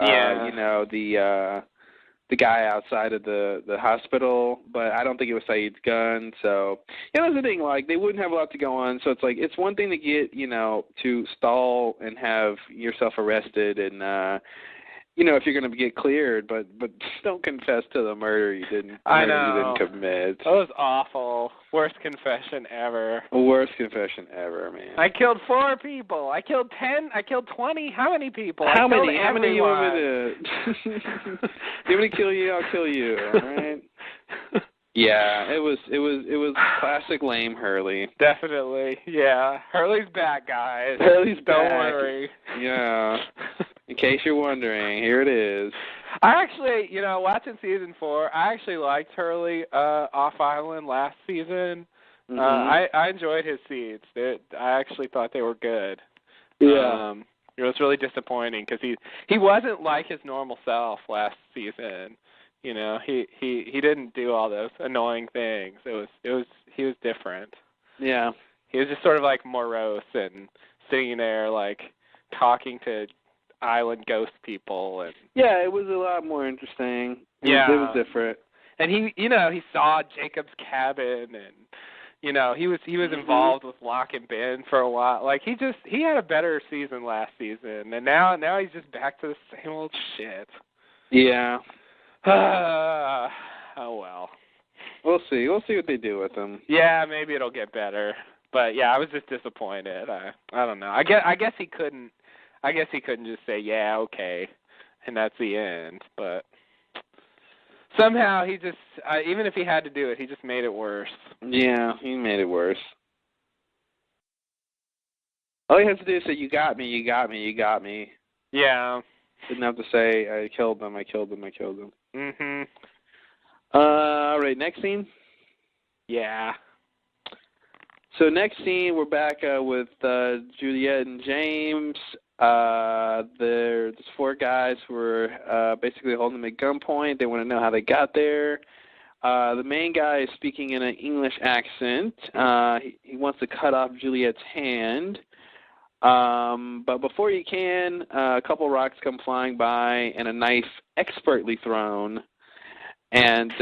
the guy outside of the hospital, but I don't think it was Saeed's gun. So, that's the thing, like, they wouldn't have a lot to go on. So it's like, it's one thing to get, to stall and have yourself arrested and, if you're going to get cleared, but don't confess to the murder you didn't commit. That was awful. Worst confession ever. Worst confession ever, man. I killed 4 people. I killed 10. I killed 20. How many people? How many? How many you want me to? You want me to kill you? I'll kill you. All right. Yeah, it was classic lame Hurley. Definitely. Yeah. Hurley's back, guys. Hurley's back. Don't worry. Yeah. In case you're wondering, here it is. I actually, watching season 4, I actually liked Hurley off island last season. Mm-hmm. I enjoyed his scenes. I actually thought they were good. Yeah. It was really disappointing because he wasn't like his normal self last season. He didn't do all those annoying things. He was different. Yeah. He was just sort of like morose and sitting there like talking to island ghost people and it was a lot more interesting. It was different. And he saw Jacob's cabin and he was involved with Locke and Ben for a while. Like he had a better season last season and now he's just back to the same old shit. Yeah. Oh well. We'll see. We'll see what they do with him. Yeah, maybe it'll get better. But I was just disappointed. I don't know. I guess he couldn't just say okay, and that's the end. But somehow he just even if he had to do it, he just made it worse. Yeah, he made it worse. All he has to do is say, "You got me, you got me, you got me." Yeah. Didn't have to say, "I killed them, I killed them, I killed them." Mhm. All right, next scene. Yeah. So next scene, we're back with Juliet and James. There's 4 guys who were basically holding them at gunpoint. They want to know how they got there. The main guy is speaking in an English accent. He wants to cut off Juliet's hand. But before you can, a couple rocks come flying by and a knife expertly thrown. And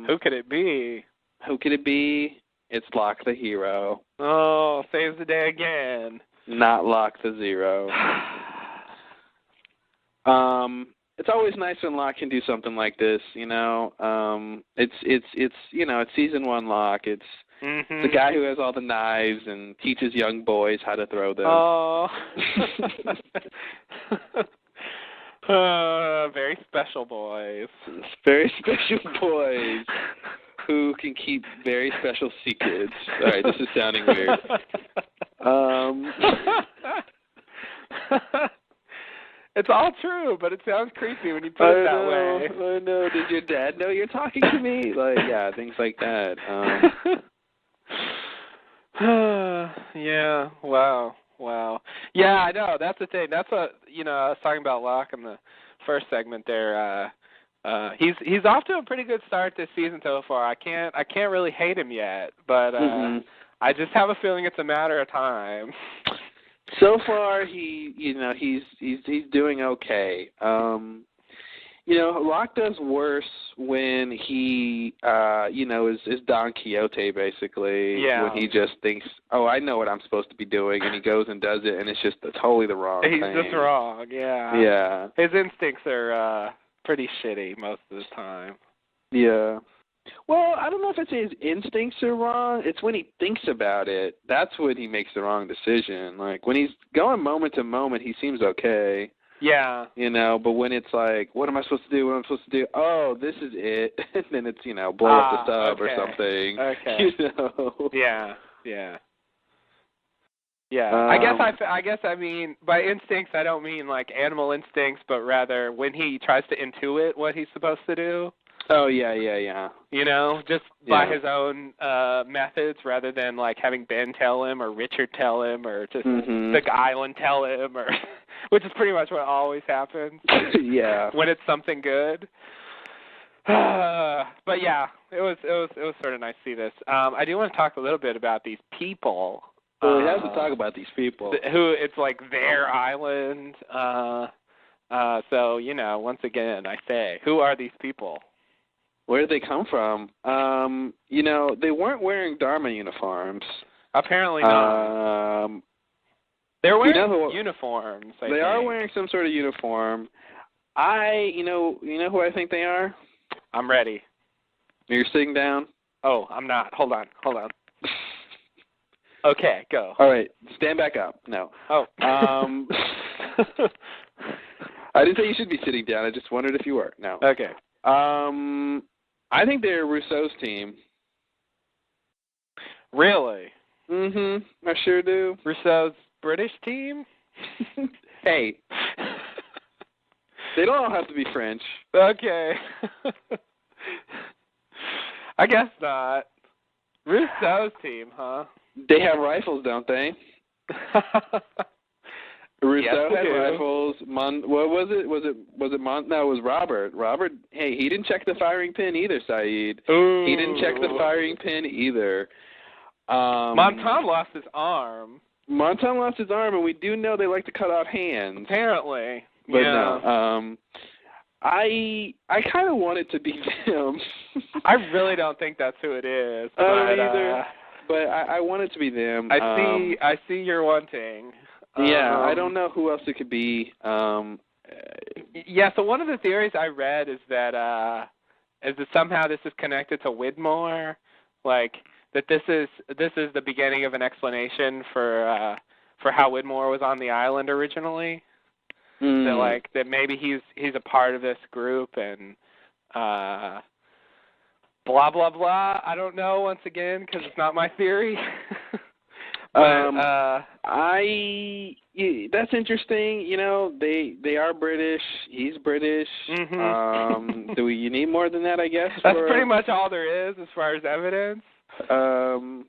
who could it be? Who could it be? It's Locke the hero. Oh, saves the day again. Not Locke the Zero. It's always nice when Locke can do something like this, It's season 1 Locke. It's the guy who has all the knives and teaches young boys how to throw them. Oh. Very special boys. Very special boys who can keep very special secrets. All right, this is sounding weird. It's all true, but it sounds creepy when you put it that way. I know. Did your dad know you're talking to me? Like, yeah, things like that. Yeah. Wow. Yeah, I know. That's the thing. That's what I was talking about Locke in the first segment there. He's off to a pretty good start this season so far. I can't really hate him yet, but I just have a feeling it's a matter of time. So far, he's doing okay. Locke does worse when he is Don Quixote basically. Yeah. When he just thinks, oh, I know what I'm supposed to be doing, and he goes and does it, and it's just totally the wrong thing. He's just wrong. Yeah. Yeah. His instincts are pretty shitty most of the time. Yeah. Well, I don't know if it's his instincts are wrong. It's when he thinks about it. That's when he makes the wrong decision. Like, when he's going moment to moment, he seems okay. Yeah. But when it's like, what am I supposed to do? What am I supposed to do? Oh, this is it. And then it's, blow up the sub or something. Okay. Yeah. I guess I mean, by instincts, I don't mean like animal instincts, but rather when he tries to intuit what he's supposed to do. Oh, yeah. Just by his own methods rather than like having Ben tell him or Richard tell him or just the island tell him, or which is pretty much what always happens. Yeah. When it's something good. But yeah, it was sort of nice to see this. I do want to talk a little bit about these people. Well, we have to talk about these people. Who it's like their island. So, once again, I say, who are these people? Where did they come from? They weren't wearing Dharma uniforms. Apparently not. They're wearing uniforms. They are wearing some sort of uniform. You know who I think they are? I'm ready. You're sitting down? Oh, I'm not. Hold on. Okay, go. All right, stand back up. No. Oh. I didn't say you should be sitting down. I just wondered if you were. No. Okay. I think they're Rousseau's team. Really? I sure do. Rousseau's British team? Hey. They don't all have to be French. Okay. I guess not. Rousseau's team, huh? They have rifles, don't they? Rousseau had rifles. What was it? Was it No, it was Robert. Robert, hey, he didn't check the firing pin either, Saeed. Ooh. He didn't check the firing pin either. Montan lost his arm. Montan lost his arm, and we do know they like to cut off hands. Apparently. But no. I kind of want it to be them. I really don't think that's who it is. I don't either. But I want it to be them. I see you're wanting. Yeah, I don't know who else it could be. Yeah, so one of the theories I read is that somehow this is connected to Widmore, like that this is the beginning of an explanation for how Widmore was on the island originally. That maybe he's a part of this group and blah blah blah. I don't know, once again, because it's not my theory. But that's interesting. They are British. He's British. You need more than that, I guess? That's pretty much all there is as far as evidence. We know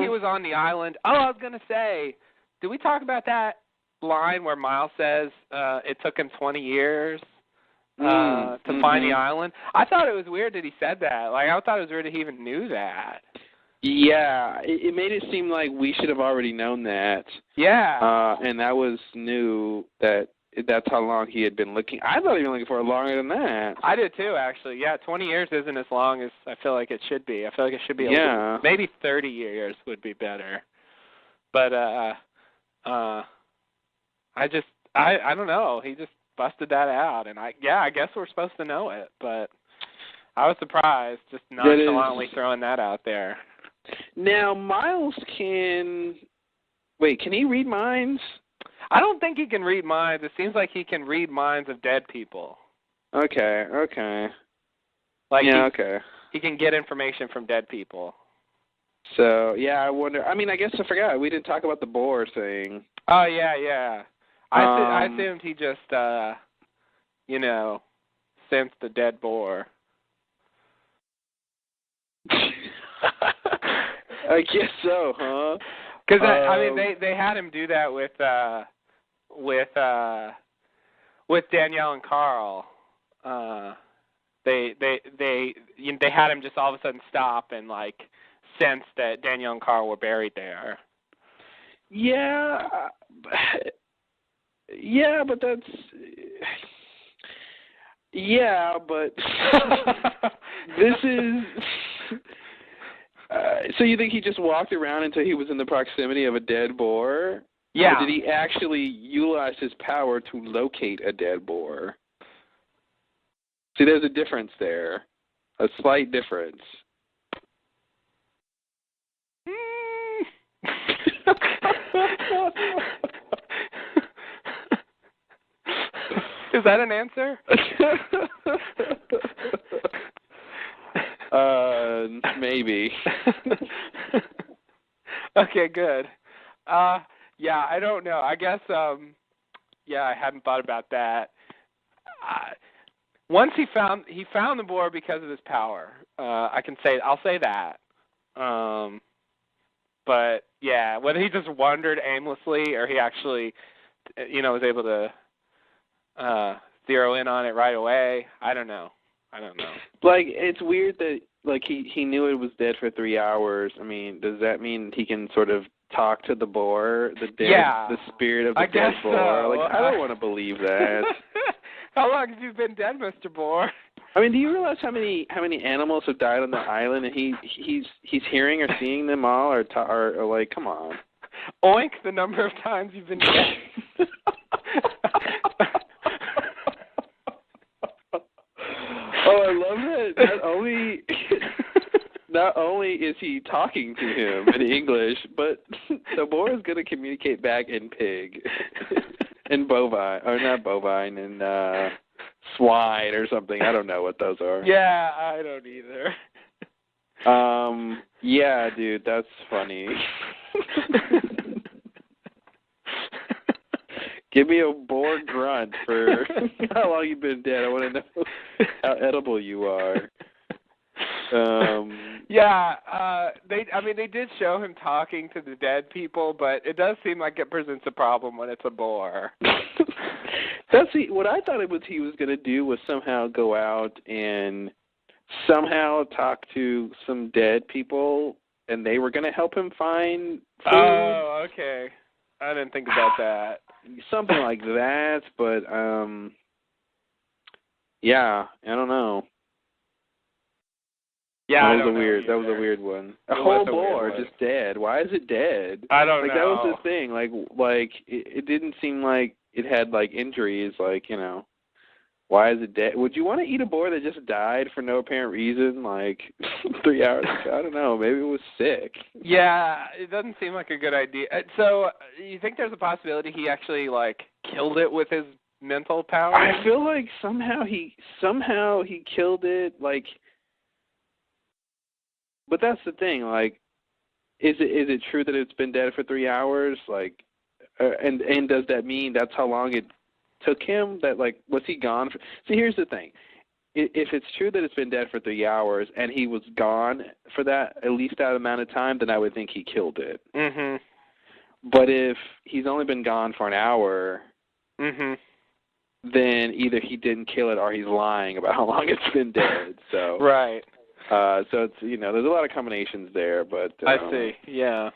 he was on the island. Oh, I was gonna say, did we talk about that line where Miles says it took him 20 years to find the island? I thought it was weird that he said that. Like, I thought it was weird that he even knew that. Yeah, it made it seem like we should have already known that. Yeah. And that was new, that's how long he had been looking. I thought he'd been looking for longer than that. I did too, actually. Yeah, 20 years isn't as long as I feel like it should be. I feel like it should be maybe 30 years would be better. But I don't know. He just busted that out, and I guess we're supposed to know it, but I was surprised, just nonchalantly throwing that out there. Now, Miles can he read minds? I don't think he can read minds. It seems like he can read minds of dead people. Okay. He can get information from dead people. So, yeah, I wonder. I mean, I guess I forgot. We didn't talk about the boar thing. Oh, yeah. I assumed he just, sensed the dead boar. I guess so, huh? Because they had him do that with Danielle and Carl. They had him just all of a sudden stop and like sense that Danielle and Carl were buried there. Yeah, but that's but this is. So you think he just walked around until he was in the proximity of a dead boar? Yeah. Or did he actually utilize his power to locate a dead boar? See, there's a difference there. A slight difference. Is that an answer? Maybe. Okay, good. Yeah, I don't know. I guess, I hadn't thought about that. Once he found the boar because of his power. I'll say that. But yeah, whether he just wandered aimlessly or he actually, was able to zero in on it right away, I don't know. Like, it's weird that he knew it was dead for 3 hours. I mean, does that mean he can sort of talk to the boar, the spirit of the dead boar? So. Like, I don't want to believe that. How long have you been dead, Mr. Boar? I mean, do you realize how many animals have died on the island, and he's hearing or seeing them all, or like, come on. Oink, the number of times you've been dead. Oh, I love it. Not only is he talking to him in English, but the boar is going to communicate back in pig, in bovine, or not bovine, in swine or something. I don't know what those are. Yeah, I don't either. Yeah, dude, that's funny. Give me a boar grunt for how long you've been dead. I want to know how edible you are. They did show him talking to the dead people, but it does seem like it presents a problem when it's a boar. What I thought he was going to do was somehow go out and somehow talk to some dead people, and they were going to help him find food. Oh, okay. I didn't think about that. Something like that, but yeah, I don't know. Yeah, that was a weird one. A whole boar just dead. Why is it dead? I don't know. That was the thing. Like it didn't seem like it had like injuries. Like, why is it dead? Would you want to eat a boar that just died for no apparent reason? Like 3 hours ago? I don't know. Maybe it was sick. Yeah, it doesn't seem like a good idea. So, you think there's a possibility he actually killed it with his mental power? I feel like somehow he killed it. But that's the thing. Is it true that it's been dead for 3 hours? And does that mean that's how long it took him? That was he gone? See, here's the thing. If it's true that it's been dead for 3 hours and he was gone for at least that amount of time, then I would think he killed it. Mhm. But if he's only been gone for an hour, mhm, then either he didn't kill it or he's lying about how long it's been dead. So right. So it's there's a lot of combinations there, but I see. Yeah.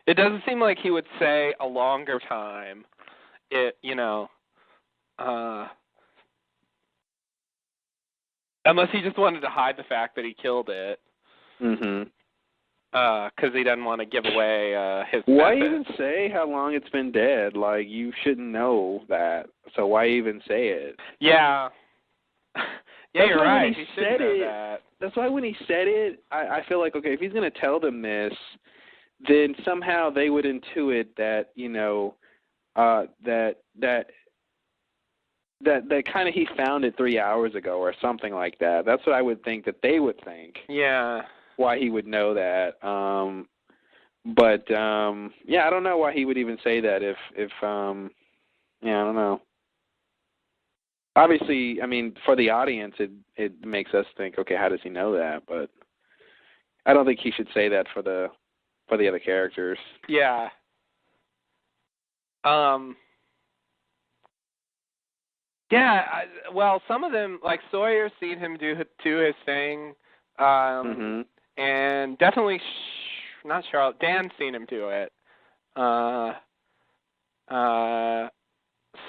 It doesn't seem like he would say a longer time. Unless he just wanted to hide the fact that he killed it. Mhm. Because he doesn't want to give away his Why method. even say how long it's been dead? You shouldn't know that. So why even say it? Yeah. Yeah, you're right. He should know it, that. That's why when he said it, I feel like, okay, if he's going to tell them this, then somehow they would intuit that, that kind of he found it 3 hours ago or something like that. That's what I would think that they would think. Yeah. Why he would know that. But yeah, I don't know why he would even say that if Yeah, I don't know. Obviously, I mean, for the audience, it makes us think, okay, how does he know that? But I don't think he should say that for the other characters. Yeah. Yeah, well, some of them, like Sawyer's seen him do his thing, and definitely, not Charlotte, Dan's seen him do it.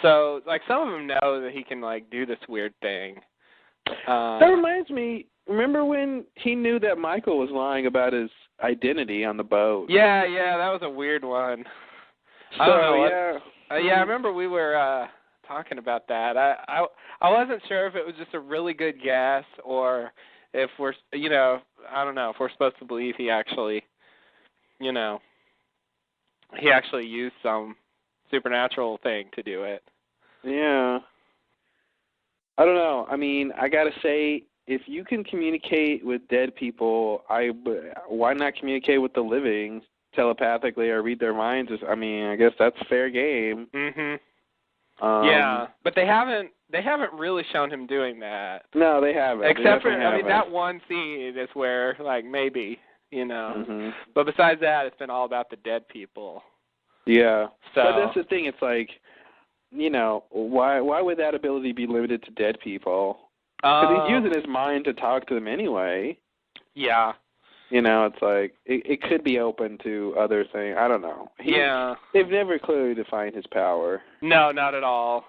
So, like, some of them know that he can, like, do this weird thing. That reminds me, remember when he knew that Michael was lying about his identity on the boat? Yeah, that was a weird one. So, I don't know. Yeah, I remember we were talking about that. I wasn't sure if it was just a really good guess or if we're, I don't know, if we're supposed to believe he actually, he actually used some supernatural thing to do it. Yeah. I don't know. I mean, I got to say, if you can communicate with dead people, why not communicate with the living telepathically or read their minds? I mean, I guess that's fair game. Yeah, but they haven't really shown him doing that. No, they haven't. Except for, I mean, that one scene is where, like, maybe, But besides that, it's been all about the dead people. Yeah. So, but that's the thing. It's like, why would that ability be limited to dead people? Because he's using his mind to talk to them anyway. Yeah. It's like, it could be open to other things. I don't know. They've never clearly defined his power. No, not at all.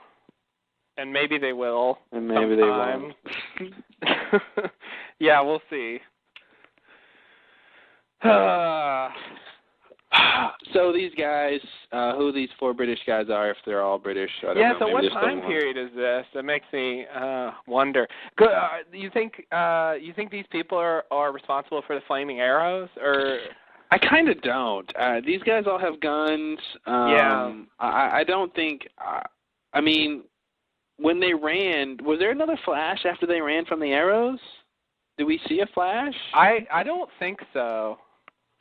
And maybe they will. And maybe sometime. They won't. Yeah, we'll see. So these guys, who these 4 British guys are, if they're all British, I don't know. So what time period is this? It makes me wonder. You think these people are responsible for the flaming arrows, or? I kind of don't. These guys all have guns. I don't think. I mean, when they ran, was there another flash after they ran from the arrows? Did we see a flash? I don't think so.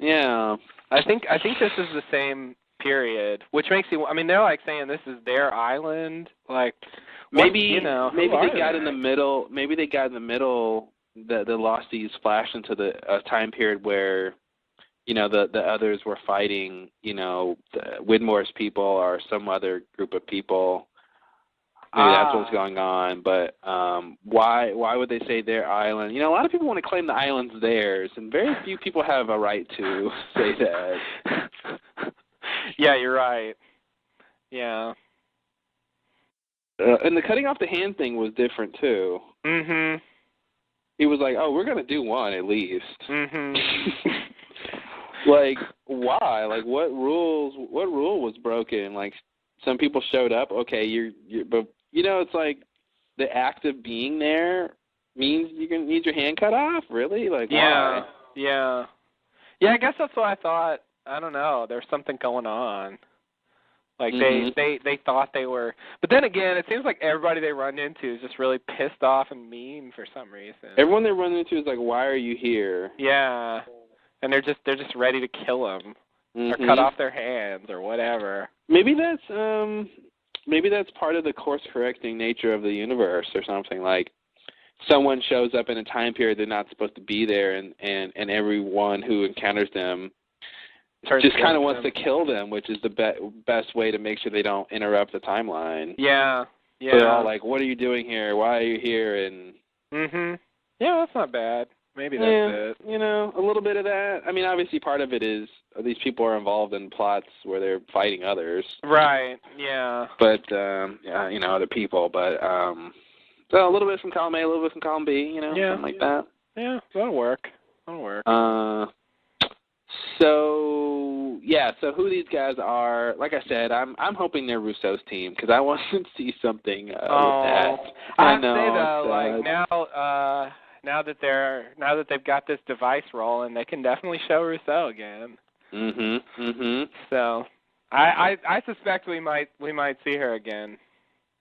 Yeah. I think this is the same period, which makes you. I mean, they're like saying this is their island. Like maybe they got in the middle. Maybe they got in the middle. The Losties flashed into the time period where, the others were fighting. The Widmore's people or some other group of people. Maybe that's what's going on, but why would they say their island? A lot of people want to claim the island's theirs, and very few people have a right to say that. Yeah, you're right. Yeah. And the cutting off the hand thing was different, too. He was like, oh, we're going to do one at least. Like, why? Like, what rule was broken? Like, some people showed up, okay, but it's like the act of being there means you're going to need your hand cut off? Really? Like, why? Yeah, I guess that's what I thought. I don't know. There's something going on. Like, they thought they were. But then again, it seems like everybody they run into is just really pissed off and mean for some reason. Everyone they run into is like, why are you here? Yeah. And they're just ready to kill them or cut off their hands or whatever. Maybe that's part of the course-correcting nature of the universe or something. Like, someone shows up in a time period they're not supposed to be there, and everyone who encounters them just kind of wants to kill them, which is the best way to make sure they don't interrupt the timeline. Yeah. So they're all like, what are you doing here? Why are you here? And yeah, that's not bad. Maybe that's it. A little bit of that. I mean, obviously part of it is these people are involved in plots where they're fighting others. Right, yeah. But, other people. But, so a little bit from column A, a little bit from column B, something like that. Yeah, that'll work. So who these guys are, like I said, I'm hoping they're Rousseau's team, because I want to see something with that. I know. Say, though, like, now that they've got this device rolling, they can definitely show Rousseau again. So, I suspect we might see her again.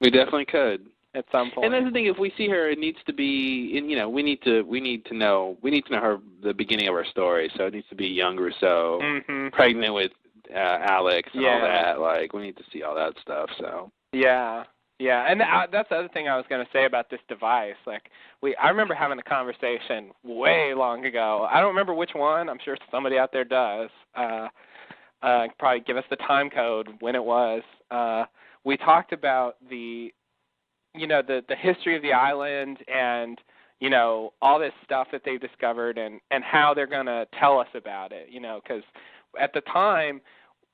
We definitely could at some point. And that's the thing. If we see her, it needs to be. We need to know her the beginning of her story. So it needs to be young Rousseau, pregnant with Alex, and all that. Like, we need to see all that stuff. So. Yeah, yeah, and that's the other thing I was going to say about this device. Like, I remember having a conversation way long ago. I don't remember which one. I'm sure somebody out there does. Probably give us the time code when it was. We talked about the history of the island and all this stuff that they've discovered and how they're going to tell us about it. Because at the time,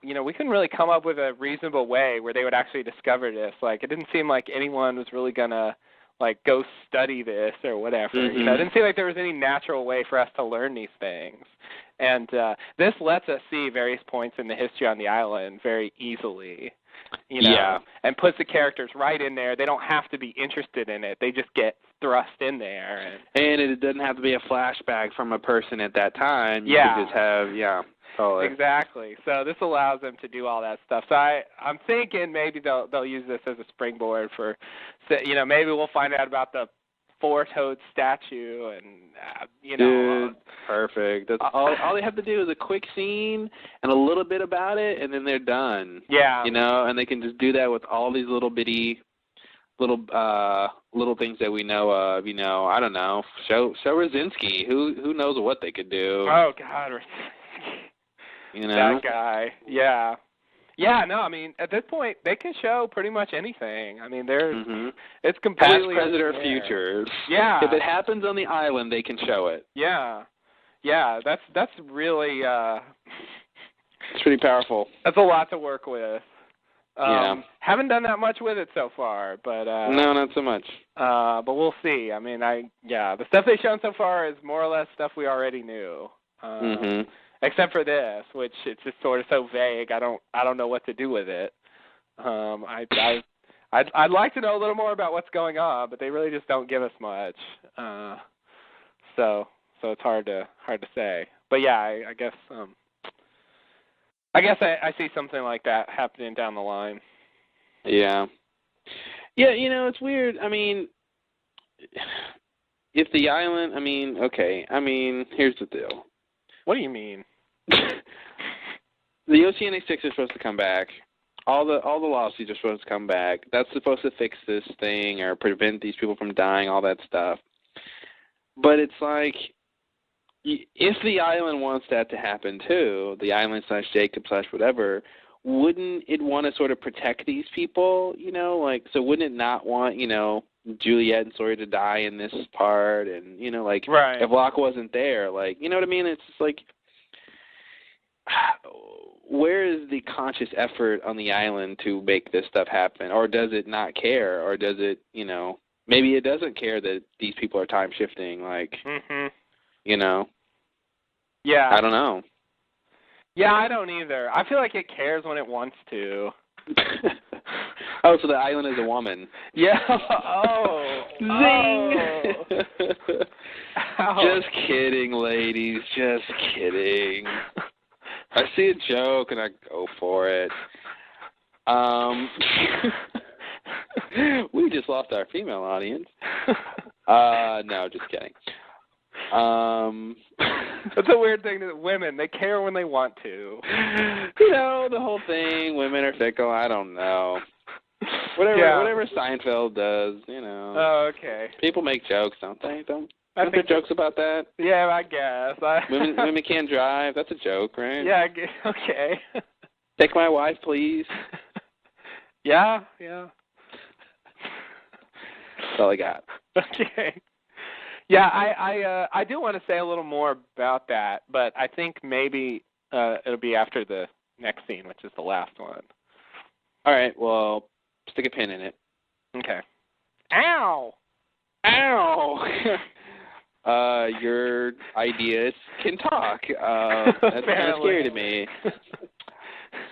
we couldn't really come up with a reasonable way where they would actually discover this. Like, it didn't seem like anyone was really going to, like, go study this or whatever. Mm-hmm. It didn't seem like there was any natural way for us to learn these things. And this lets us see various points in the history on the island very easily, Yeah. and puts the characters right in there. They don't have to be interested in it. They just get thrust in there. And it doesn't have to be a flashback from a person at that time. You Yeah. could just have, totally. Exactly. So this allows them to do all that stuff. So I'm thinking maybe they'll use this as a springboard for, maybe we'll find out about the four-toed statue and, Dude, perfect. That's all they have to do is a quick scene and a little bit about it, and then they're done. Yeah. And they can just do that with all these little bitty, little things that we know of. I don't know. Show Rosinski. Who knows what they could do? Oh God, that guy. Yeah. Yeah, no, I mean, at this point, they can show pretty much anything. I mean, it's completely past, present, or future. Yeah. If it happens on the island, they can show it. Yeah. Yeah, that's really it's pretty powerful. That's a lot to work with. Yeah. Haven't done that much with it so far, but no, not so much. But we'll see. I mean, the stuff they've shown so far is more or less stuff we already knew. Except for this, which it's just sort of so vague. I don't know what to do with it. I'd like to know a little more about what's going on, but they really just don't give us much. So it's hard to say. But yeah, I guess I see something like that happening down the line. Yeah. Yeah, it's weird. I mean, if the island, okay. Here's the deal. What do you mean? The Oceanic Six is supposed to come back. All the lawsuits are supposed to come back. That's supposed to fix this thing or prevent these people from dying, all that stuff. But it's like, if the island wants that to happen too, the island / Jacob / whatever, wouldn't it want to sort of protect these people? So wouldn't it not want, Juliet and Sawyer to die in this part? And, right. If Locke wasn't there, you know what I mean? It's just like, where is the conscious effort on the island to make this stuff happen? Or does it not care? Or does it, maybe it doesn't care that these people are time shifting, Yeah. I don't know. Yeah, I don't either. I feel like it cares when it wants to. Oh, so the island is a woman. Yeah. Oh. Zing! Oh. Just kidding, ladies. Just kidding. I see a joke and I go for it. We just lost our female audience. No, just kidding. That's a weird thing to women. They care when they want to. The whole thing. Women are fickle. I don't know. Whatever Seinfeld does. Oh, okay. People make jokes, don't they? Don't think there jokes about that? Yeah, I guess. Women can't drive. That's a joke, right? Yeah. Okay. Take my wife, please. Yeah. That's all I got. Okay. Yeah, I do want to say a little more about that, but I think maybe it'll be after the next scene, which is the last one. All right, well, stick a pin in it. Okay. Ow! Your ideas can talk. That's kind of scary to me.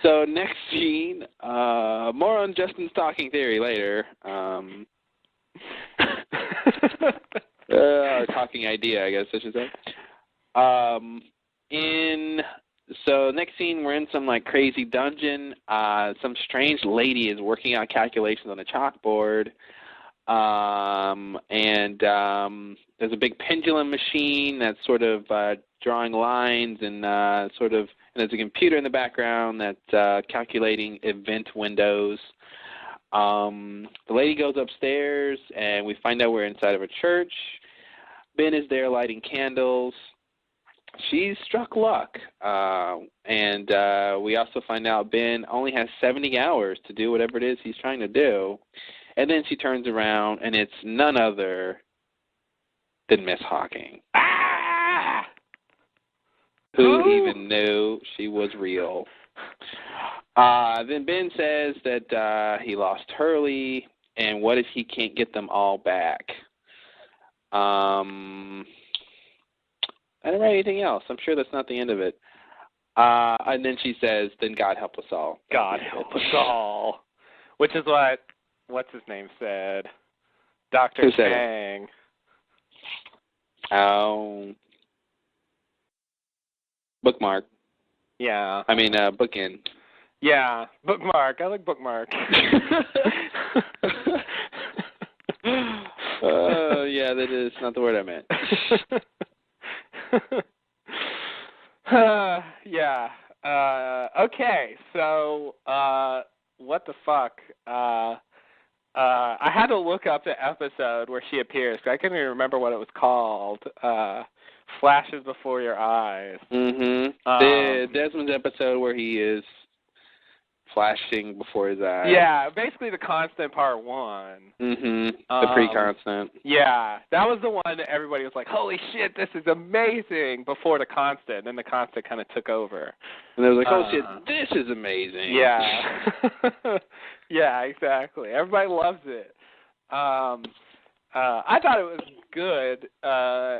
So next scene, more on Justin's talking theory later. Talking idea, I guess I should say. So next scene, we're in some crazy dungeon. Some strange lady is working out calculations on a chalkboard. And there's a big pendulum machine that's sort of drawing lines and and there's a computer in the background that's calculating event windows. The lady goes upstairs, and we find out we're inside of a church. Ben is there lighting candles. She's struck luck. And we also find out Ben only has 70 hours to do whatever it is he's trying to do. And then she turns around, and it's none other than Miss Hawking. Ah! Who even knew she was real? Then Ben says that he lost Hurley, and what if he can't get them all back? I didn't write anything else. I'm sure that's not the end of it. And then she says, then God help us all. God help us all. Which is what's his name said? Dr. Who said Chang. Oh. Bookmark. Yeah. I mean, bookend. Yeah, bookmark. I like bookmark. Yeah, that is not the word I meant. Yeah. Okay, so what the fuck? I had to look up the episode where she appears, because I couldn't even remember what it was called. Flashes Before Your Eyes. Mm-hmm. The Desmond's episode where he is flashing before his eyes. Yeah, basically the Constant Part 1. Mm-hmm. The pre-Constant. Yeah, that was the one that everybody was like, holy shit, this is amazing, before the Constant. Then the Constant kind of took over. And they was like, oh shit, this is amazing. Yeah. Yeah, exactly. Everybody loves it. I thought it was good.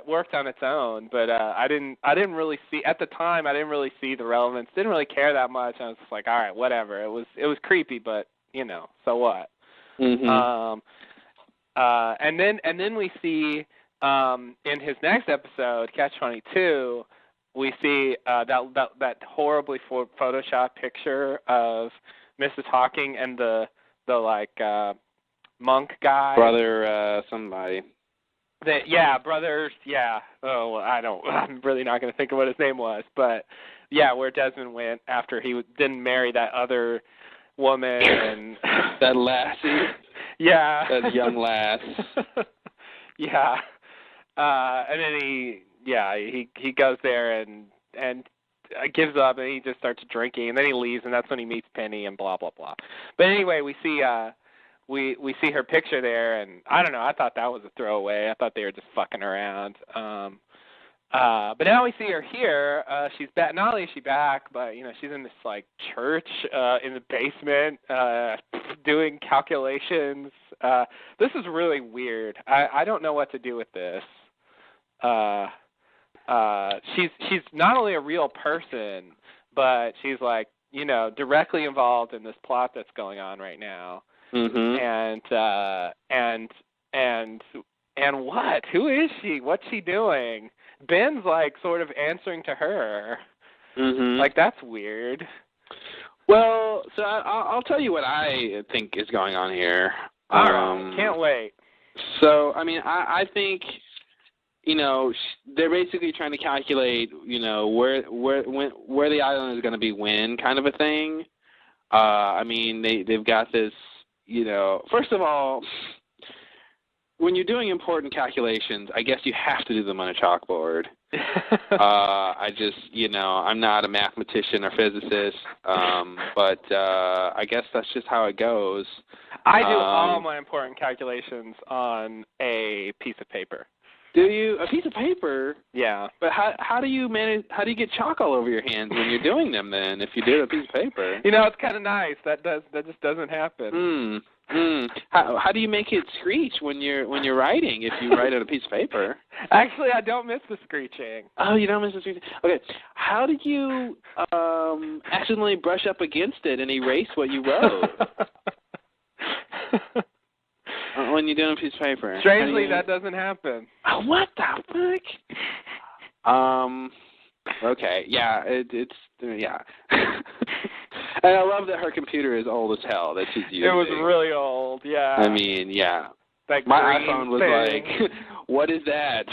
Worked on its own, but I didn't really see at the time. I didn't really see the relevance. Didn't really care that much. I was just like, all right, whatever. It was creepy, but so what? Mm-hmm. And then we see in his next episode, Catch-22, we see that horribly photoshopped picture of Mrs. Hawking and the monk guy. Brother somebody. Brothers, yeah. Oh, I'm really not going to think of what his name was, but yeah, where Desmond went after he didn't marry that other woman and that lassie. Yeah. That young lass. Yeah. And then he goes there and gives up, and he just starts drinking, and then he leaves, and that's when he meets Penny and blah blah blah. But anyway, we see we see her picture there, and I don't know, I thought that was a throwaway. I thought they were just fucking around. But now we see her here. She's back. Not only is she back, but she's in this like church in the basement doing calculations. This is really weird. I don't know what to do with this. She's not only a real person, but she's like directly involved in this plot that's going on right now. Mm-hmm. And what? Who is she? What's she doing? Ben's like sort of answering to her. Mm-hmm. Like, that's weird. Well, so I'll tell you what I think is going on here. All right, can't wait. So I mean, I think they're basically trying to calculate where the island is going to be when, kind of a thing. I mean, they've got this. First of all, when you're doing important calculations, I guess you have to do them on a chalkboard. I'm not a mathematician or physicist, but I guess that's just how it goes. I do all my important calculations on a piece of paper. Do you? A piece of paper? Yeah. But how do you manage? How do you get chalk all over your hands when you're doing them? Then, if you do it on a piece of paper, it's kind of nice. That just doesn't happen. How do you make it screech when you're writing? If you write on a piece of paper? Actually, I don't miss the screeching. Oh, you don't miss the screeching. Okay. How do you accidentally brush up against it and erase what you wrote? When you're doing a piece of paper. Strangely, that doesn't happen. Oh, what the fuck? Okay, yeah, it's yeah. And I love that her computer is old as hell that she's using. It was really old, yeah. I mean, yeah. That my iPhone was thing. like, what is that?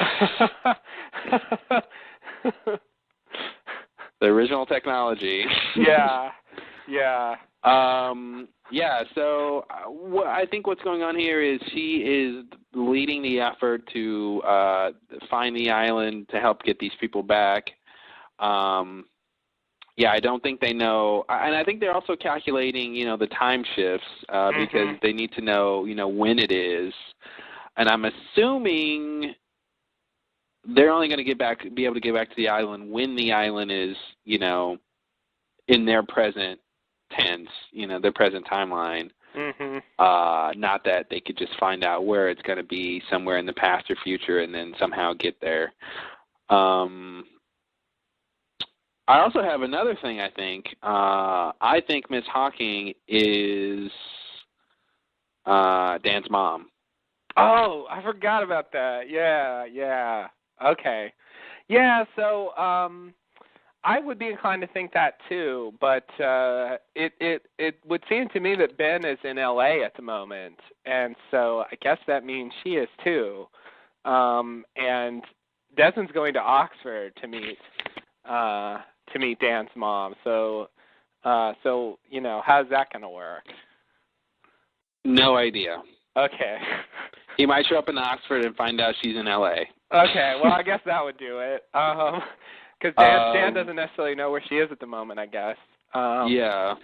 The original technology. Yeah, yeah. Yeah, so what I think what's going on here is she is leading the effort to find the island to help get these people back. Yeah, I don't think they know, and I think they're also calculating, the time shifts because they need to know, when it is. And I'm assuming they're only going to be able to get back to the island when the island is, in their present tense, their present timeline. Not that they could just find out where it's going to be somewhere in the past or future and then somehow get there. I also have another thing, I think. I think Miss Hawking is Dan's mom. Oh, I forgot about that. Yeah. Okay. Yeah, so I would be inclined to think that too, but it would seem to me that Ben is in LA at the moment, and so I guess that means she is too. And Desmond's going to Oxford to meet Dan's mom. So how's that going to work? No idea. Okay. He might show up in Oxford and find out she's in LA. Okay, well, I guess that would do it. Because Dan doesn't necessarily know where she is at the moment, I guess. Yeah.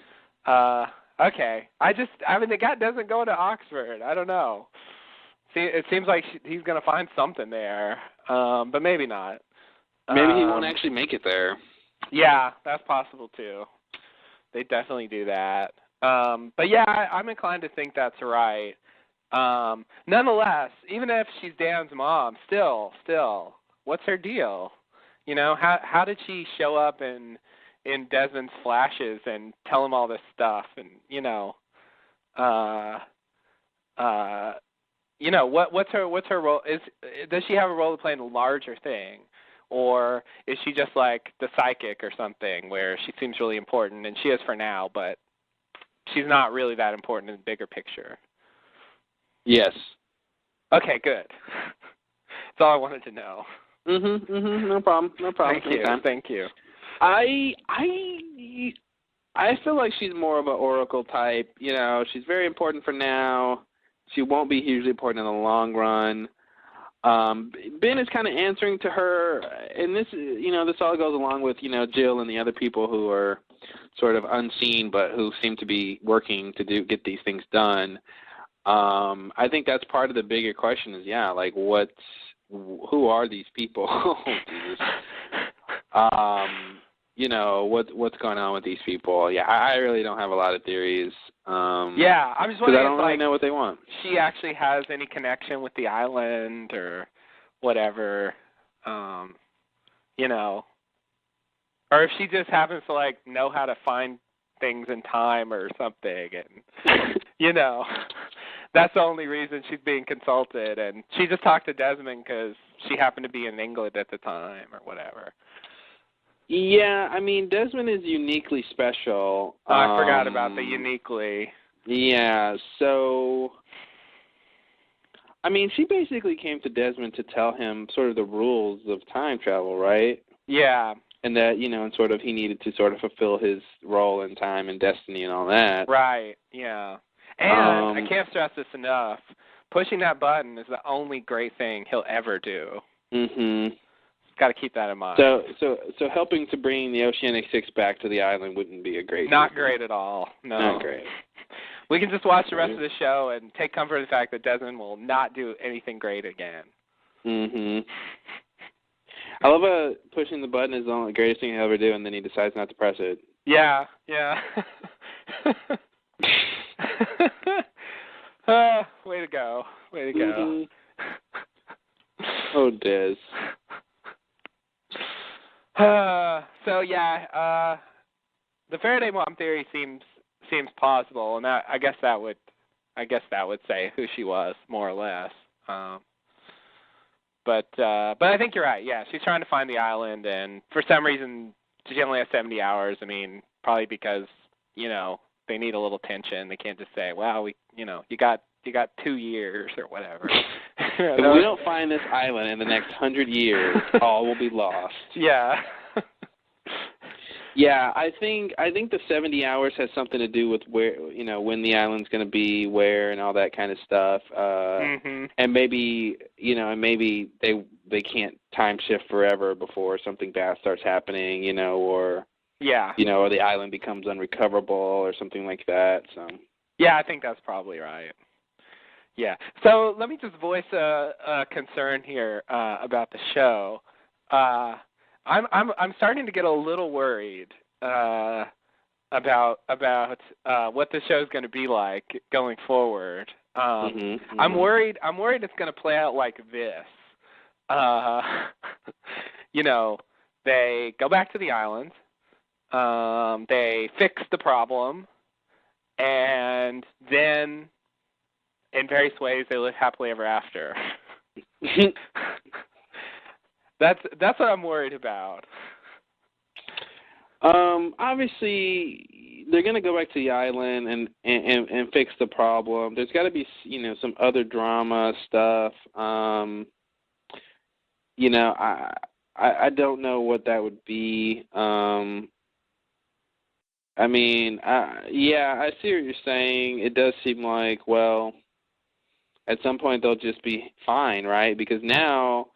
Okay. The guy doesn't go to Oxford. I don't know. See, it seems like he's going to find something there, but maybe not. Maybe he won't actually make it there. Yeah, that's possible too. They definitely do that. But yeah, I'm inclined to think that's right. Nonetheless, even if she's Dan's mom, still, what's her deal? How did she show up in Desmond's flashes and tell him all this stuff? And what's her role? Does she have a role to play in a larger thing? Or is she just like the psychic or something where she seems really important, and she is for now, but she's not really that important in the bigger picture? Yes. Okay, good. That's all I wanted to know. No problem. Thank you. I feel like she's more of an oracle type. She's very important for now. She won't be hugely important in the long run. Ben is kind of answering to her, and this all goes along with, Jill and the other people who are sort of unseen, but who seem to be working to get these things done. I think that's part of the bigger question is, who are these people? What's going on with these people? Yeah, I really don't have a lot of theories. I'm just wondering because I don't really know what they want. She actually has any connection with the island or whatever, or if she just happens to know how to find things in time or something, and that's the only reason she's being consulted, and she just talked to Desmond because she happened to be in England at the time or whatever. Yeah, Desmond is uniquely special. Oh, I forgot about the uniquely. Yeah, so, she basically came to Desmond to tell him sort of the rules of time travel, right? Yeah. And that, and sort of he needed to sort of fulfill his role in time and destiny and all that. Right, yeah. And I can't stress this enough. Pushing that button is the only great thing he'll ever do. Got to keep that in mind. So helping to bring the Oceanic Six back to the island wouldn't be a great Not thing. Great at all. No. Not great. We can just watch the rest of the show and take comfort in the fact that Desmond will not do anything great again. I love pushing the button is the greatest thing he'll ever do, and then he decides not to press it. Yeah. Way to go. Oh, Des. The Faraday mom theory seems plausible, and I guess that would say who she was more or less. But I think you're right. Yeah, she's trying to find the island, and for some reason she only has 70 hours. Probably because they need a little tension. They can't just say, "Well, you got 2 years or whatever." If we don't find this island in the next 100 years, all will be lost. Yeah. Yeah, I think the 70 hours has something to do with where, when the island's going to be, where, and all that kind of stuff. And maybe, maybe they can't time shift forever before something bad starts happening, or or the island becomes unrecoverable or something like that. So. Yeah, I think that's probably right. Yeah. So let me just voice a concern here about the show. I'm starting to get a little worried about what the show's going to be like going forward. I'm worried it's going to play out like this. They go back to the island. They fix the problem, and then in various ways they live happily ever after. That's what I'm worried about. Obviously, they're going to go back to the island and fix the problem. There's got to be, some other drama stuff. I don't know what that would be. I see what you're saying. It does seem like, well, at some point they'll just be fine, right? Because now,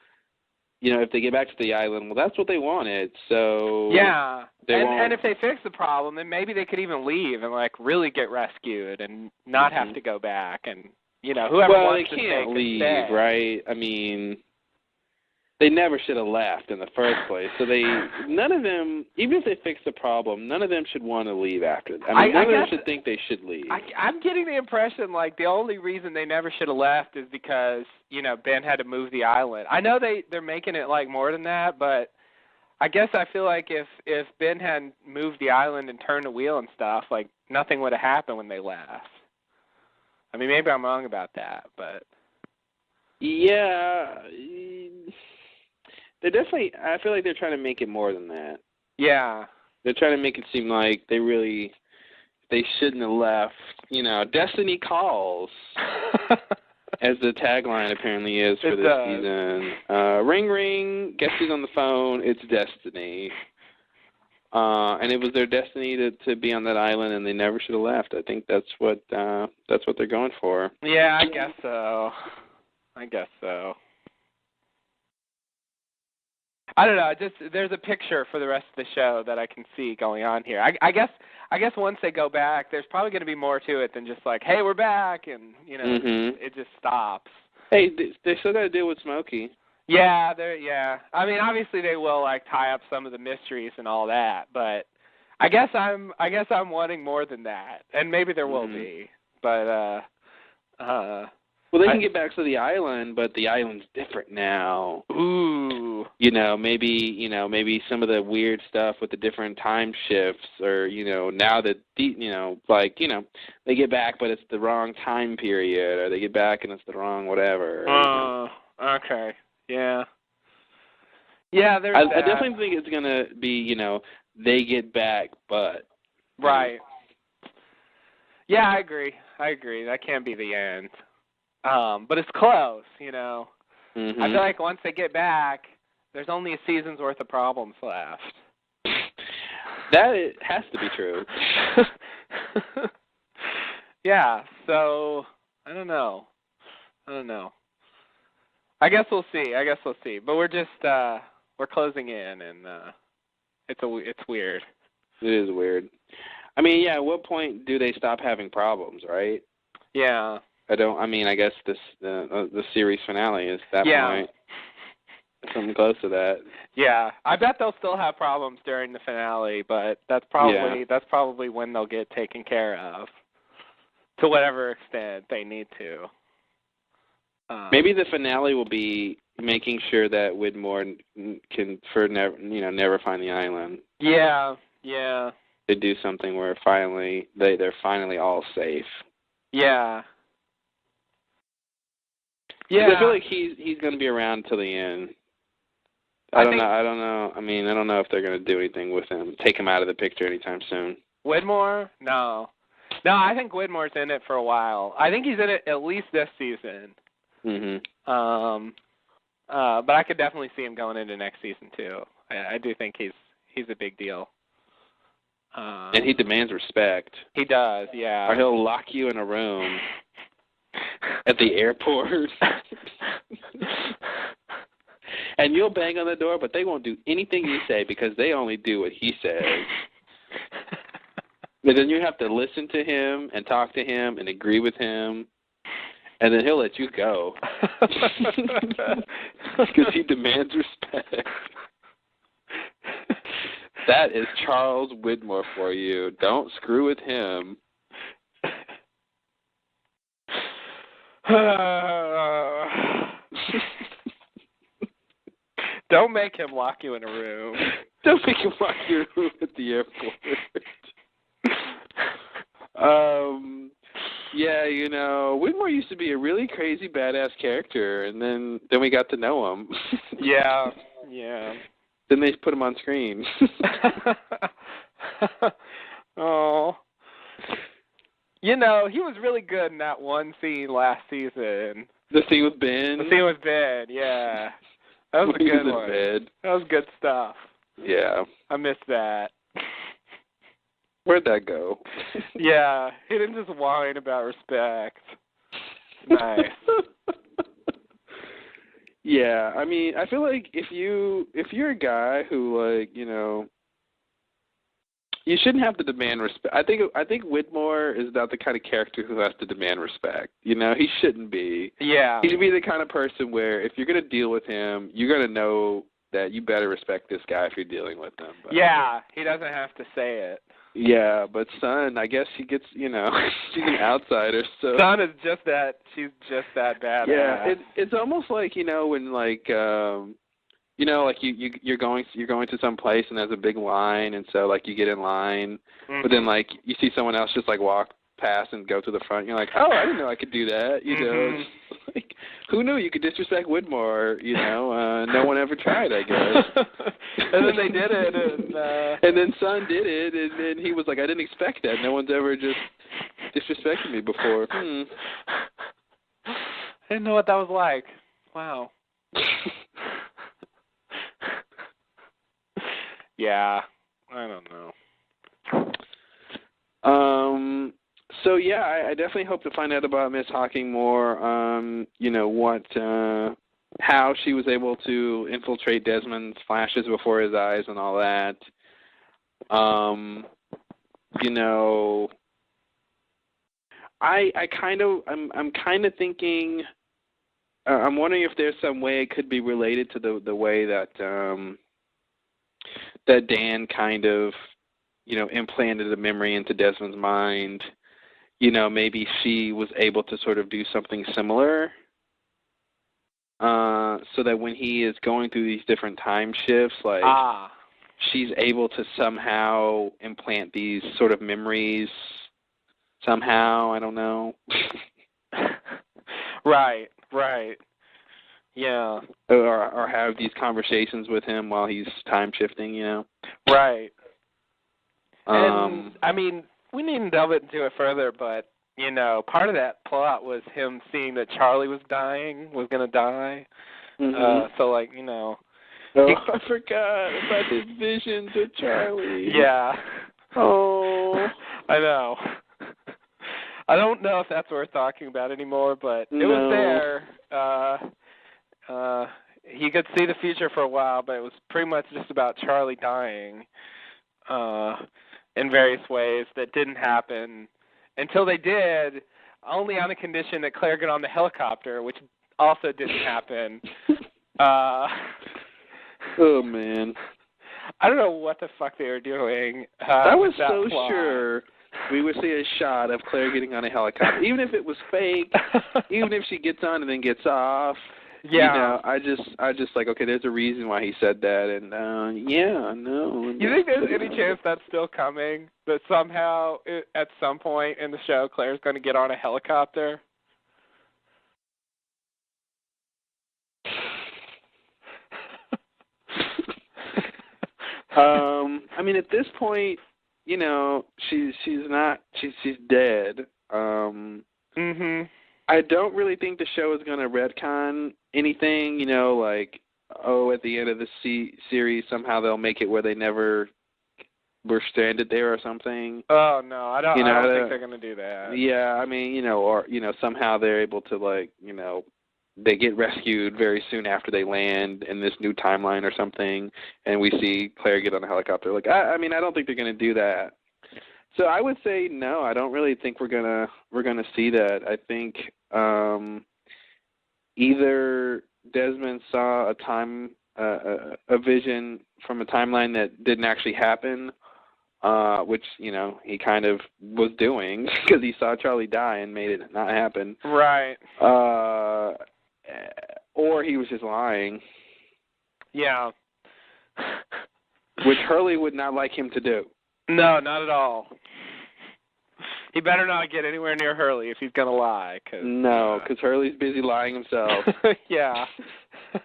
if they get back to the island, well, that's what they wanted. So yeah, and if they fix the problem, then maybe they could even leave and really get rescued and not have to go back. And whoever wants to stay can't leave, stay. Right? I mean, they never should have left in the first place. So none of them, even if they fix the problem, none of them should want to leave after that. None of them should think they should leave. I'm getting the impression the only reason they never should have left is because, Ben had to move the island. I know they're making it more than that, but I guess I feel like if Ben hadn't moved the island and turned the wheel and stuff, nothing would have happened when they left. I mean, maybe I'm wrong about that, but... Yeah... They're definitely, I feel like they're trying to make it more than that. Yeah. They're trying to make it seem like they shouldn't have left. Destiny calls, as the tagline apparently is for this season. Ring, ring, guess who's on the phone? It's Destiny. And it was their destiny to be on that island, and they never should have left. I think that's what they're going for. Yeah, I guess so. I don't know. There's a picture for the rest of the show that I can see going on here. I guess once they go back, there's probably going to be more to it than just hey, we're back, and it just stops. Hey, they still got to deal with Smokey. Yeah, I mean, obviously they will tie up some of the mysteries and all that, but I guess I'm wanting more than that, and maybe there will be, but well, they can get back to the island, but the island's different now. Ooh. Maybe some of the weird stuff with the different time shifts, or now that they get back, but it's the wrong time period, or they get back and it's the wrong whatever. Okay. Yeah. Yeah, there's that. I definitely think it's gonna be they get back, but right. Yeah, I agree. That can't be the end. But it's close, I feel like once they get back, there's only a season's worth of problems left. That has to be true. Yeah, so I don't know. I guess we'll see. But we're just we're closing in, and it's weird. It is weird. I mean, yeah. At what point do they stop having problems, right? Yeah. I guess the series finale is that point. Something close to that. Yeah, I bet they'll still have problems during the finale, but that's probably when they'll get taken care of, to whatever extent they need to. Maybe the finale will be making sure that Widmore can never find the island. Yeah. They do something where they're finally all safe. Yeah. Yeah. I feel like he's going to be around till the end. I don't know. I mean, I don't know if they're going to do anything with him, take him out of the picture anytime soon. Widmore? No, I think Widmore's in it for a while. I think he's in it at least this season. But I could definitely see him going into next season too. I do think he's a big deal. And he demands respect. He does, yeah. Or he'll lock you in a room at the airport. And you'll bang on the door, but they won't do anything you say because they only do what he says. But then you have to listen to him and talk to him and agree with him, and then he'll let you go. Because he demands respect. That is Charles Widmore for you. Don't screw with him. Don't make him lock you in a room. Don't make him lock you in a room at the airport. Yeah, you know, Widmore used to be a really crazy, badass character, and then we got to know him. Yeah. Then they put him on screen. Oh. You know, he was really good in that one scene last season. The scene with Ben? The scene with Ben, yeah. That was a good one. Bed. That was good stuff. Yeah. I missed that. Where'd that go? Yeah, he didn't just whine about respect. Nice. Yeah, I mean, I feel like if you're a guy who, like, you know, you shouldn't have to demand respect. I think Widmore is not the kind of character who has to demand respect. You know, he shouldn't be. Yeah. He should be the kind of person where if you're going to deal with him, you're going to know that you better respect this guy if you're dealing with him. But, yeah, he doesn't have to say it. Yeah, but Sun, I guess she gets, you know, she's an outsider. So Sun is just that. She's just that badass. Yeah, it's almost like, you know, when like, you know, like you're going to some place and there's a big line, and so like you get in line, but then like you see someone else just like walk past and go to the front. You're like, oh, I didn't know I could do that. You know, it's like, who knew you could disrespect Widmore? You know, no one ever tried, I guess. And then they did it, and then Sun did it, and then he was like, I didn't expect that. No one's ever just disrespected me before. I didn't know what that was like. Wow. Yeah, I don't know. So yeah, I definitely hope to find out about Miss Hawking more. You know what, how she was able to infiltrate Desmond's flashes before his eyes and all that. You know, I'm kind of thinking. I'm wondering if there's some way it could be related to the way that that Dan kind of, you know, implanted a memory into Desmond's mind. You know, maybe she was able to sort of do something similar, so that when he is going through these different time shifts, like she's able to somehow implant these sort of memories somehow. I don't know. Right. Yeah. Or have these conversations with him while he's time shifting, you know. Right. And I mean, we needn't delve into it further, but you know, part of that plot was him seeing that Charlie was going to die. So like, you know. Oh, I forgot about his visions of Charlie. Yeah. Oh. I know. I don't know if that's worth talking about anymore, but it was there. He could see the future for a while, but it was pretty much just about Charlie dying in various ways that didn't happen until they did, only on the condition that Claire get on the helicopter, which also didn't happen. Oh, man. I don't know what the fuck they were doing. I was so sure we would see a shot of Claire getting on a helicopter, even if it was fake, even if she gets on and then gets off. Yeah. You know, I just like, okay, there's a reason why he said that, and yeah, no. You think there's any chance that's still coming? That somehow, at some point in the show, Claire's going to get on a helicopter? I mean, at this point, you know, she's dead. I don't really think the show is going to retcon anything, you know, like, oh, at the end of the series, somehow they'll make it where they never we're stranded there or something. Oh no, I don't think they're gonna do that. Yeah, I mean, or somehow they're able to they get rescued very soon after they land in this new timeline or something, and we see Claire get on a helicopter. I mean, I don't think they're gonna do that. So I would say no. I don't really think we're gonna see that. I think either Desmond saw a vision from a timeline that didn't actually happen, which he kind of was doing because he saw Charlie die and made it not happen. Right. Or he was just lying. Yeah. Which Hurley would not like him to do. No, not at all. He better not get anywhere near Hurley if he's gonna lie. Because Hurley's busy lying himself. Yeah.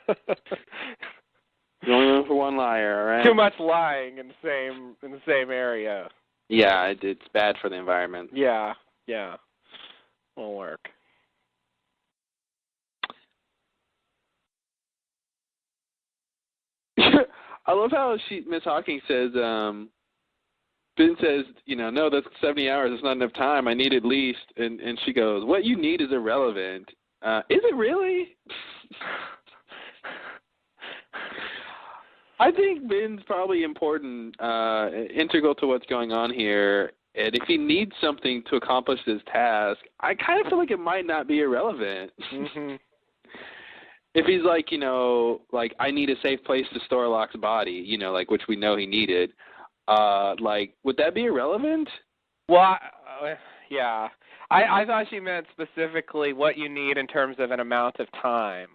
The only room for one liar, all right? Too much lying in the same area. Yeah, it's bad for the environment. Yeah. Won't work. I love how Miss Hawking says, Ben says, no, that's 70 hours. It's not enough time. I need at least. And she goes, what you need is irrelevant. Is it really? I think Ben's probably important, integral to what's going on here. And if he needs something to accomplish this task, I kind of feel like it might not be irrelevant. Mm-hmm. If he's I need a safe place to store Locke's body, which we know he needed, would that be irrelevant? Well, yeah. I thought she meant specifically what you need in terms of an amount of time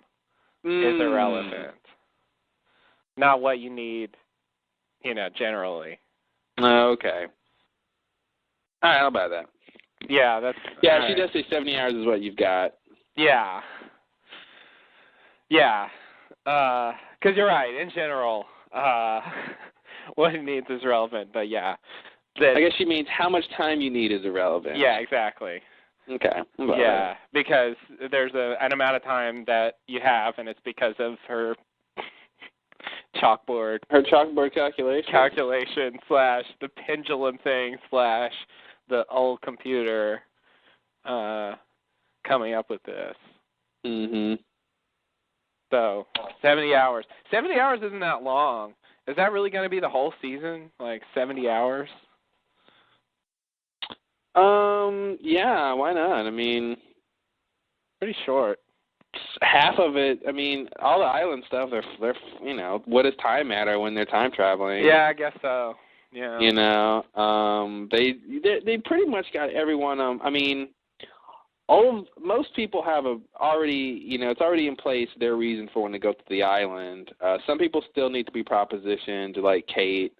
is irrelevant. Not what you need, generally. Okay. All right, I'll buy that. Yeah, that's... Yeah, right. She does say 70 hours is what you've got. Yeah. Yeah. Because you're right. In general, what he needs is relevant, but yeah. I guess she means how much time you need is irrelevant. Yeah, exactly. Okay. Yeah, because there's an amount of time that you have, and it's because of her chalkboard. Her chalkboard calculation / the pendulum thing / the old computer coming up with this. Mm-hmm. So, 70 hours. 70 hours isn't that long. Is that really going to be the whole season? 70 hours? Yeah, why not? I mean... Pretty short. Half of it, I mean, all the island stuff, they're what does time matter when they're time traveling? Yeah, I guess so. Yeah. They pretty much got everyone, I mean... most people have already, it's already in place their reason for when they go to the island. Some people still need to be propositioned, like Kate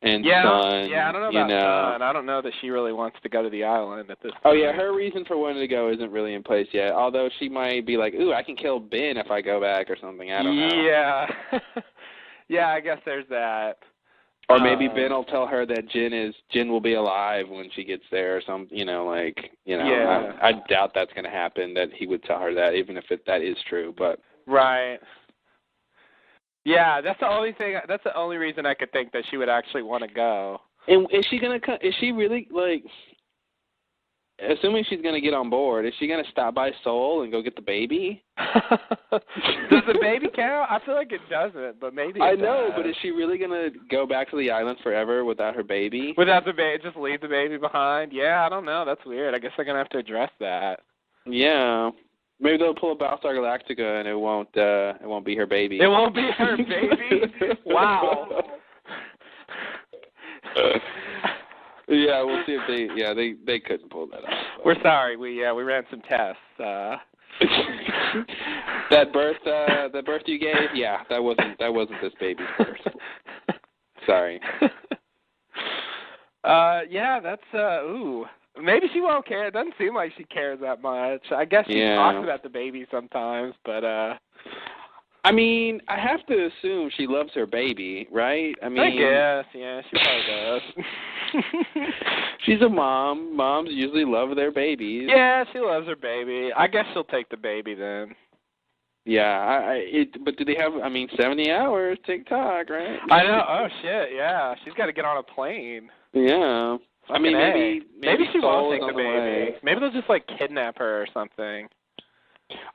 and Sun. Yeah, I don't know about Sun. I don't know that she really wants to go to the island at this point. Oh, yeah, her reason for wanting to go isn't really in place yet, although she might be like, ooh, I can kill Ben if I go back or something. I don't know. Yeah. Yeah, I guess there's that. Or maybe Ben will tell her that Jin will be alive when she gets there or something, Yeah. I doubt that's going to happen, that he would tell her that, even if that is true, but. Right. Yeah, that's the only reason I could think that she would actually want to go. And is she really, assuming she's going to get on board, is she going to stop by Seoul and go get the baby? Does the baby count? I feel like it doesn't, but maybe it I know, does. but is she really going to go back to the island forever without her baby? Without the baby, just leave the baby behind? Yeah, I don't know. That's weird. I guess they're going to have to address that. Yeah. Maybe they'll pull a Battlestar Galactica and it won't be her baby. It won't be her baby? Wow. Yeah, we'll see if they couldn't pull that off. We're sorry. We ran some tests. That birth you gave, yeah, that wasn't this baby's birth. Sorry. Yeah, that's ooh. Maybe she won't care. It doesn't seem like she cares that much. I guess she talks about the baby sometimes, but I mean, I have to assume she loves her baby, right? I guess, yeah, she probably does. She's a mom. Moms usually love their babies. Yeah, she loves her baby. I guess she'll take the baby then. Yeah, but do they have? I mean, 70 hours TikTok, right? I know. Oh shit, yeah. She's got to get on a plane. Yeah. I mean, maybe she Soul won't is take on the baby. way. Maybe they'll just like kidnap her or something.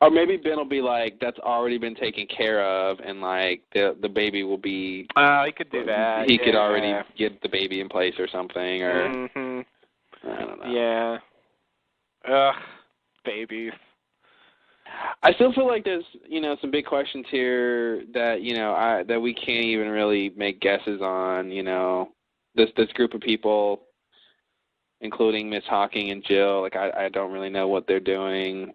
Or maybe Ben will be like, that's already been taken care of, and like the baby will be. Oh, he could do that. He could already get the baby in place or something, or I don't know. Yeah. Ugh, babies. I still feel like there's, some big questions here that, that we can't even really make guesses on, this group of people, including Miss Hawking and Jill. Like, I don't really know what they're doing.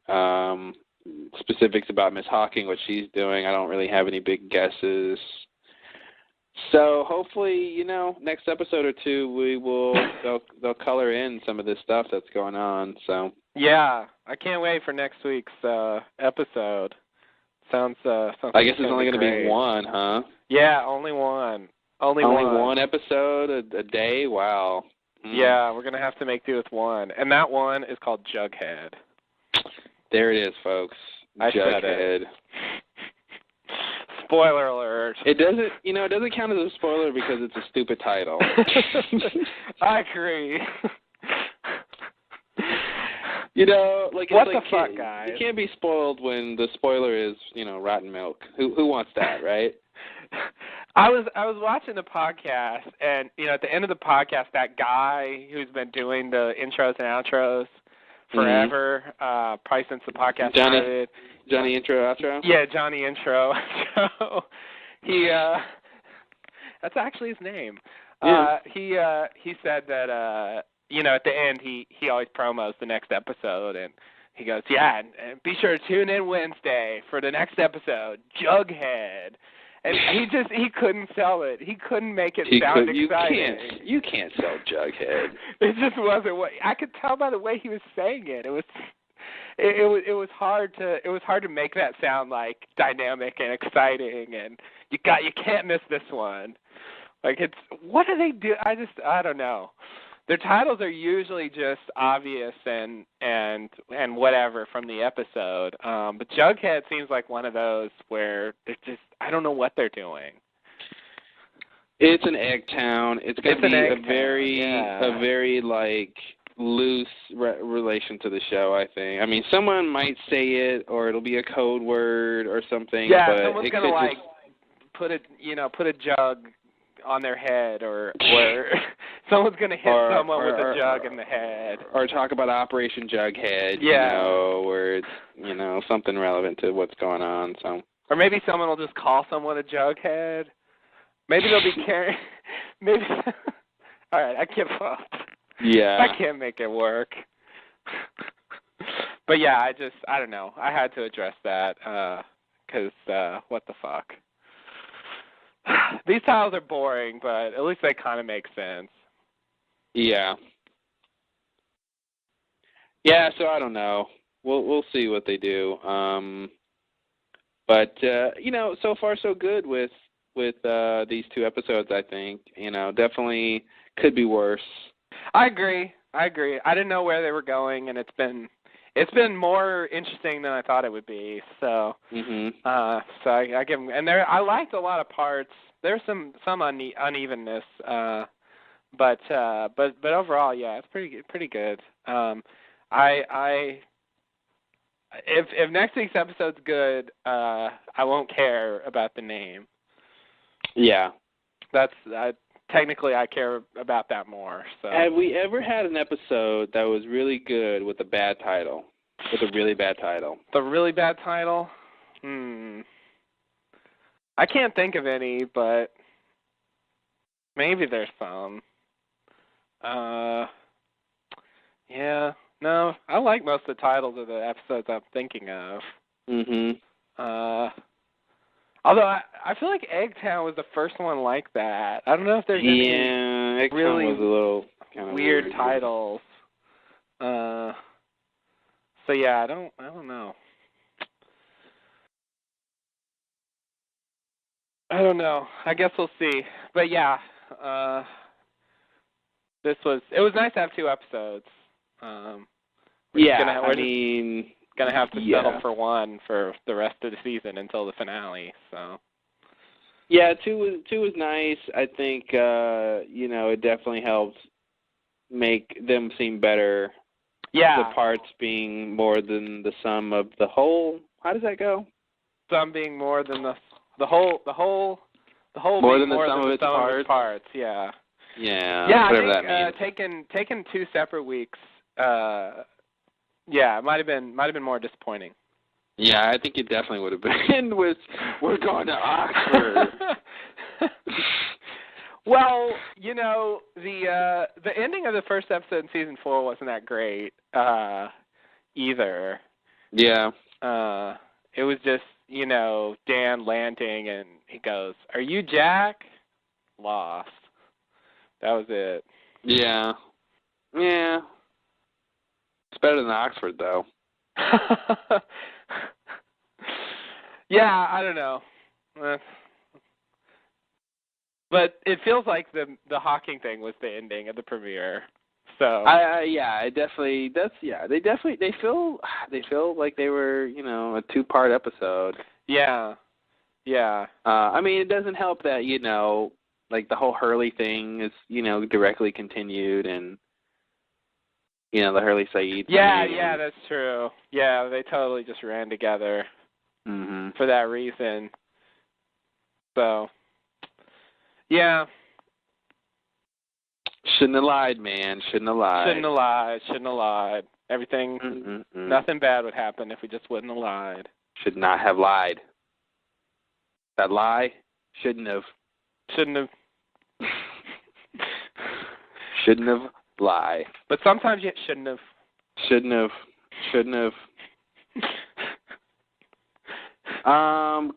Specifics about Miss Hawking, what she's doing, I don't really have any big guesses. So hopefully, next episode or two, they'll color in some of this stuff that's going on. So yeah, I can't wait for next week's episode. Sounds I guess it's only going to be one, huh? Yeah, only one. Only one episode a day. Wow. Yeah, we're going to have to make do with one, and that one is called Jughead. There it is, folks. Jughead. Spoiler alert. It doesn't count as a spoiler because it's a stupid title. I agree. What the fuck, guys? You can't be spoiled when the spoiler is, rotten milk. Who wants that, right? I was watching the podcast, and at the end of the podcast, that guy who's been doing the intros and outros forever, probably since the podcast started. Johnny Intro Outro? Yeah, Johnny Intro. So he that's actually his name. Yeah. He said that at the end he always promos the next episode, and he goes, yeah, and be sure to tune in Wednesday for the next episode, Jughead. And he couldn't sell it. He couldn't make it sound exciting. You can't sell Jughead. It just wasn't what I could tell by the way he was saying it. It was hard to make that sound like dynamic and exciting, and you can't miss this one. Like, it's, what do they do? I don't know. Their titles are usually just obvious and whatever from the episode. But Jughead seems like one of those where it's just, I don't know what they're doing. It's an egg town. It's going to be a very like loose relation to the show, I think. I mean, someone might say it, or it'll be a code word or something. Yeah, but someone's going to like put a jug on their head, or someone's going to hit someone with a jug in the head. Or talk about Operation Jughead, where it's, something relevant to what's going on. So. Or maybe someone will just call someone a jughead. Maybe they'll be carrying, maybe, all right, I give up. Yeah. I can't make it work. But yeah, I don't know. I had to address that, because what the fuck. These titles are boring, but at least they kind of make sense. Yeah. Yeah, so I don't know. We'll see what they do. But so far so good with these two episodes, I think. Definitely could be worse. I agree. I didn't know where they were going, and it's been more interesting than I thought it would be. So, so I give them, and I liked a lot of parts. There's some unevenness, but overall, yeah, it's pretty good. If next week's episode's good, I won't care about the name. Yeah, that's technically I care about that more. So, have we ever had an episode that was really good with a bad title? With a really bad title? The really bad title? I can't think of any, but maybe there's some. Yeah. No, I like most of the titles of the episodes I'm thinking of. Although I feel like Eggtown was the first one like that. I don't know if there's any really was a little kind of weird titles. So yeah, I don't know. I don't know. I guess we'll see. But yeah, it was nice to have two episodes. We're going to have to settle Yeah. for 1 for the rest of the season until the finale. So. Yeah, two was nice. I think it definitely helped make them seem better. Yeah. The parts being more than the sum of the whole. How does that go? Some being more than the whole More being than the more sum than of the its sum of its parts. Yeah. Yeah. Yeah, Whatever I that think means. taking 2 separate weeks. Yeah, it might have been more disappointing. Yeah, I think it definitely would have been. We're going to Oxford. Well, the ending of the first episode in season 4 wasn't that great either. Yeah. It was just, Dan landing and he goes, "Are you Jack?" Lost. That was it. Yeah. Yeah. It's better than Oxford, though. Yeah, I don't know. But it feels like the Hawking thing was the ending of the premiere. So they feel like they were, a 2-part episode. Yeah. Yeah. I mean, it doesn't help that, like the whole Hurley thing is, directly continued, and the Hurley Saeed thing. Yeah, that's true. Yeah, they totally just ran together for that reason. So, yeah. Shouldn't have lied, man. Shouldn't have lied. Everything, nothing bad would happen if we just wouldn't have lied. Should not have lied. That lie, shouldn't have. Shouldn't have lied. But sometimes you shouldn't have. Shouldn't have.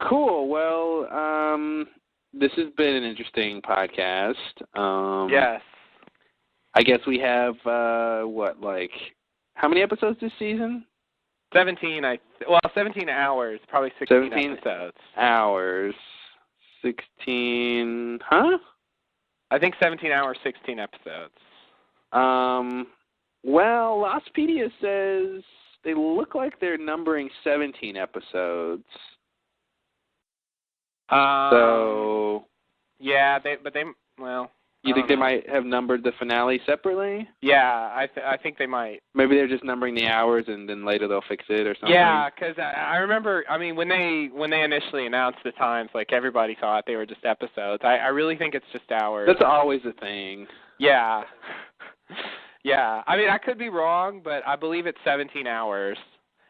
Cool. Well, this has been an interesting podcast. Yes. I guess we have, how many episodes this season? 17 hours, probably 16 episodes. Hours. 16, huh? I think 17 hours, 16 episodes. Well, Lostpedia says they look like they're numbering 17 episodes. Yeah, you think they might have numbered the finale separately? Yeah, I think they might. Maybe they're just numbering the hours and then later they'll fix it or something. Yeah, because I remember, when they initially announced the times, like everybody thought they were just episodes. I really think it's just hours. That's always a thing. Yeah. Yeah, I could be wrong, but I believe it's 17 hours.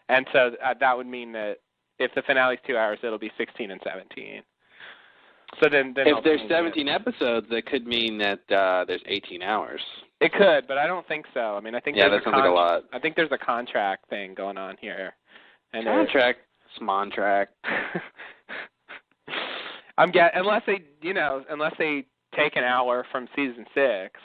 And so that would mean that if the finale's 2 hours, it'll be 16 and 17. So then if there's 17 episodes, that could mean that there's 18 hours. It could, but I don't think so. I think that sounds like a lot. I think there's a contract thing going on here. And contract, smontract. unless they take an hour from season 6.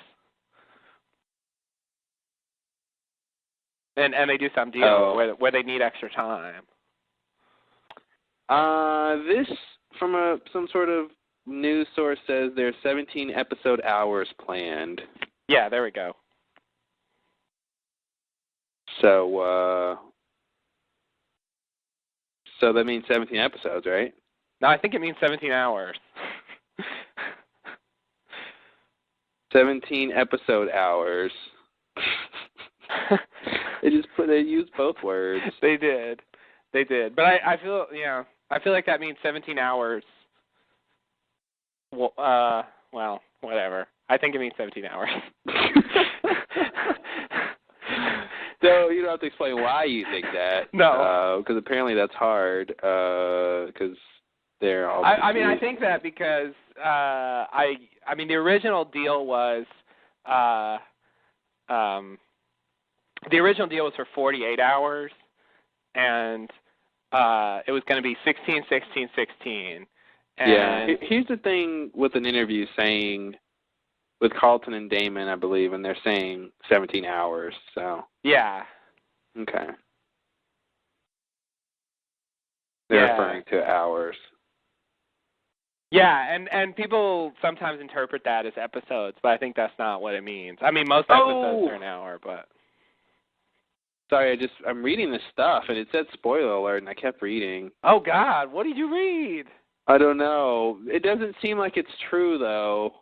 And they do some deal where they need extra time. This from some sort of news source says there's 17 episode hours planned. Yeah, there we go. So that means 17 episodes, right? No, I think it means 17 hours. 17 episode hours. They used both words. They did. But I feel like that means 17 hours. Well, whatever. I think it means 17 hours. So you don't have to explain why you think that. No. Because apparently that's hard. Because they're all. I think that because the original deal was the original deal was for 48 hours, and it was going to be 16, 16, 16. And yeah. Here's the thing with an interview saying, with Carlton and Damon, I believe, and they're saying 17 hours. So. Yeah. Okay. They're referring to hours. Yeah, and people sometimes interpret that as episodes, but I think that's not what it means. Most episodes are an hour, but. Sorry, I'm reading this stuff, and it said spoiler alert, and I kept reading. Oh, God, what did you read? I don't know. It doesn't seem like it's true, though.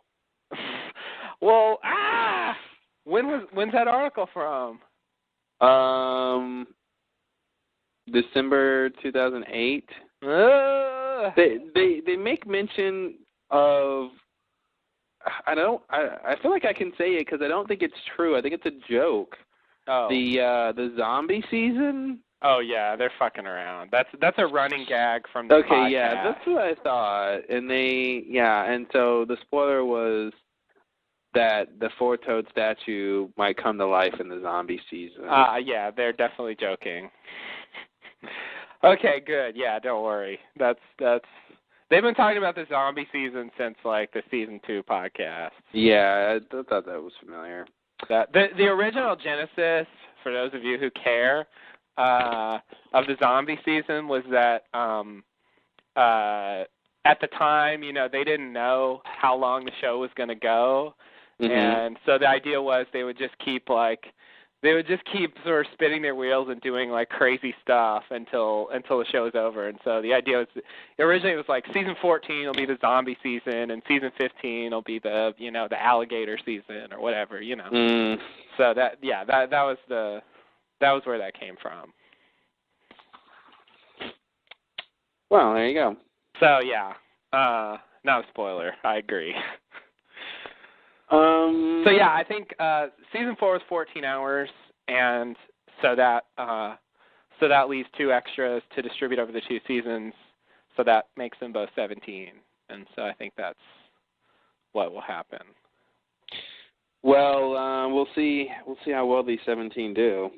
Well, when's that article from? December 2008. They make mention of. I feel like I can say it because I don't think it's true. I think it's a joke. Oh. The zombie season. Oh yeah, they're fucking around. That's a running gag from the podcast. Okay, yeah, that's what I thought. And so the spoiler was that the four-toed statue might come to life in the zombie season. Yeah, they're definitely joking. Okay, good. Yeah, don't worry. That's they've been talking about the zombie season since like the season 2 podcast. Yeah, I thought that was familiar. The original genesis, for those of you who care, of the zombie season was that at the time, they didn't know how long the show was going to go. Mm-hmm. And so the idea was they would just keep sort of spinning their wheels and doing like crazy stuff until the show was over. And so the idea was originally it was like season 14 will be the zombie season and season 15 will be the the alligator season or whatever. So that was where that came from. Well, there you go. So yeah, not a spoiler. I agree. So yeah, I think season 4 was 14 hours, and so that leaves 2 extras to distribute over the 2 seasons. So that makes them both 17, and so I think that's what will happen. Well, we'll see how well these 17 do.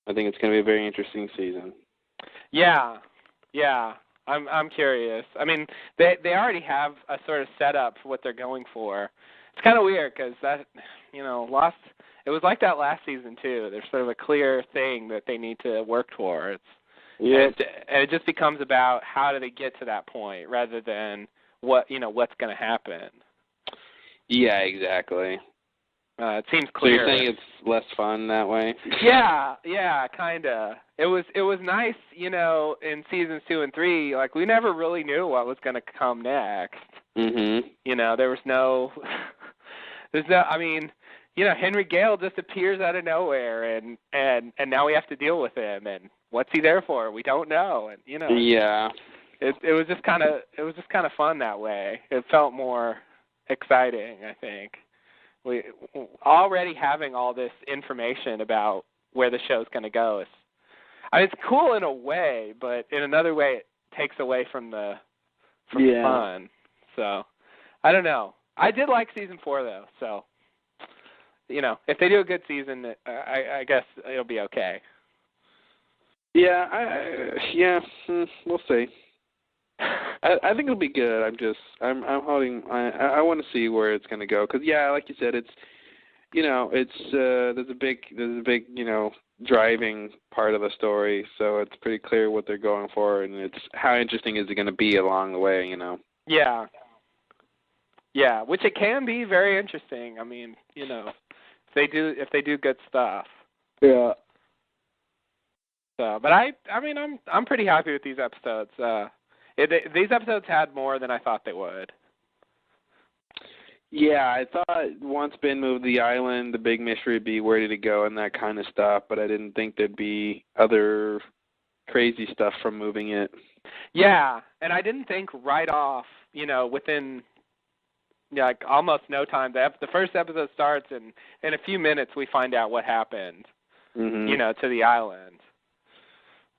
I think it's going to be a very interesting season. Yeah. I'm curious. I mean, they already have a sort of setup for what they're going for. It's kind of weird because that, Lost. It was like that last season too. There's sort of a clear thing that they need to work towards. Yeah. And it just becomes about how do they get to that point rather than what's going to happen. Yeah, exactly. It seems clear. So you're saying it's less fun that way? Yeah, kind of. It was nice, in seasons 2 and 3. Like we never really knew what was going to come next. Mhm. There's no. I mean, Henry Gale just appears out of nowhere, and now we have to deal with him. And what's he there for? We don't know. And Yeah. It was just kind of fun that way. It felt more exciting, I think. We already having all this information about where the show's going to go. It's cool in a way, but in another way, it takes away from the fun. So, I don't know. I did like season 4 though. So, if they do a good season, I guess it'll be okay. Yeah, we'll see. I think it'll be good. I'm holding. I want to see where it's going to go because like you said, it's there's a big driving part of the story, so it's pretty clear what they're going for, and it's how interesting is it going to be along the way, Yeah, which it can be very interesting. I mean, if they do good stuff. Yeah. So, but I'm pretty happy with these episodes. These episodes had more than I thought they would. Yeah, I thought once Ben moved the island, the big mystery would be where did it go and that kind of stuff, but I didn't think there'd be other crazy stuff from moving it. Yeah, and I didn't think right off, within like almost no time. The first episode starts, and in a few minutes we find out what happened, to the island.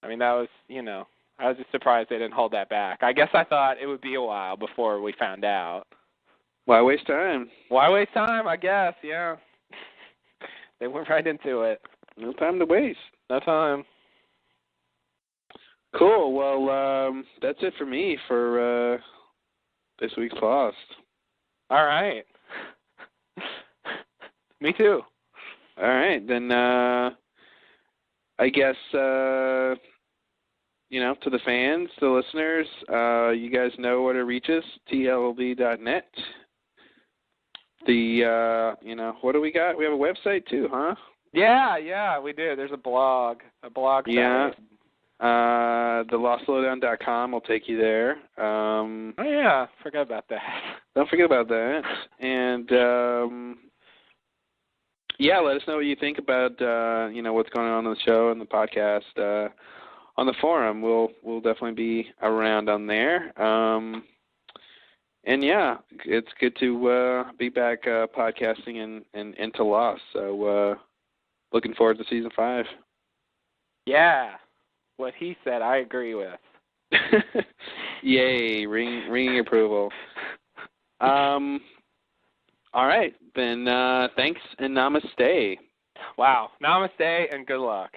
I mean, that was, I was just surprised they didn't hold that back. I guess I thought it would be a while before we found out. Why waste time? Why waste time, I guess, yeah. They went right into it. No time to waste. No time. Cool. Well, that's it for me for this week's Lost. All right. Me too. All right. Then I guess, to the fans, the listeners, you guys know where to reach us, tlb.net. What do we got? We have a website too, huh? Yeah, we do. There's a blog Yeah. site. TheLostLowdown.com will take you there. Oh yeah, forgot about that. Don't forget about that. And yeah, let us know what you think about what's going on the show and the podcast on the forum. We'll definitely be around on there. And yeah, it's good to be back podcasting and into Lost. So looking forward to season 5. Yeah, what he said, I agree with. Yay! Ringing approval. All right, then. Thanks and namaste. Wow, namaste and good luck.